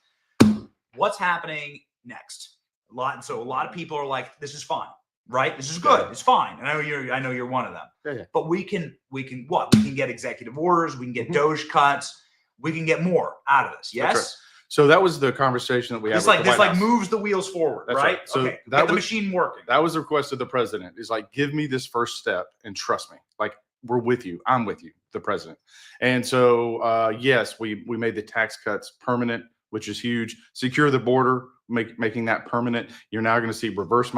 What's happening next? A lot of people are like, this is fine, right? This is good. It's fine. I know you're one of them. Yeah. But we can what? We can get executive orders. We can get Doge cuts. We can get more out of this. Yes. Right. So that was the conversation that we had. This moves the wheels forward, right? So okay. that Get the machine working. That was the request of the president. Is like, give me this first step and trust me. Like, we're with you. I'm with you, the president. And so, yes, we made the tax cuts permanent, which is huge. Secure the border, making that permanent. You're now going to see reverse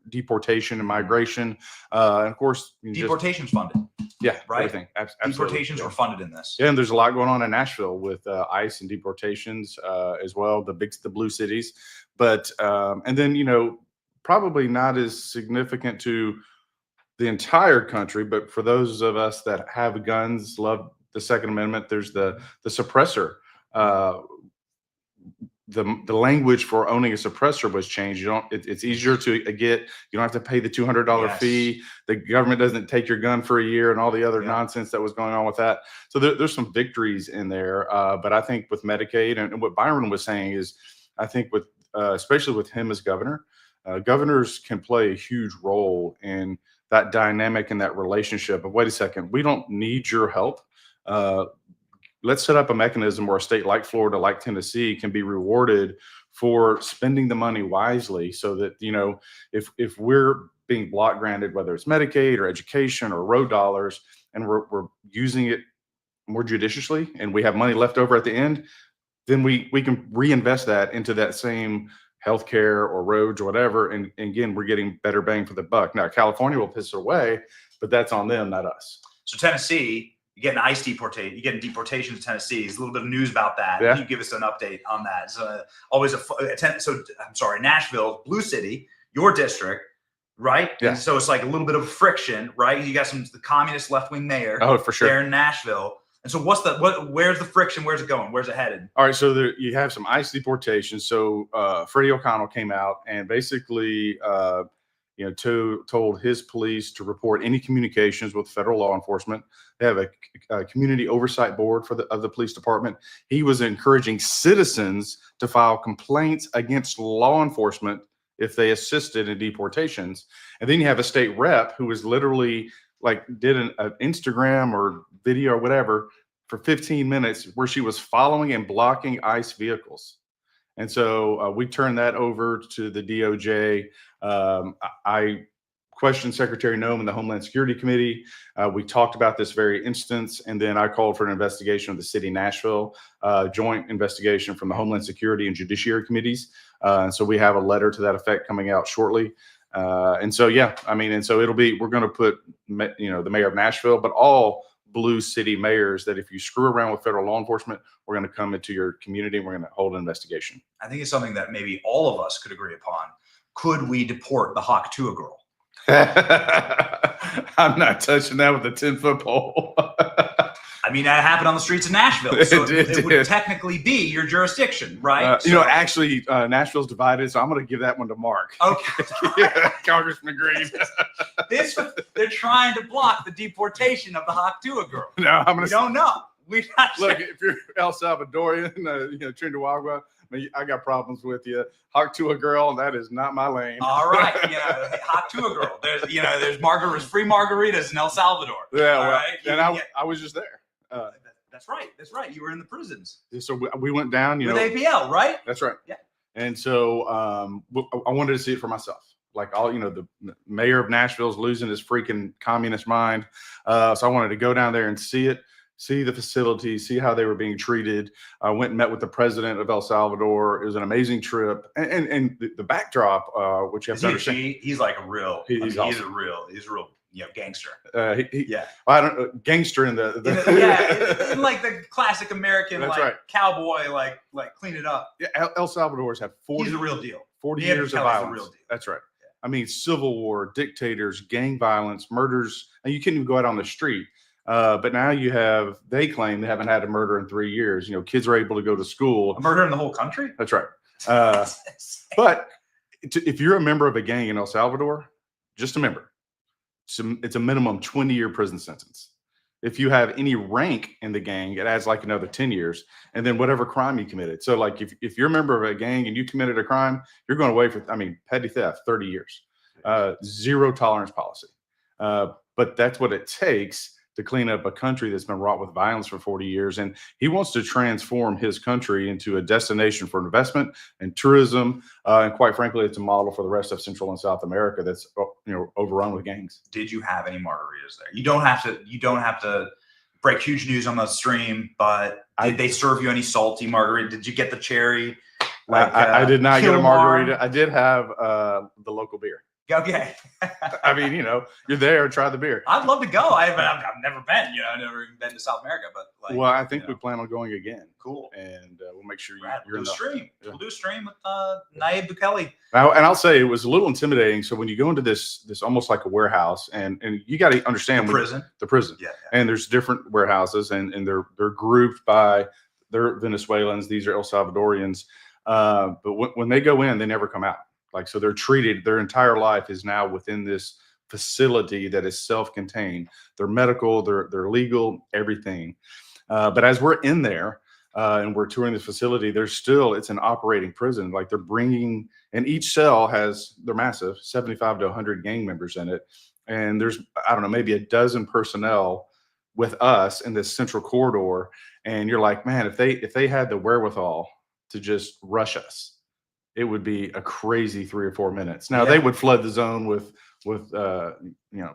deportation and migration. And of course, deportation's funded. Yeah, right. Everything. Absolutely. Deportations are funded in this. Yeah, and there's a lot going on in Nashville with ICE and deportations as well. The blue cities, but and then probably not as significant to the entire country, but for those of us that have guns, love the Second Amendment. There's the suppressor. The language for owning a suppressor was changed. It's easier to get. You don't have to pay the $200 fee. The government doesn't take your gun for a year and all the other nonsense that was going on with that. So there's some victories in there. But I think with Medicaid and what Byron was saying is, I think with especially with him as governor, governors can play a huge role in that dynamic and that relationship of, wait a second, we don't need your help. Let's set up a mechanism where a state like Florida, like Tennessee, can be rewarded for spending the money wisely, so that if we're being block granted, whether it's Medicaid or education or road dollars, and we're using it more judiciously, and we have money left over at the end, then we can reinvest that into that same healthcare or roads or whatever, and again, we're getting better bang for the buck. Now, California will piss it away, but that's on them, not us. So Tennessee. You're getting ICE deportation. You're getting deportation to Tennessee. There's a little bit of news about that. Yeah. Can you give us an update on that? So Nashville, blue city, your district, right? Yeah. And so it's like a little bit of friction, right? You got the communist left-wing mayor. Oh, for sure. There in Nashville. And so where's the friction? Where's it going? Where's it headed? All right. So you have some ICE deportation. So Freddie O'Connell came out and basically told his police to report any communications with federal law enforcement. They have a community oversight board of the police department. He was encouraging citizens to file complaints against law enforcement if they assisted in deportations. And then you have a state rep who was literally did an Instagram or video or whatever for 15 minutes where she was following and blocking ICE vehicles. And so we turned that over to the DOJ. I questioned Secretary Noem in the Homeland Security Committee. We talked about this very instance, and then I called for an investigation of the city of Nashville, joint investigation from the Homeland Security and Judiciary Committees. And so we have a letter to that effect coming out shortly. And so, we're going to put, the mayor of Nashville, but all blue city mayors, that if you screw around with federal law enforcement, we're going to come into your community and we're going to hold an investigation. I think it's something that maybe all of us could agree upon. Could we deport the Hawk Tuah girl? I'm not touching that with a 10-foot pole. I mean, that happened on the streets of Nashville. So it would technically be your jurisdiction, right? Actually, Nashville's divided, so I'm going to give that one to Mark. Okay. Congressman Green. They're trying to block the deportation of the Hawk Tuah girl. No, I'm going to. We don't know. Look, if you're El Salvadorian, Trinidad, I got problems with you. Hawk Tuah girl, that is not my lane. All right, Hawk Tuah girl. There's free margaritas in El Salvador. Yeah, all right. And I was just there. That's right. You were in the prisons. So we went down. With APL, right? That's right. Yeah. And so I wanted to see it for myself. The mayor of Nashville is losing his freaking communist mind. So I wanted to go down there and see it. See the facility, see how they were being treated. I went and met with the president of El Salvador. It was an amazing trip. And the backdrop, which you have to understand. He's like a real, he's a real gangster. Gangster in in like the classic American, cowboy, like clean it up. Yeah, El Salvador's had 40. He's the real deal. 40 years of violence. The real deal. That's right. Yeah. I mean, civil war, dictators, gang violence, murders, and you can't even go out on the street. But now they claim they haven't had a murder in 3 years. Kids are able to go to school. A murder in the whole country? That's right. But if you're a member of a gang in El Salvador, just a member, it's a minimum 20-year prison sentence. If you have any rank in the gang, it adds like another 10 years, and then whatever crime you committed. So like if you're a member of a gang and you committed a crime, you're going away for, petty theft, 30 years, zero tolerance policy. But that's what it takes to clean up a country that's been wrought with violence for 40 years. And he wants to transform his country into a destination for investment and tourism. And quite frankly, it's a model for the rest of Central and South America that's, overrun with gangs. Did you have any margaritas there? You don't have to break huge news on the stream, but did they serve you any salty margarita? Did you get the cherry? I did not get a margarita. I did have the local beer. Okay. You're there, try the beer. I'd love to go. I've never been, I've never even been to South America, but well, I think we plan on going again. Cool. And we'll make sure you're in the stream. Yeah. We'll do a stream with Nayib Bukele. And I'll say it was a little intimidating. So when you go into this almost like a warehouse, and you got to understand the prison. Yeah. And there's different warehouses, and they're grouped by they're Venezuelans. These are El Salvadorians. But when they go in, they never come out. So they're treated, their entire life is now within this facility that is self-contained. They're medical, they're legal, everything. But as we're in there and we're touring this facility, it's an operating prison. Like they're bringing, and each cell they're massive, 75 to 100 gang members in it. And there's, I don't know, maybe a dozen personnel with us in this central corridor. And you're like, man, if they had the wherewithal to just rush us, it would be a crazy 3 or 4 minutes. Now they would flood the zone with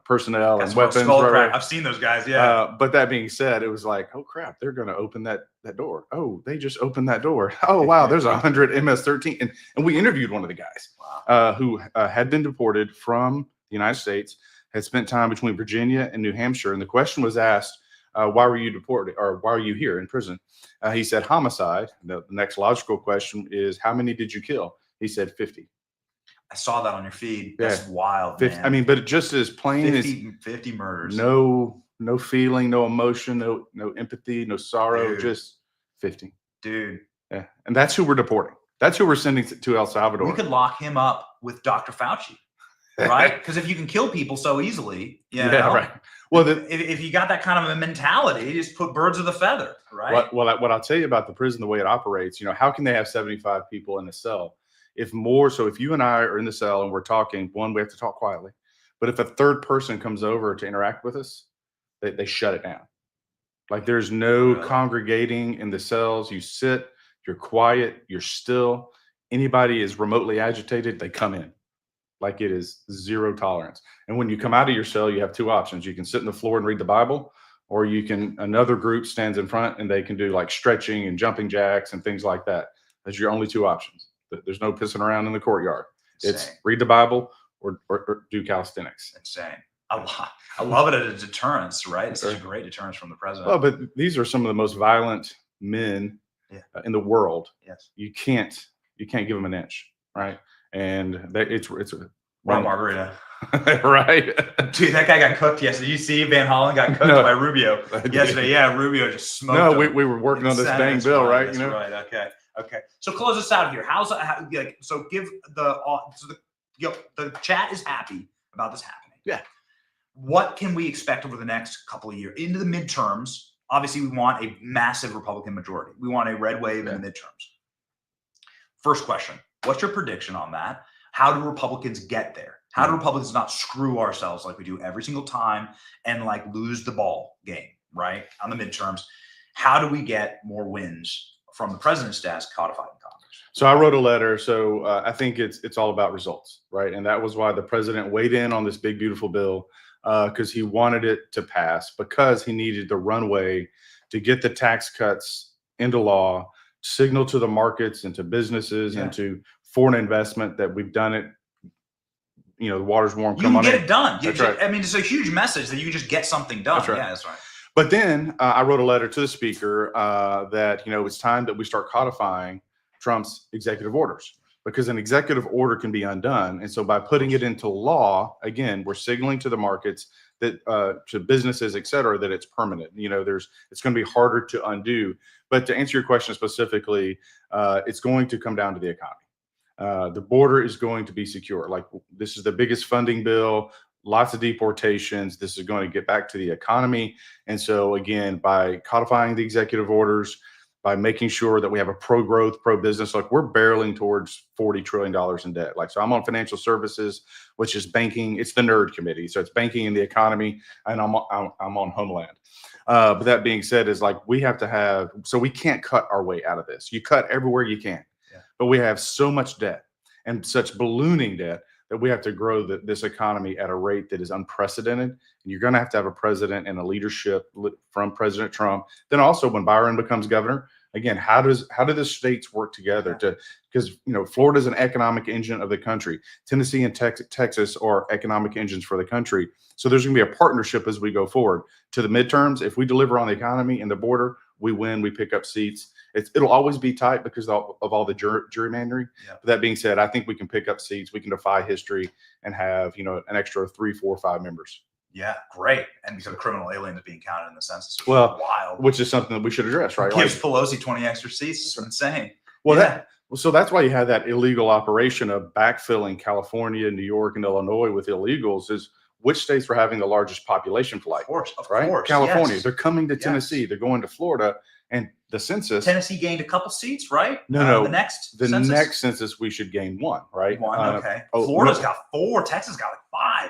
personnel and weapons. I've seen those guys. Yeah. But that being said, it was like, oh crap, they're going to open that door. Oh, they just opened that door. Oh wow, there's 100 MS-13, and we interviewed one of the guys who had been deported from the United States, had spent time between Virginia and New Hampshire, and the question was asked, why were you deported, or why are you here in prison? He said homicide. The next logical question is, how many did you kill? He said 50. I saw that on your feed. That's wild, 50, man. but just as plain 50 murders. No feeling, no emotion, no empathy, no sorrow, just 50. Dude. Yeah. And that's who we're deporting. That's who we're sending to El Salvador. We could lock him up with Dr. Fauci, right? Because if you can kill people so easily, right. Well, if you got that kind of a mentality, just put birds with a feather, right? What I'll tell you about the prison, the way it operates, how can they have 75 people in a cell? If you and I are in the cell and we're talking, one, we have to talk quietly. But if a third person comes over to interact with us, they shut it down. Like there's no congregating in the cells. You sit, you're quiet, you're still. Anybody is remotely agitated, they come in. Like it is zero tolerance. And when you come out of your cell, you have two options. You can sit on the floor and read the Bible, or another group stands in front and they can do like stretching and jumping jacks and things like that. That's your only two options. There's no pissing around in the courtyard. Insane. It's read the Bible or do calisthenics. Insane. I love it as a deterrence, right? It's such a great deterrence from the president. Well, but these are some of the most violent men in the world. Yes. You can't give them an inch, right? And it's a wrong margarita. Right. Dude, that guy got cooked yesterday. Did you see Van Hollen got cooked by Rubio yesterday? Yeah, Rubio just smoked him. We were working on this dang bill, right? That's right. Okay. So close us out here. So give the chat is happy about this happening. Yeah. What can we expect over the next couple of years into the midterms? Obviously, we want a massive Republican majority. We want a red wave in the midterms. First question. What's your prediction on that? How do Republicans get there? How do Republicans not screw ourselves like we do every single time and lose the ball game, right? On the midterms. How do we get more wins from the president's desk codified in Congress? So I wrote a letter. So I think it's all about results, right? And that was why the president weighed in on this big, beautiful bill, because he wanted it to pass, because he needed the runway to get the tax cuts into law, signal to the markets and to businesses and to foreign investment that we've done it. The water's warm. You can get it done. Right. I mean, it's a huge message that you can just get something done. That's right. Yeah, that's right. But then I wrote a letter to the speaker that, it's time that we start codifying Trump's executive orders. because an executive order can be undone. And so by putting it into law, again, we're signaling to the markets that to businesses, et cetera, that it's permanent. It's going to be harder to undo. But to answer your question specifically, it's going to come down to the economy. The border is going to be secure. Like, this is the biggest funding bill, lots of deportations. This is going to get back to the economy. And so again, by codifying the executive orders, by making sure that we have a pro-growth, pro-business, like we're barreling towards $40 trillion in debt. Like, so I'm on financial services, which is banking. It's the nerd committee. So it's banking and the economy, and I'm on Homeland. But that being said, is like, we have to have, so we can't cut our way out of this. You cut everywhere you can, but we have so much debt and such ballooning debt that we have to grow this economy at a rate that is unprecedented. And you're going to have a president and a leadership from President Trump. Then also, when Byron becomes governor, again, how do the states work together because Florida is an economic engine of the country. Tennessee and Texas are economic engines for the country. So there's going to be a partnership as we go forward to the midterms. If we deliver on the economy and the border, we win, we pick up seats. It'll always be tight because of all the gerrymandering. Yeah. But that being said, I think we can pick up seats. We can defy history and have, an extra 3, 4, 5 members. Yeah, great. And because criminal aliens being counted in the census, wild. Which is something that we should address, right? Gives Pelosi 20 extra seats. It's insane. Well, so that's why you have that illegal operation of backfilling California, New York, and Illinois with illegals. Is which states were having the largest population flight? Of course. California. Yes. They're coming to Tennessee. They're going to Florida. And the census. Tennessee gained a couple seats, right? No. The next census we should gain 1, right? 1, okay. Florida's got 4. Texas got like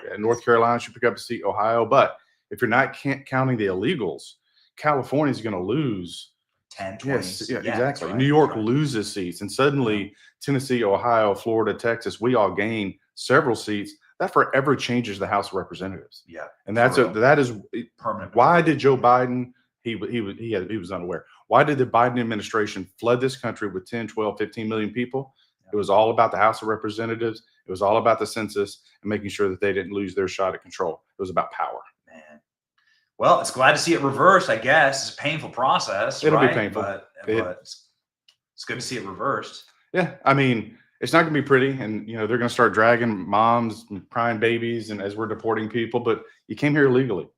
5. Yeah, North Carolina should pick up a seat. Ohio. But if you're not counting the illegals, California's going to lose 10, 20. Yes, exactly. Right. New York loses seats. And suddenly Tennessee, Ohio, Florida, Texas, we all gain several seats. That forever changes the House of Representatives. Yeah. And that is permanent. Why did Joe Biden... He was unaware. Why did the Biden administration flood this country with 10, 12, 15 million people? It was all about the House of Representatives. It was all about the census and making sure that they didn't lose their shot at control. It was about power. Man. Well, it's glad to see it reversed, I guess. It's a painful process. It'll be painful. But it's good to see it reversed. Yeah. I mean, it's not going to be pretty. And, they're going to start dragging moms and crying babies and as we're deporting people. But you came here illegally.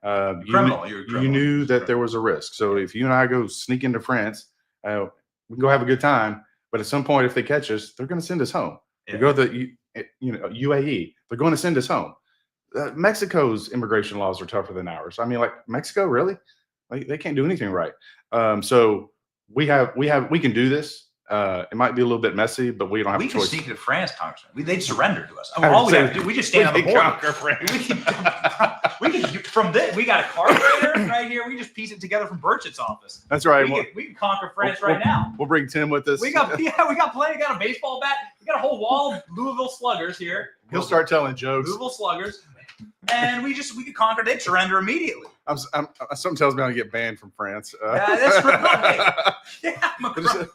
You knew that there was a risk. So if you and I go sneak into France, we can go have a good time. But at some point, if they catch us, they're going to send us home. Yeah. We go to the UAE. They're going to send us home. Mexico's immigration laws are tougher than ours. I mean, like, Mexico, really? Like, they can't do anything right. So we can do this. It might be a little bit messy, but we don't have a choice. We can sneak into France, Congressman. They'd surrender to us. All we have to do, we just stand on the border. Conquer France. We can from this. We got a carburetor right here. We just piece it together from Burchett's office. That's right. We can conquer France right now. We'll bring Tim with us. We got plenty. We got a baseball bat. We got a whole wall of Louisville Sluggers here. He'll start telling jokes. Louisville Sluggers, and we could conquer. They'd surrender immediately. Something tells me I'm gonna get banned from France. That's right. Yeah, Macron.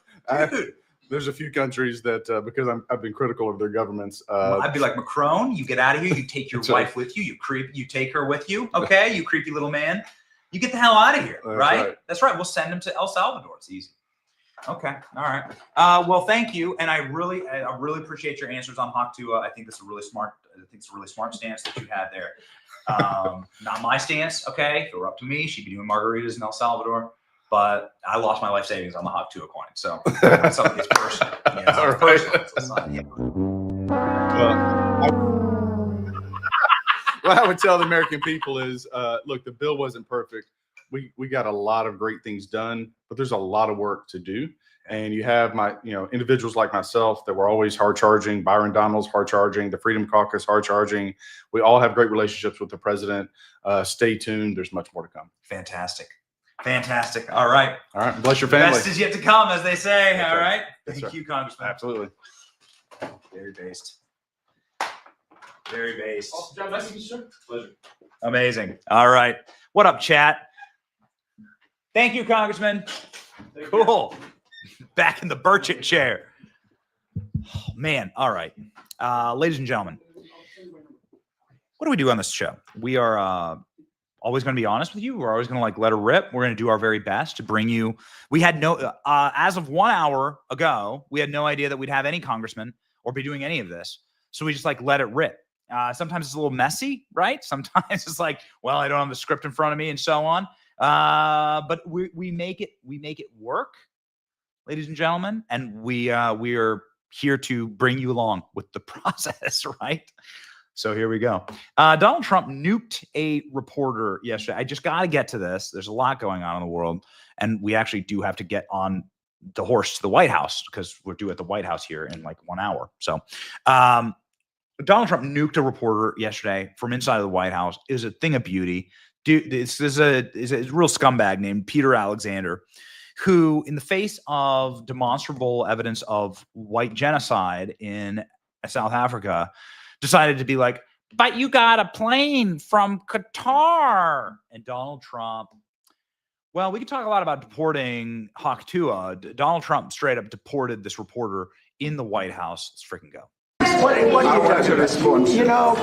Dude. There's a few countries that because I've been critical of their governments. I'd be like, Macron, you get out of here. You take your wife with you. You take her with you. Okay, you creepy little man. You get the hell out of here. Right? That's right. We'll send him to El Salvador. It's easy. Okay. All right. Well, thank you, and I really appreciate your answers on Hawk-Tuah. I think it's a really smart stance that you had there. Not my stance. Okay, if it were up to me, she'd be doing margaritas in El Salvador. But I lost my life savings on the Hawk-Tuah coin, so that's something that's personal. What I would tell the American people is, look, the bill wasn't perfect. We got a lot of great things done, but there's a lot of work to do. And you have individuals like myself that were always hard charging, Byron Donalds hard charging, the Freedom Caucus hard charging. We all have great relationships with the president. Stay tuned. There's much more to come. Fantastic. All right. Bless your family. The best is yet to come, as they say. That's all right. right. Thank you, Congressman. Absolutely. Very based. Very based. Awesome job. Nice to meet you, sir. Pleasure. Amazing. All right. What up, chat? Thank you, Congressman. Cool. Back in the Burchett chair. Oh, man. All right. Ladies and gentlemen, what do we do on this show? We are always going to be honest with you. We're always going to like let her rip. We're going to do our very best to bring you. We had no, as of 1 hour ago, we had no idea that we'd have any congressmen or be doing any of this. So we just like let it rip. Sometimes it's a little messy, right? Sometimes it's like, well, I don't have the script in front of me and so on. But we make it work, ladies and gentlemen. And we are here to bring you along with the process, right? So here we go. Donald Trump nuked a reporter yesterday. I just got to get to this. There's a lot going on in the world, and we actually do have to get on the horse to the White House because we're due at the White House here in like 1 hour. So Donald Trump nuked a reporter yesterday from inside of the White House. It was a thing of beauty. Dude, this is a real scumbag named Peter Alexander, who, in the face of demonstrable evidence of white genocide in South Africa, decided to be like, but you got a plane from Qatar. And Donald Trump, well, we could talk a lot about deporting Hawk Tuah. Donald Trump straight up deported this reporter in the White House. Let's freaking go. What are you talking about? You know,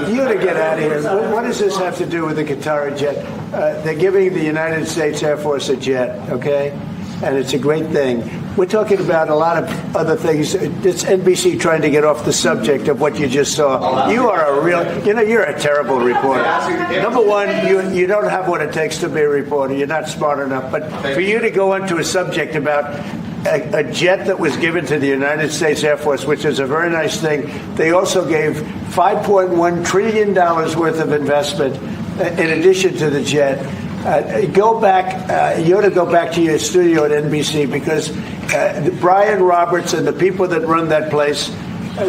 you got to get out of here. What does this have to do with the Qatar jet? They're giving the United States Air Force a jet, okay? And it's a great thing. We're talking about a lot of other things. It's NBC trying to get off the subject of what you just saw. You are a real, you're a terrible reporter. Number one, you don't have what it takes to be a reporter. You're not smart enough. But for you to go into a subject about a jet that was given to the United States Air Force, which is a very nice thing. They also gave $5.1 trillion worth of investment in addition to the jet. Go back. You ought to go back to your studio at NBC because Brian Roberts and the people that run that place,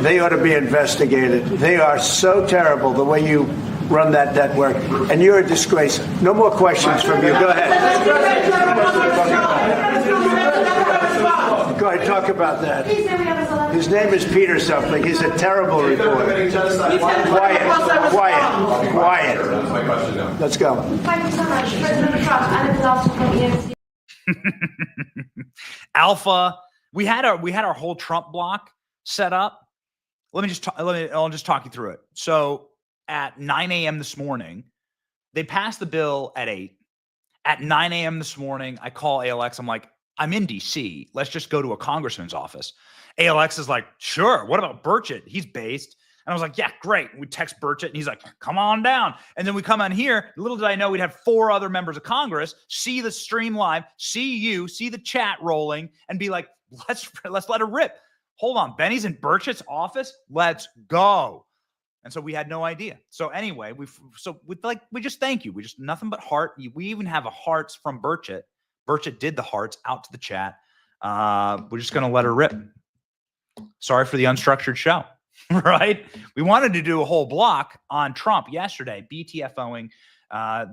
they ought to be investigated. They are so terrible the way you run that network, and you're a disgrace. No more questions from you. Go ahead. Go ahead, talk about that. His name is Peter something. He's a terrible reporter. Quiet. Let's go. Thank you so much. President Trump, and it is also from EMC. Alpha. We had our whole Trump block set up. I'll just talk you through it. So at 9 a.m. this morning, they passed the bill at 8. At 9 a.m. this morning, I call ALX. I'm like, I'm in D.C. Let's just go to a congressman's office. ALX is like, sure. What about Burchett? He's based. And I was like, yeah, great. We text Burchett, and he's like, come on down. And then we come on here. Little did I know we'd have 4 other members of Congress see the stream live, see you, see the chat rolling, and be like, let's let her rip. Hold on. Benny's in Burchett's office. Let's go. And so we had no idea. So anyway, we just thank you. We just nothing but heart. We even have a hearts from Burchett. Burchett did the hearts out to the chat. We're just going to let her rip. Sorry for the unstructured show, right? We wanted to do a whole block on Trump yesterday, BTFOing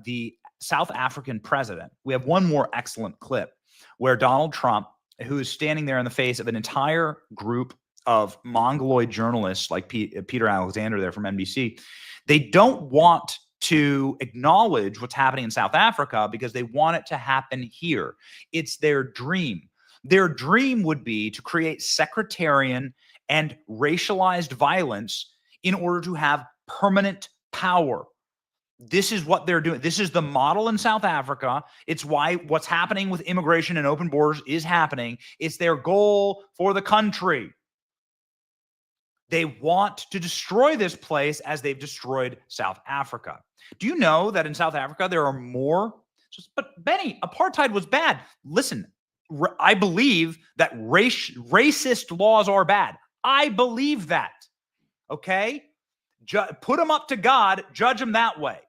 the South African president. We have one more excellent clip where Donald Trump, who is standing there in the face of an entire group of mongoloid journalists like Peter Alexander there from NBC, they don't want to acknowledge what's happening in South Africa because they want it to happen here. It's their dream. Their dream would be to create sectarian and racialized violence in order to have permanent power. This is what they're doing. This is the model in South Africa. It's why what's happening with immigration and open borders is happening. It's their goal for the country. They want to destroy this place as they've destroyed South Africa. Do you know that in South Africa there are more? But Benny, apartheid was bad. Listen, I believe that racist laws are bad. I believe that. Okay? Put them up to God, judge them that way.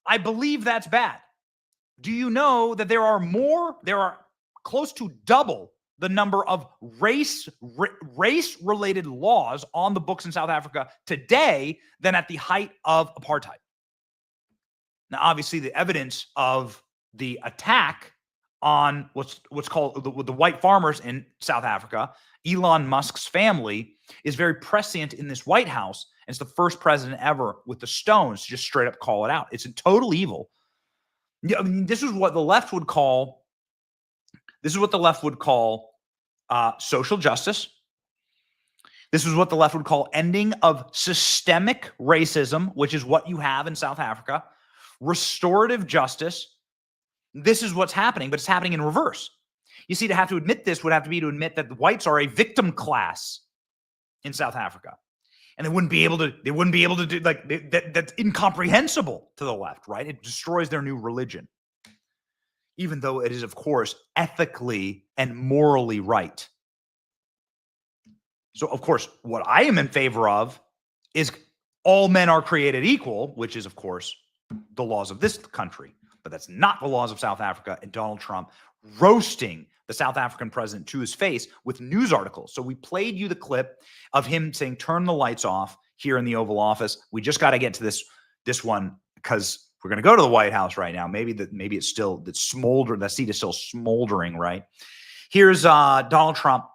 I believe that's bad. Do you know that there are close to double the number of race-related laws on the books in South Africa today than at the height of apartheid? Now, obviously, the evidence of the attack on what's called the white farmers in South Africa, Elon Musk's family, is very prescient in this White House. And it's the first president ever with the stones to just straight up call it out. It's a total evil. I mean, this is what the left would call social justice. This is what the left would call ending of systemic racism, which is what you have in South Africa. restorative justice. This is what's happening, but it's happening in reverse. You see, to have to admit this would have to be to admit that the whites are a victim class in South Africa. And they wouldn't be able to do that's incomprehensible to the left, right? It destroys their new religion. Even though it is, of course, ethically and morally right. So, of course, what I am in favor of is all men are created equal, which is, of course, the laws of this country. But that's not the laws of South Africa, and Donald Trump roasting the South African president to his face with news articles. So we played you the clip of him saying, turn the lights off here in the Oval Office. We just got to get to this one because we're going to go to the White House right now. Maybe it's still that seat is still smoldering, right? Here's Donald Trump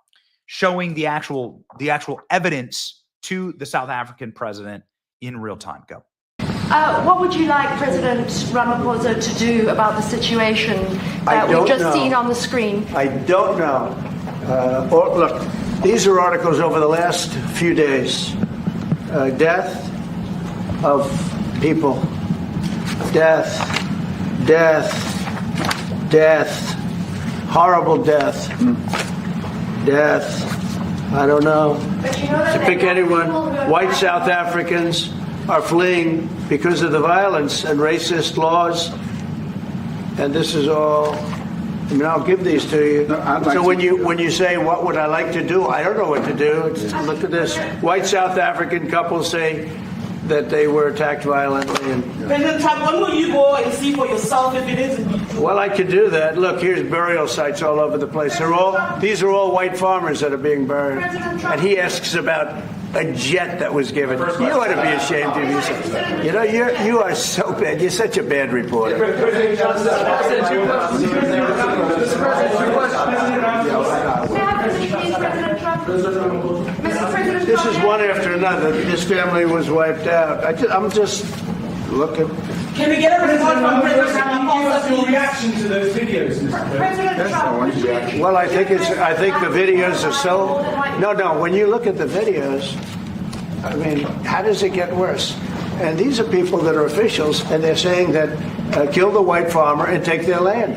showing the actual evidence to the South African president in real time. Go. What would you like President Ramaphosa to do about the situation that we've just seen on the screen? I don't know. Look, these are articles over the last few days. Death of people. Death. Horrible death. Death. I don't know. But you know To pick anyone, white South Africans are fleeing because of the violence and racist laws. And this is all, I mean, I'll give these to you. So when you say, what would I like to do? I don't know what to do. Look at this. White South African couples say that they were attacked violently. And, President Trump, when will you go and see for yourself if it is? well, I could do that. Look, here's burial sites all over the place. These are all white farmers that are being buried. And he asks about a jet that was given. You ought to be ashamed of yourself. You know, you are so bad. You're such a bad reporter. This is one after another. This family was wiped out. I'm just looking. Can we get a report from President Ramaphosa? Your reaction to those videos, Mr. President Trump. Well, I think the videos are so. No. When you look at the videos, I mean, how does it get worse? And these are people that are officials, and they're saying that kill the white farmer and take their land.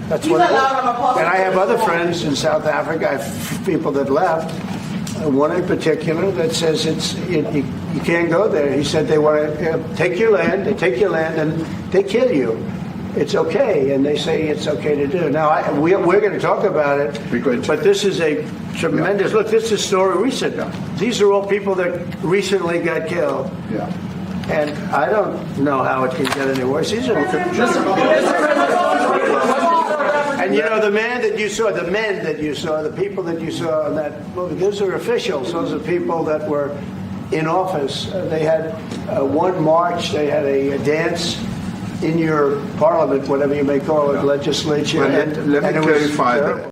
That's what it is. And I have other friends in South Africa. I have people that left. One in particular that says you can't go there. He said they want to take your land. They take your land and they kill you. It's okay, and they say it's okay to do. Now we're going to talk about it, but this is a tremendous look. This is a story recent. These are all people that recently got killed. Yeah. And I don't know how it can get any worse. These are. And you know, the men that you saw, the people that you saw in that movie, those are officials. Those are people that were in office. They had one march. They had a dance in your parliament, whatever you may call it, legislature. Well, let me clarify that.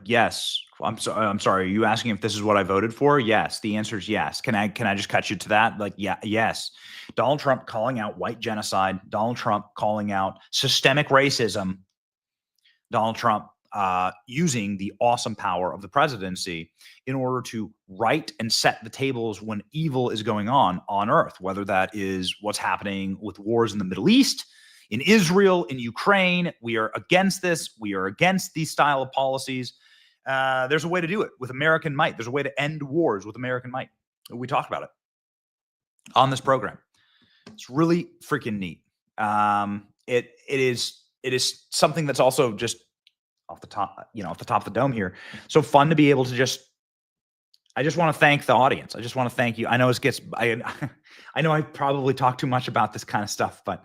Yes. I'm sorry. Are you asking if this is what I voted for? Yes. The answer is yes. Can I just cut you to that? Yes. Donald Trump calling out white genocide. Donald Trump calling out systemic racism. Donald Trump using the awesome power of the presidency in order to right and set the tables when evil is going on earth, whether that is what's happening with wars in the Middle East, in Israel, in Ukraine. We are against this. We are against these style of policies. There's a way to do it with American might. There's a way to end wars with American might. We talked about it on this program. It's really freaking neat. It is something that's also just off the top of the dome here. So fun to be able to I just want to thank the audience. I just want to thank you. I know I know I probably talk too much about this kind of stuff, but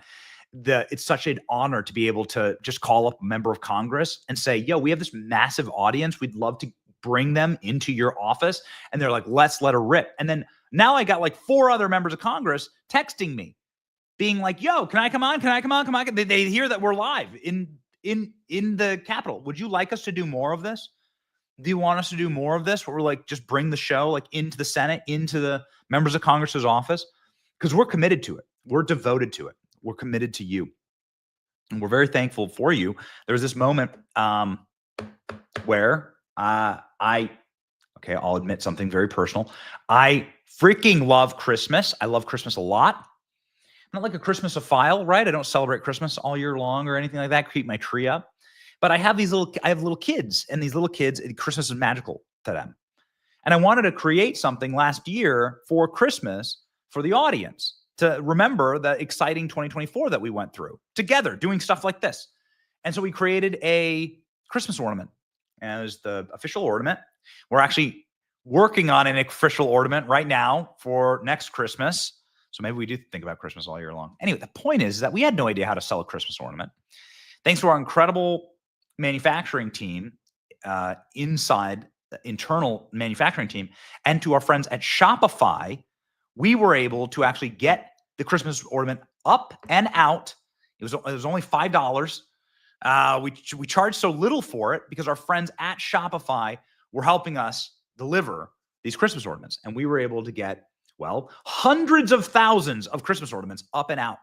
it's such an honor to be able to just call up a member of Congress and say, yo, we have this massive audience. We'd love to bring them into your office. And they're like, let's let her rip. And then now I got like 4 other members of Congress texting me being like, yo, can I come on? Can I come on? Come on. They hear that we're live in the Capitol. Would you like us to do more of this? Do you want us to do more of this? Where we're like, just bring the show like into the Senate, into the members of Congress's office? Because we're committed to it. We're devoted to it. We're committed to you. And we're very thankful for you. There was this moment where I'll admit something very personal. I freaking love Christmas. I love Christmas a lot. not like a Christmasophile, right? I don't celebrate Christmas all year long or anything like that. Keep my tree up. But I have little kids, and these little kids, Christmas is magical to them. And I wanted to create something last year for Christmas for the audience to remember the exciting 2024 that we went through together, doing stuff like this. And so we created a Christmas ornament as the official ornament. We're actually working on an official ornament right now for next Christmas. So maybe we do think about Christmas all year long. Anyway, the point is that we had no idea how to sell a Christmas ornament. Thanks to our incredible manufacturing team, internal manufacturing team, and to our friends at Shopify, we were able to actually get the Christmas ornament up and out. It was only $5. We charged so little for it because our friends at Shopify were helping us deliver these Christmas ornaments. And we were able to get, well, hundreds of thousands of Christmas ornaments up and out.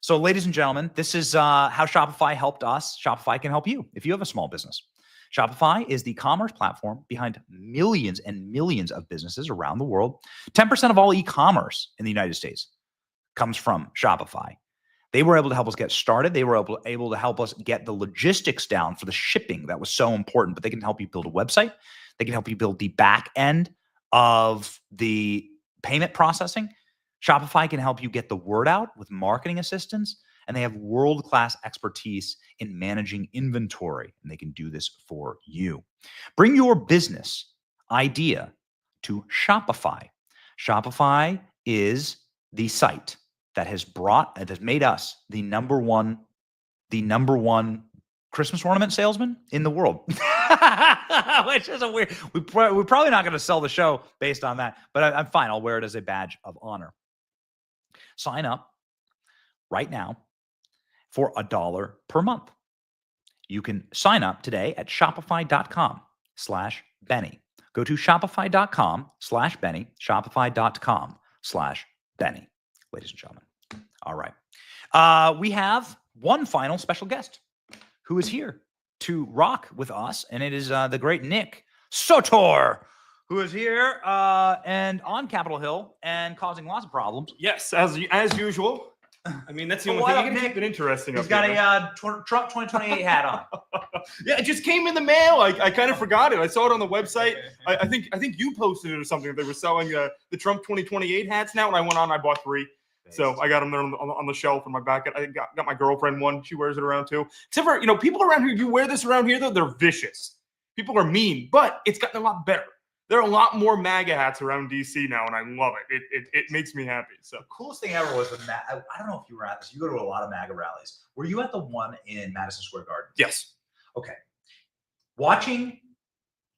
So ladies and gentlemen, this is how Shopify helped us. Shopify can help you if you have a small business. Shopify is the commerce platform behind millions and millions of businesses around the world. 10% of all e-commerce in the United States comes from Shopify. They were able to help us get started. They were able to help us get the logistics down for the shipping that was so important. But they can help you build a website. They can help you build the back end of the payment processing. Shopify can help you get the word out with marketing assistance. And they have world-class expertise in managing inventory. And they can do this for you. Bring your business idea to Shopify. Shopify is the site that has made us the number one Christmas ornament salesman in the world. Which is a weird. We're probably not going to sell the show based on that, but I'm fine. I'll wear it as a badge of honor. Sign up right now for $1 per month. You can sign up today at shopify.com/Benny. Go to shopify.com/Benny, shopify.com/Benny, ladies and gentlemen. All right. We have one final special guest who is here to rock with us, and it is the great Nick Sotor, who is here and on Capitol Hill and causing lots of problems. Yes, as usual. I mean, that's the only thing. You can keep it interesting. He's got a Trump 2028 hat on. Yeah, it just came in the mail. I kind of forgot it. I saw it on the website. I think you posted it or something. They were selling the Trump 2028 hats now, and I went on. I bought 3. So I got them there on the shelf in my back. I got my girlfriend one. She wears it around too. Except for, people around here, you wear this around here, though, they're vicious. People are mean, but it's gotten a lot better. There are a lot more MAGA hats around DC now, and I love it. It makes me happy. So the coolest thing ever was with I don't know if you were at this. You go to a lot of MAGA rallies. Were you at the one in Madison Square Garden? Yes. Okay. Watching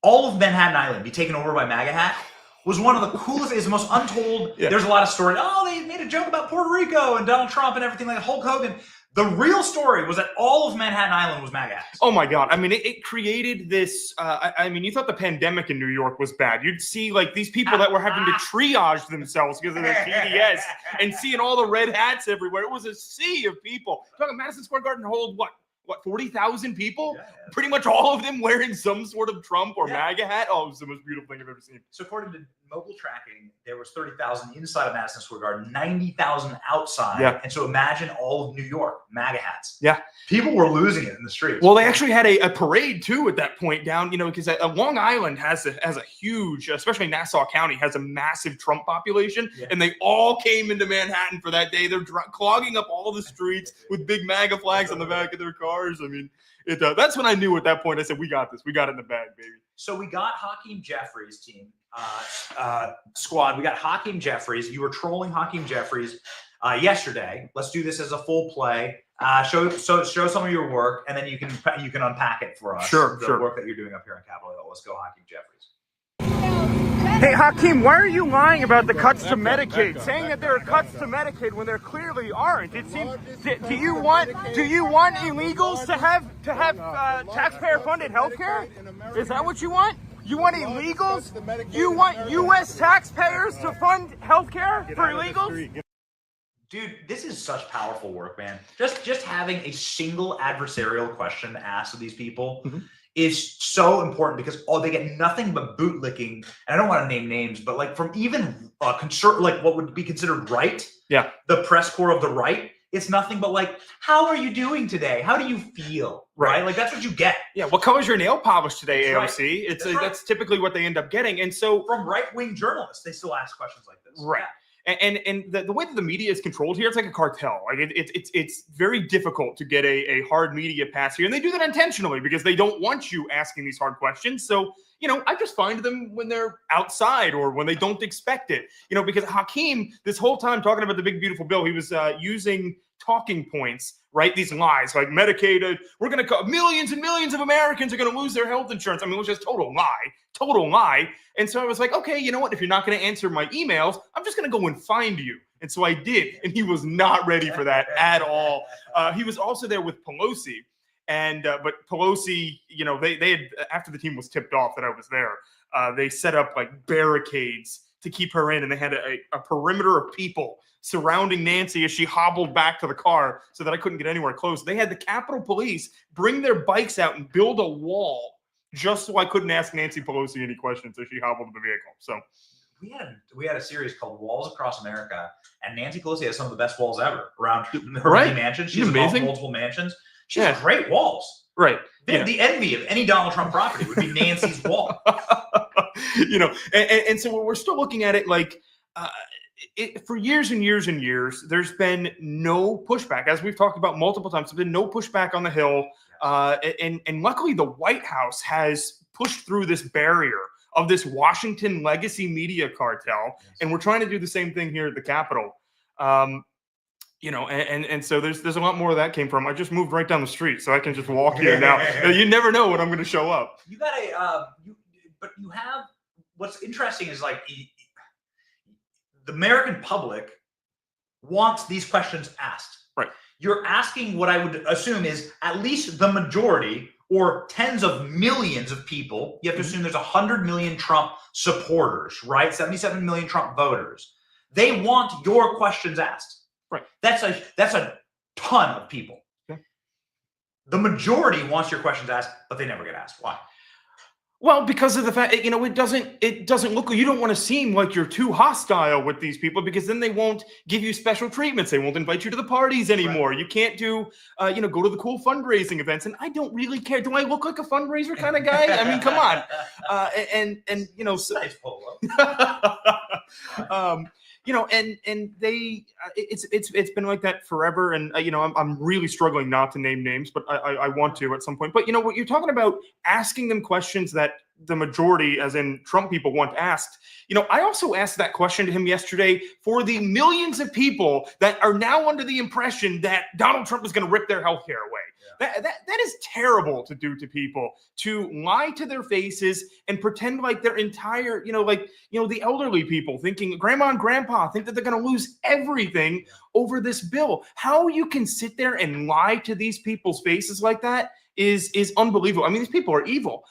all of Manhattan Island be taken over by MAGA hat was one of the coolest. It's the most untold. Yeah. There's a lot of story. Oh, they made a joke about Puerto Rico and Donald Trump and everything like Hulk Hogan. The real story was that all of Manhattan Island was MAGA hats. Oh my God. I mean, it created this, you thought the pandemic in New York was bad. You'd see like these people that were having to triage themselves because of their TDS and seeing all the red hats everywhere. It was a sea of people. Talking Madison Square Garden hold what 40,000 people? Yeah. Pretty much all of them wearing some sort of Trump or MAGA hat. Oh, it was the most beautiful thing I've ever seen. So according to mobile tracking, there was 30,000 inside of Madison Square Garden, 90,000 outside. Yeah. And so imagine all of New York, MAGA hats. Yeah. People were losing it in the streets. Well, they actually had a parade too at that point down, because Long Island has a huge, especially Nassau County, has a massive Trump population. Yeah. And they all came into Manhattan for that day. They're clogging up all the streets with big MAGA flags on the back of their cars. I mean, that's when I knew at that point. I said, we got this. We got it in the bag, baby. So we got Hakeem Jeffries' team squad. We got Hakeem Jeffries. You were trolling Hakeem Jeffries yesterday. Let's do this as a full play. Show some of your work, and then you can unpack it for us. Sure. The work that you're doing up here on Capitol Hill. Let's go, Hakeem Jeffries. Hey, Hakeem, why are you lying about the cuts to Medicaid? Saying that there are cuts to Medicaid when there clearly aren't. It seems. Do you want illegals to have taxpayer-funded health care? Is that what you want? You want illegals? You want U.S. taxpayers to fund health care for illegals? Dude, this is such powerful work, man. Just having a single adversarial question asked of these people is so important because they get nothing but bootlicking. And I don't want to name names, but like from even like what would be considered right. Yeah. The press corps of the right. It's nothing but like, how are you doing today? How do you feel? Right? Like that's what you get. Yeah. What color's your nail polish today, That's AOC? right. That's typically what they end up getting. And so from right-wing journalists, they still ask questions like this. Right. And the way that the media is controlled here, it's like a cartel. Like it's very difficult to get a hard media pass here, and they do that intentionally because they don't want you asking these hard questions. So I just find them when they're outside or when they don't expect it. Because Hakeem, this whole time talking about the big beautiful bill, he was using talking points, right? These lies like Medicaid. We're going to millions and millions of Americans are going to lose their health insurance. I mean, it was just total lie. And so I was like, okay, you know what? If you're not going to answer my emails, I'm just going to go and find you. And so I did. And he was not ready for that at all. He was also there with Pelosi. And but Pelosi, they had, after the team was tipped off that I was there, they set up like barricades to keep her in. And they had a perimeter of people surrounding Nancy as she hobbled back to the car so that I couldn't get anywhere close. They had the Capitol Police bring their bikes out and build a wall just so I couldn't ask Nancy Pelosi any questions as she hobbled to the vehicle. So we had a series called Walls Across America, and Nancy Pelosi has some of the best walls ever around her many mansions. She's amazing. Multiple mansions. She has great walls. Right. The envy of any Donald Trump property would be Nancy's wall. And so we're still looking at it like for years and years and years, there's been no pushback. As we've talked about multiple times, there's been no pushback on the Hill. And luckily, the White House has pushed through this barrier of this Washington legacy media cartel. And we're trying to do the same thing here at the Capitol. And so there's a lot more of that came from. I just moved right down the street, so I can just walk here now. You never know when I'm going to show up. You got but you have, what's interesting is like the American public wants these questions asked. Right. You're asking what I would assume is at least the majority or tens of millions of people. You have to assume there's 100 million Trump supporters, right? 77 million Trump voters. They want your questions asked. Right. That's a ton of people. Okay. The majority wants your questions asked, but they never get asked. Why? Well, because of the fact, it doesn't look, you don't want to seem like you're too hostile with these people because then they won't give you special treatments. They won't invite you to the parties anymore. Right. You can't do, go to the cool fundraising events. And I don't really care. Do I look like a fundraiser kind of guy? I mean, come on. So, nice polo. And they, it's been like that forever. And, I'm really struggling not to name names, but I want to at some point. But, what you're talking about, asking them questions that the majority, as in Trump people, want asked. I also asked that question to him yesterday for the millions of people that are now under the impression that Donald Trump is going to rip their health care away. Yeah. That is terrible to do to people, to lie to their faces and pretend like their entire, the elderly people thinking, grandma and grandpa think that they're going to lose everything over this bill. How you can sit there and lie to these people's faces like that is unbelievable. I mean, these people are evil.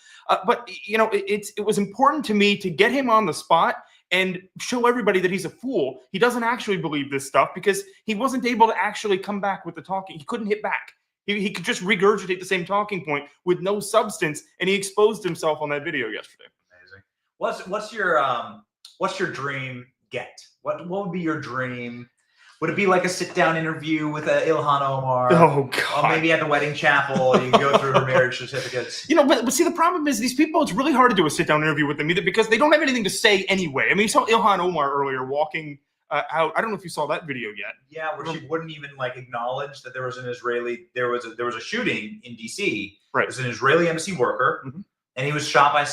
But it was important to me to get him on the spot and show everybody that he's a fool. He doesn't actually believe this stuff because he wasn't able to actually come back with the talking. He couldn't hit back. He could just regurgitate the same talking point with no substance, and he exposed himself on that video yesterday. Amazing. What's your dream get? What would be your dream? Would it be like a sit-down interview with Ilhan Omar? Oh, God. Or maybe at the wedding chapel, you can go through her marriage certificates. But see, the problem is these people, it's really hard to do a sit-down interview with them either because they don't have anything to say anyway. I mean, you saw Ilhan Omar earlier walking out. I don't know if you saw that video yet. Yeah, where she wouldn't even acknowledge that there was a shooting in DC. Right. It was an Israeli embassy worker, and he was shot by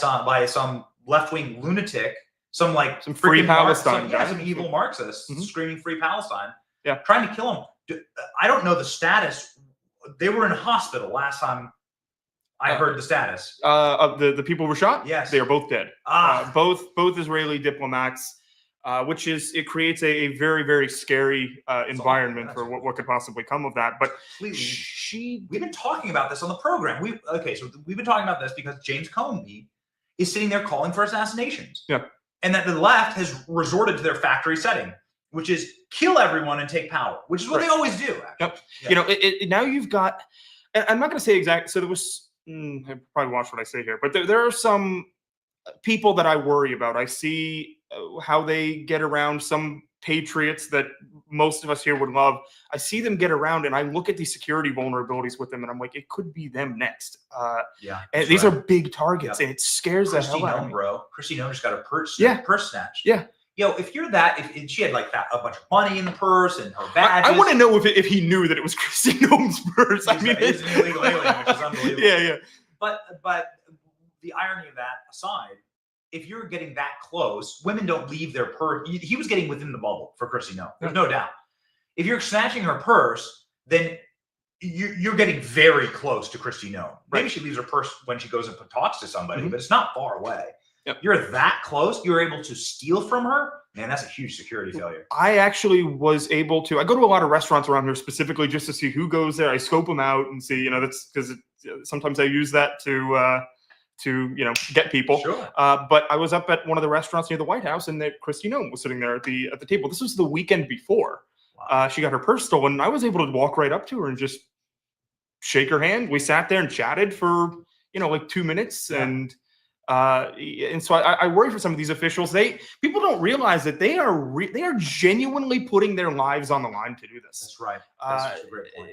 some left-wing lunatic. Some free Palestine guy. Some evil Marxists screaming free Palestine. Yeah. Trying to kill him. I don't know the status. They were in hospital last time I heard the status. Of the people who were shot? Yes. They are both dead. Both Israeli diplomats, it creates a very, very scary environment for what could possibly come of that. But we've been talking about this on the program. We've been talking about this because James Comey is sitting there calling for assassinations. Yeah. And that the left has resorted to their factory setting, which is kill everyone and take power, which is what they always do. Yep. Yeah. Now you've got, and I'm not going to say exact. So there was probably watch what I say here, but there are some people that I worry about. I see how they get around some patriots that most of us here would love. I see them get around, and I look at these security vulnerabilities with them, and I'm like, it could be them next. And these are big targets, and it scares the hell out of me. Bro, Christy Nome just got her purse snatched. Yeah. Yo, if you're that, if she had like a bunch of money in the purse and her badges. I want to know if he knew that it was Christy Nome's purse. I mean, it's an illegal alien, which is unbelievable. Yeah. But the irony of that aside, if you're getting that close, women don't leave their purse. He was getting within the bubble for Christy Nome. There's no doubt. If you're snatching her purse, then you're getting very close to Christy Nome. Maybe she leaves her purse when she goes and talks to somebody, but it's not far away. Yep. You're that close. You're able to steal from her. Man, that's a huge security failure. I actually was able to. I go to a lot of restaurants around here specifically just to see who goes there. I scope them out and see. That's because sometimes I use that to get people. Sure. But I was up at one of the restaurants near the White House, and Christy Nome was sitting there at the table. This was the weekend before. Wow. She got her purse stolen. And I was able to walk right up to her and just shake her hand. We sat there and chatted for like 2 minutes, and so I worry for some of these officials. People don't realize that they are genuinely putting their lives on the line to do this. That's right. That's a great point.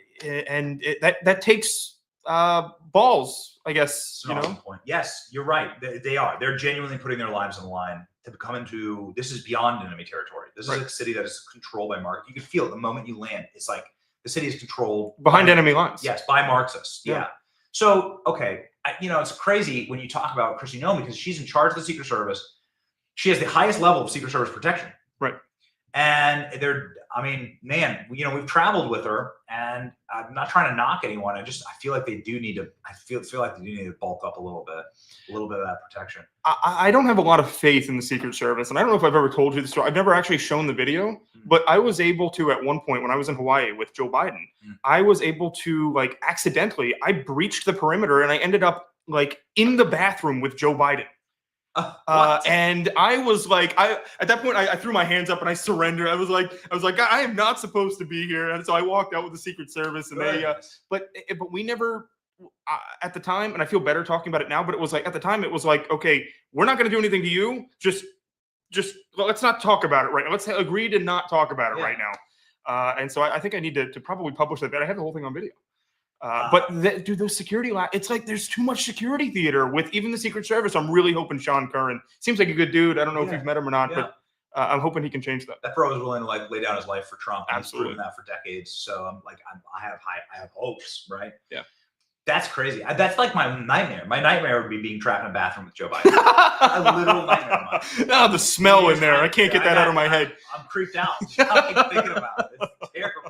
And that takes balls, I guess. That's an awesome point. Yes, you're right. They are. They're genuinely putting their lives on the line to come into. This is beyond enemy territory. This is a city that is controlled by Mark. You can feel it the moment you land. It's like the city is controlled behind enemy lines. Yes, by Marxists. Yeah. So okay. It's crazy when you talk about Christy Nome because she's in charge of the Secret Service. She has the highest level of Secret Service protection. Right. And we've traveled with her, and I'm not trying to knock anyone. I feel like they do need to. I feel like they do need to bulk up a little bit of that protection. I don't have a lot of faith in the Secret Service, and I don't know if I've ever told you the story. I've never actually shown the video, but I was able to at one point when I was in Hawaii with Joe Biden. I was able to accidentally. I breached the perimeter, and I ended up in the bathroom with Joe Biden. And I was at that point, I threw my hands up and I surrendered. I was like, I am not supposed to be here. And so I walked out with the Secret Service, and but we never, at the time, and I feel better talking about it now, but it was at the time, it was okay, we're not going to do anything to you. Just let's not talk about it right now. Let's agree to not talk about it right now. And so I think I need to probably publish that. I have the whole thing on video. Those security it's there's too much security theater with even the Secret Service. I'm really hoping Sean Curran seems like a good dude. I don't know if you've met him or not, but I'm hoping he can change that. That bro is willing to lay down his life for Trump. Absolutely. He's proven that for decades. So I have hopes, right? Yeah. That's crazy. That's my nightmare. My nightmare would be being trapped in a bathroom with Joe Biden. A literal nightmare. The smell in there. I can't get that out of my head. I'm creeped out. I'm thinking about it. It's terrible.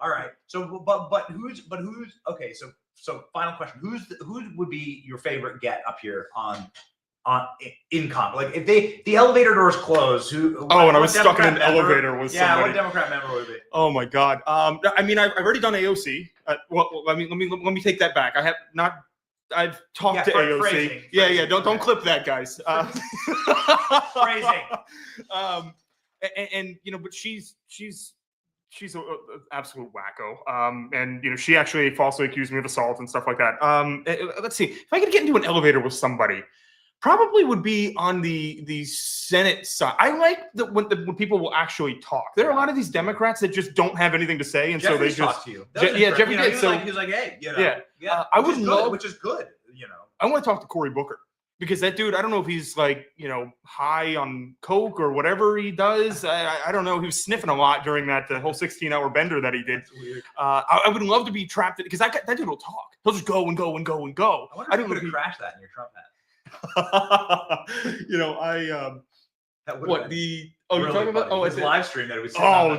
All right. So, but who's okay? So final question: who would be your favorite get up here on in comp? If the elevator doors close, who? Oh, and I was stuck in an elevator with somebody. Yeah, what Democrat member would it be? Oh my God. I mean, I've already done AOC. Well, let me take that back. I have not. I've talked to AOC. Phrasing. Don't clip that, guys. Phrasing. And but she's an absolute wacko. And she actually falsely accused me of assault and stuff like that. Let's see. If I could get into an elevator with somebody, probably would be on the Senate side. I like when people will actually talk. There are a lot of these Democrats that just don't have anything to say, and Jeffrey so they just to you. Jeffrey did. He was like, hey, I would love, which is good. I want to talk to Cory Booker. Because that dude, I don't know if he's high on coke or whatever he does. I don't know. He was sniffing a lot during that whole 16-hour bender that he did. That's weird. I would love to be trapped because that dude will talk. He'll just go and go and go and go. I wonder if you could have crashed that in your Trump hat. You're talking about his live stream that it was.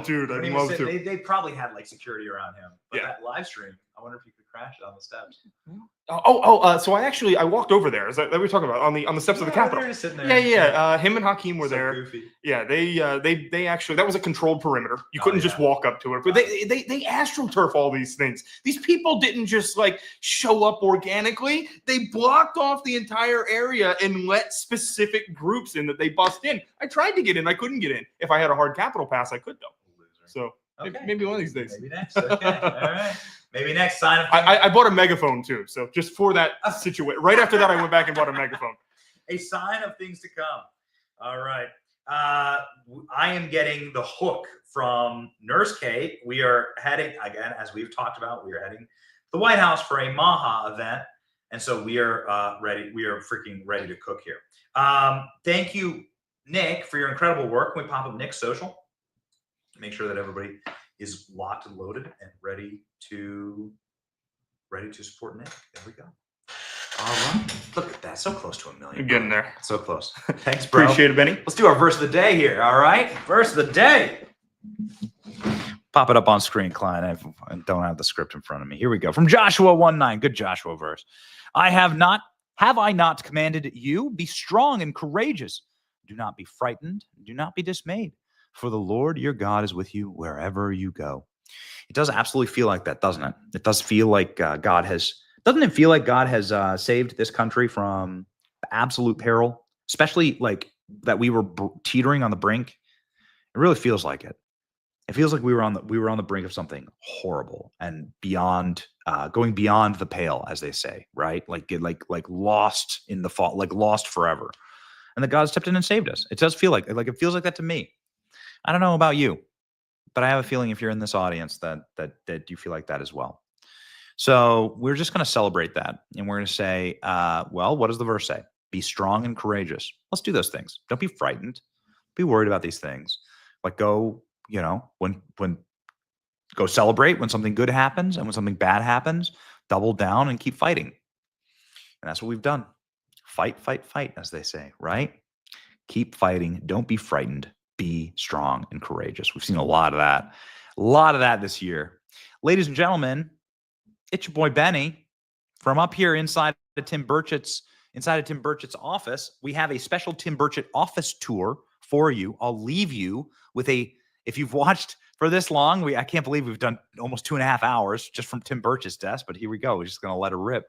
Dude, I'd love to. They probably had security around him. But that live stream, I wonder if you could crash it on the steps. So I walked over there. Is that we were talking about on the steps of the Capitol? They're just sitting there. Him and Hakeem were there. Goofy. Yeah, they actually, that was a controlled perimeter. You couldn't just walk up to it. But they astroturf all these things. These people didn't just show up organically. They blocked off the entire area and let specific groups in that they bust in. I tried to get in. I couldn't get in. If I had a hard Capitol pass, I could though. So maybe one of these days. Maybe next. Okay. All right. Maybe next sign of I bought a megaphone too. So just for that situation. Right after that, I went back and bought a megaphone. A sign of things to come. All right. I am getting the hook from Nurse Kate. We are heading, again, as we've talked about, we are heading to the White House for a Maha event. And so we are ready. We are freaking ready to cook here. Thank you, Nick, for your incredible work. Can we pop up Nick's social? Make sure that everybody is locked and loaded and ready to support Nick. There we go. All right. Look at that. So close to 1 million. You're getting there. So close. Thanks, bro. Appreciate it, Benny. Let's do our verse of the day here. All right. Verse of the day. Pop it up on screen, Klein. I don't have the script in front of me. Here we go. From Joshua 1:9. Good Joshua verse. Have I not commanded you? Be strong and courageous. Do not be frightened. Do not be dismayed. For the Lord your God is with you wherever you go. It does absolutely feel like that, doesn't it? It does feel like God has. Doesn't it feel like God has saved this country from absolute peril, especially like that we were teetering on the brink? It really feels like it. It feels like we were on the brink of something horrible and beyond, going beyond the pale, as they say, right? Like lost in the fall, like lost forever. And that God stepped in and saved us. It does feel like it feels like that to me. I don't know about you, but I have a feeling if you're in this audience that you feel like that as well. So we're just going to celebrate that. And we're going to say, well, what does the verse say? Be strong and courageous. Let's do those things. Don't be frightened. Be worried about these things. Like go celebrate when something good happens, and when something bad happens, double down and keep fighting. And that's what we've done. Fight, fight, fight, as they say, right? Keep fighting. Don't be frightened. Be strong and courageous. We've seen a lot of that this year. Ladies and gentlemen, it's your boy Benny from up here inside of Tim Burchett's office. We have a special Tim Burchett office tour for you. I'll leave you with if you've watched for this long, I can't believe we've done almost 2.5 hours just from Tim Burchett's desk, but here we go. We're just going to let it rip.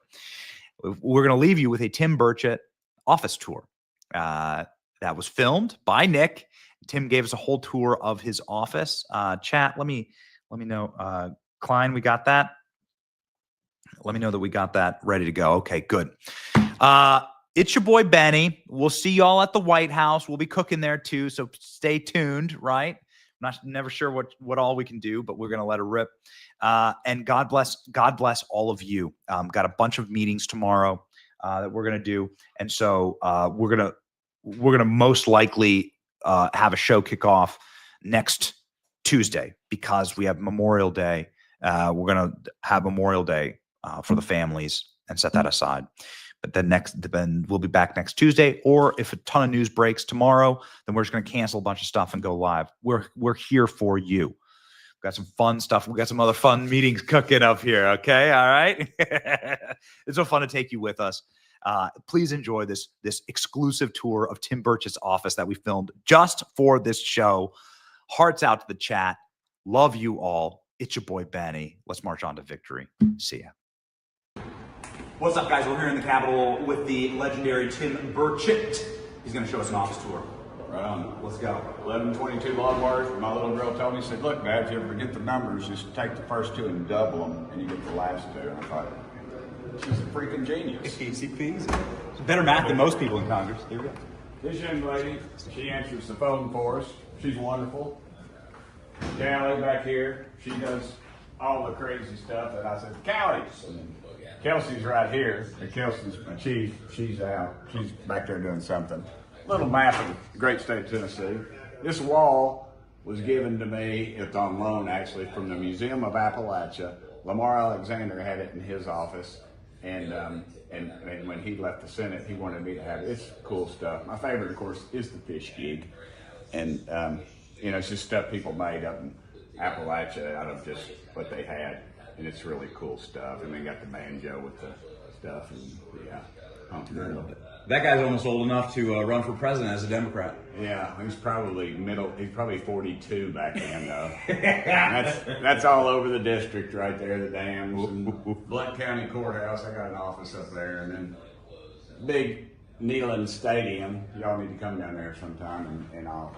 We're going to leave you with a Tim Burchett office tour that was filmed by Nick. Tim gave us a whole tour of his office. Chat, let me know. Klein, we got that? Let me know that we got that ready to go. Okay, good. It's your boy Benny. We'll see y'all at the White House. We'll be cooking there too, so stay tuned, right? I'm never sure what all we can do, but we're gonna let it rip. And God bless all of you. Got a bunch of meetings tomorrow that we're gonna do, and so we're gonna most likely have a show kick off next Tuesday because we have Memorial Day. We're gonna have Memorial Day for the families and set that aside. But then we'll be back next Tuesday. Or if a ton of news breaks tomorrow, then we're just going to cancel a bunch of stuff and go live. We're here for you. We've got some fun stuff. We've got some other fun meetings cooking up here. Okay, all right. It's so fun to take you with us. Please enjoy this exclusive tour of Tim Burchett's office that we filmed just for this show. Hearts out to the chat. Love you all. It's your boy Benny. Let's march on to victory. See ya. What's up, guys? We're here in the Capitol with the legendary Tim Burchett. He's going to show us an office tour. Right on. Let's go. 1122 Longworth. My little girl told me, she said, look, Dad, if you ever forget the numbers, just take the first two and double them, and you get the last two. And I thought, she's a freaking genius. Easy peasy. It's better math than most people in Congress. Here we go. This young lady, she answers the phone for us. She's wonderful. Callie back here, she does all the crazy stuff. And I said, Kelsey's right here. And Kelsey's my chief. She's out. She's back there doing something. Little map of the great state of Tennessee. This wall was given to me, it's on loan actually, from the Museum of Appalachia. Lamar Alexander had it in his office. And when he left the Senate, he wanted me to have it. It's cool stuff. My favorite, of course, is the fish gig. And, it's just stuff people made up in Appalachia out of just what they had. And it's really cool stuff. And they got the banjo with the stuff. And yeah. That guy's almost old enough to run for president as a Democrat. Yeah, he's probably 42 back then, though. that's all over the district right there, the dams. And Blunt County Courthouse, I got an office up there. And then big Neyland Stadium. Y'all need to come down there sometime and I'll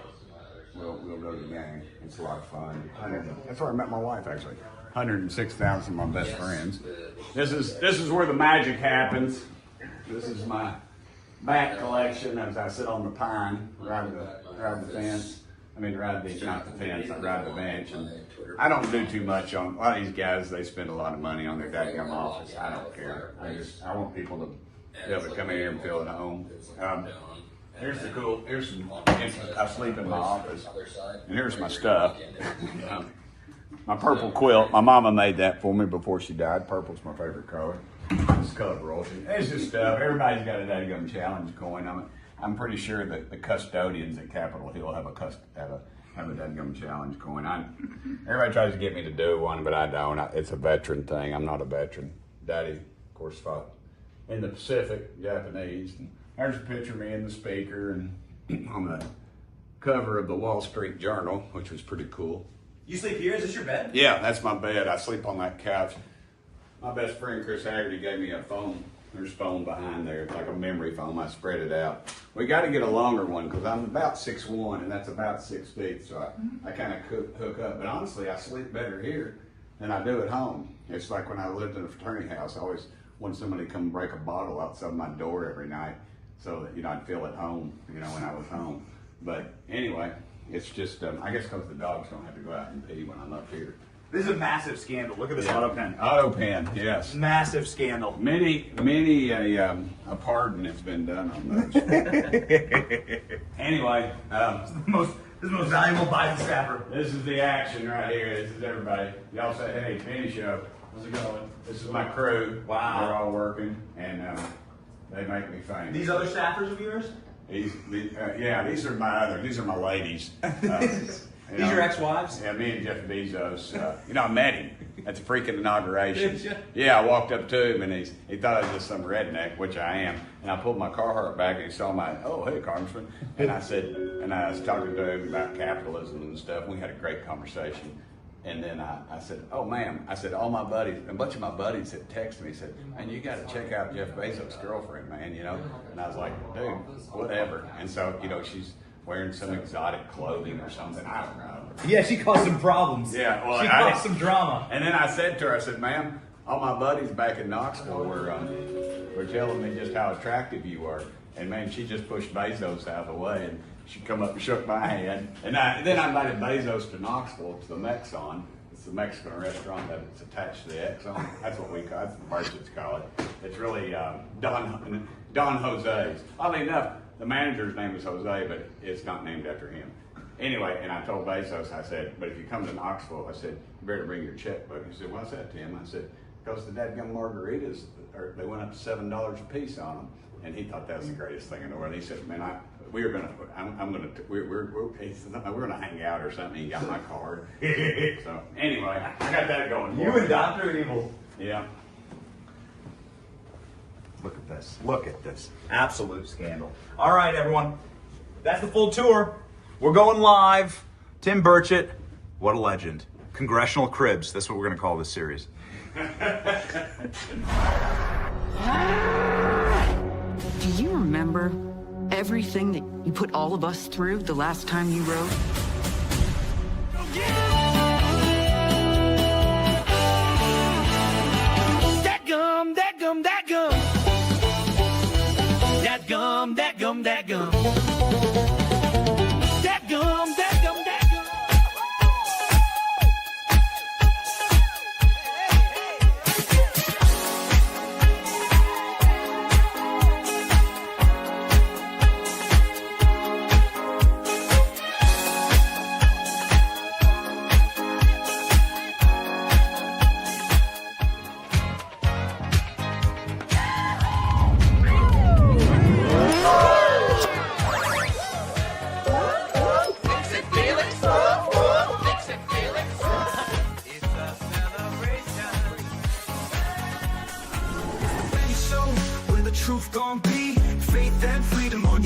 we'll go to the game. It's a lot of fun. That's where I met my wife, actually. 106,000 of my best friends. This is where the magic happens. This is my bat collection as I sit on the pine, ride the fence. I mean, not the fence, I ride the bench. And I don't do too much on, a lot of these guys, they spend a lot of money on their dadgum office. I don't care. I want people to be able to come in here and feel at home. Here's some, I sleep in my office, and here's my stuff. My purple quilt, my mama made that for me before she died. Purple's my favorite color. It's color royalty. It's just stuff. Everybody's got a dadgum challenge coin. I'm pretty sure that the custodians at Capitol Hill have a dadgum challenge coin. Everybody tries to get me to do one, but I don't. It's a veteran thing. I'm not a veteran. Daddy, of course, fought in the Pacific, Japanese. And there's a picture of me and the speaker, and on the cover of the Wall Street Journal, which was pretty cool. You sleep here? Is this your bed? Yeah, that's my bed. I sleep on that couch. My best friend Chris Haggerty gave me a phone. There's foam behind there. It's like a memory foam. I spread it out. We got to get a longer one because I'm about 6'1", and that's about 6 feet. So I kind of hook up. But honestly, I sleep better here than I do at home. It's like when I lived in a fraternity house. I always wanted somebody to come break a bottle outside my door every night so that, I'd feel at home, when I was home. But anyway, it's just, I guess because the dogs don't have to go out and pee when I'm up here. This is a massive scandal. Look at this auto pen. Auto pen, yes. Massive scandal. Many a pardon has been done on those. Anyway, this is the most valuable Biden staffer. This is the action right here. This is everybody. Y'all say, hey, Penny Show. How's it going? This is my crew. Wow. They're all working, and they make me famous. These other staffers of yours? These are my ladies. These are ex-wives? Yeah, me and Jeff Bezos. I met him at the freaking inauguration. Yeah, I walked up to him and he thought I was just some redneck, which I am. And I pulled my Carhartt back and he saw oh, hey, Congressman. And I was talking to him about capitalism and stuff. We had a great conversation. And then I said, oh, ma'am. I said, all my buddies, a bunch of my buddies had texted me, said, man, you got to check out Jeff Bezos' girlfriend, man, And I was like, dude, whatever. And so, she's wearing some exotic clothing or something. I don't know. Yeah, she caused some problems. Yeah, well, she caused some drama. And then I said to her, ma'am, all my buddies back in Knoxville were telling me just how attractive you were. And man, she just pushed Bezos out of the way, and she come up and shook my hand. And then I invited Bezos to Knoxville to the Mexon. It's the Mexican restaurant that's attached to the Exxon. That's what that's the Burchett's call it. It's really Don Jose's. Oddly enough, the manager's name is Jose, but it's not named after him. Anyway, and I told Bezos, I said, but if you come to Knoxville, I said, you better bring your checkbook. He said, what's that, Tim? I said, because the dadgum margaritas, they went up to $7 a piece on them. And he thought that was the greatest thing in the world. He said, man, we're gonna hang out or something. He got my card. So anyway, I got that going. You and Dr. Evil. Yeah. Look at this. Look at this. Absolute scandal. All right, everyone. That's the full tour. We're going live. Tim Burchett, what a legend. Congressional Cribs. That's what we're going to call this series. Do you remember everything that you put all of us through the last time you rode? That gum, that gum, that gum. That gum, that gum, that gum. That gum, that gum, that gum.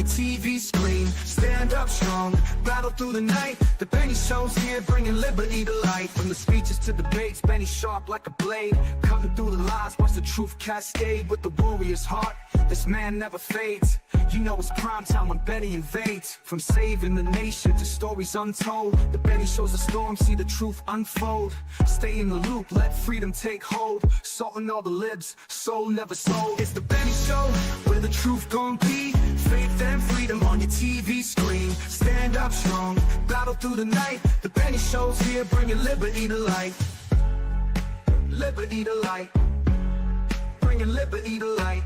your TV screen. Stand up strong, battle through the night. The Benny Show's here, bringing liberty to light. From the speeches to debates, Benny sharp like a blade. Cutting through the lies, watch the truth cascade. With the warrior's heart, this man never fades. You know it's prime time when Benny invades. From saving the nation to stories untold, the Benny Show's a storm, see the truth unfold. Stay in the loop, let freedom take hold. Salting all the libs, soul never sold. It's the Benny Show, where the truth gon' be. Faith and freedom on your TV screen. Stand up strong, battle through the night. The Benny Show's here, bringing liberty to light. Liberty to light. Bringing liberty to light.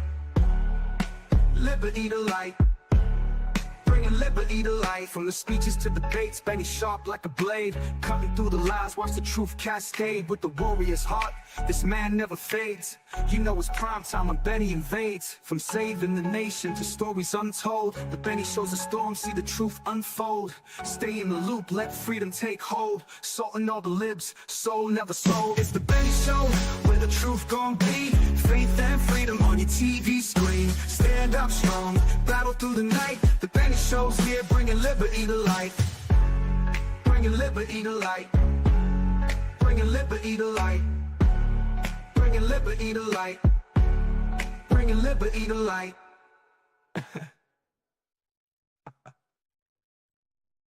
Liberty to light. Bringing liberty to light. From the speeches to debates, Benny sharp like a blade. Cutting through the lies, watch the truth cascade. With the warrior's heart, this man never fades. You know it's prime time when Benny invades. From saving the nation to stories untold, the Benny Show's a storm, see the truth unfold. Stay in the loop, let freedom take hold. Salting all the libs, soul never sold. It's the Benny Show, where the truth gon' be. Faith and freedom on your TV screen. Stand up strong, battle through the night. The Benny Show's here, bringing liberty to light. Bringing liberty to light. Bringing liberty to light. Bringing liberty to light. Bringing liberty to light.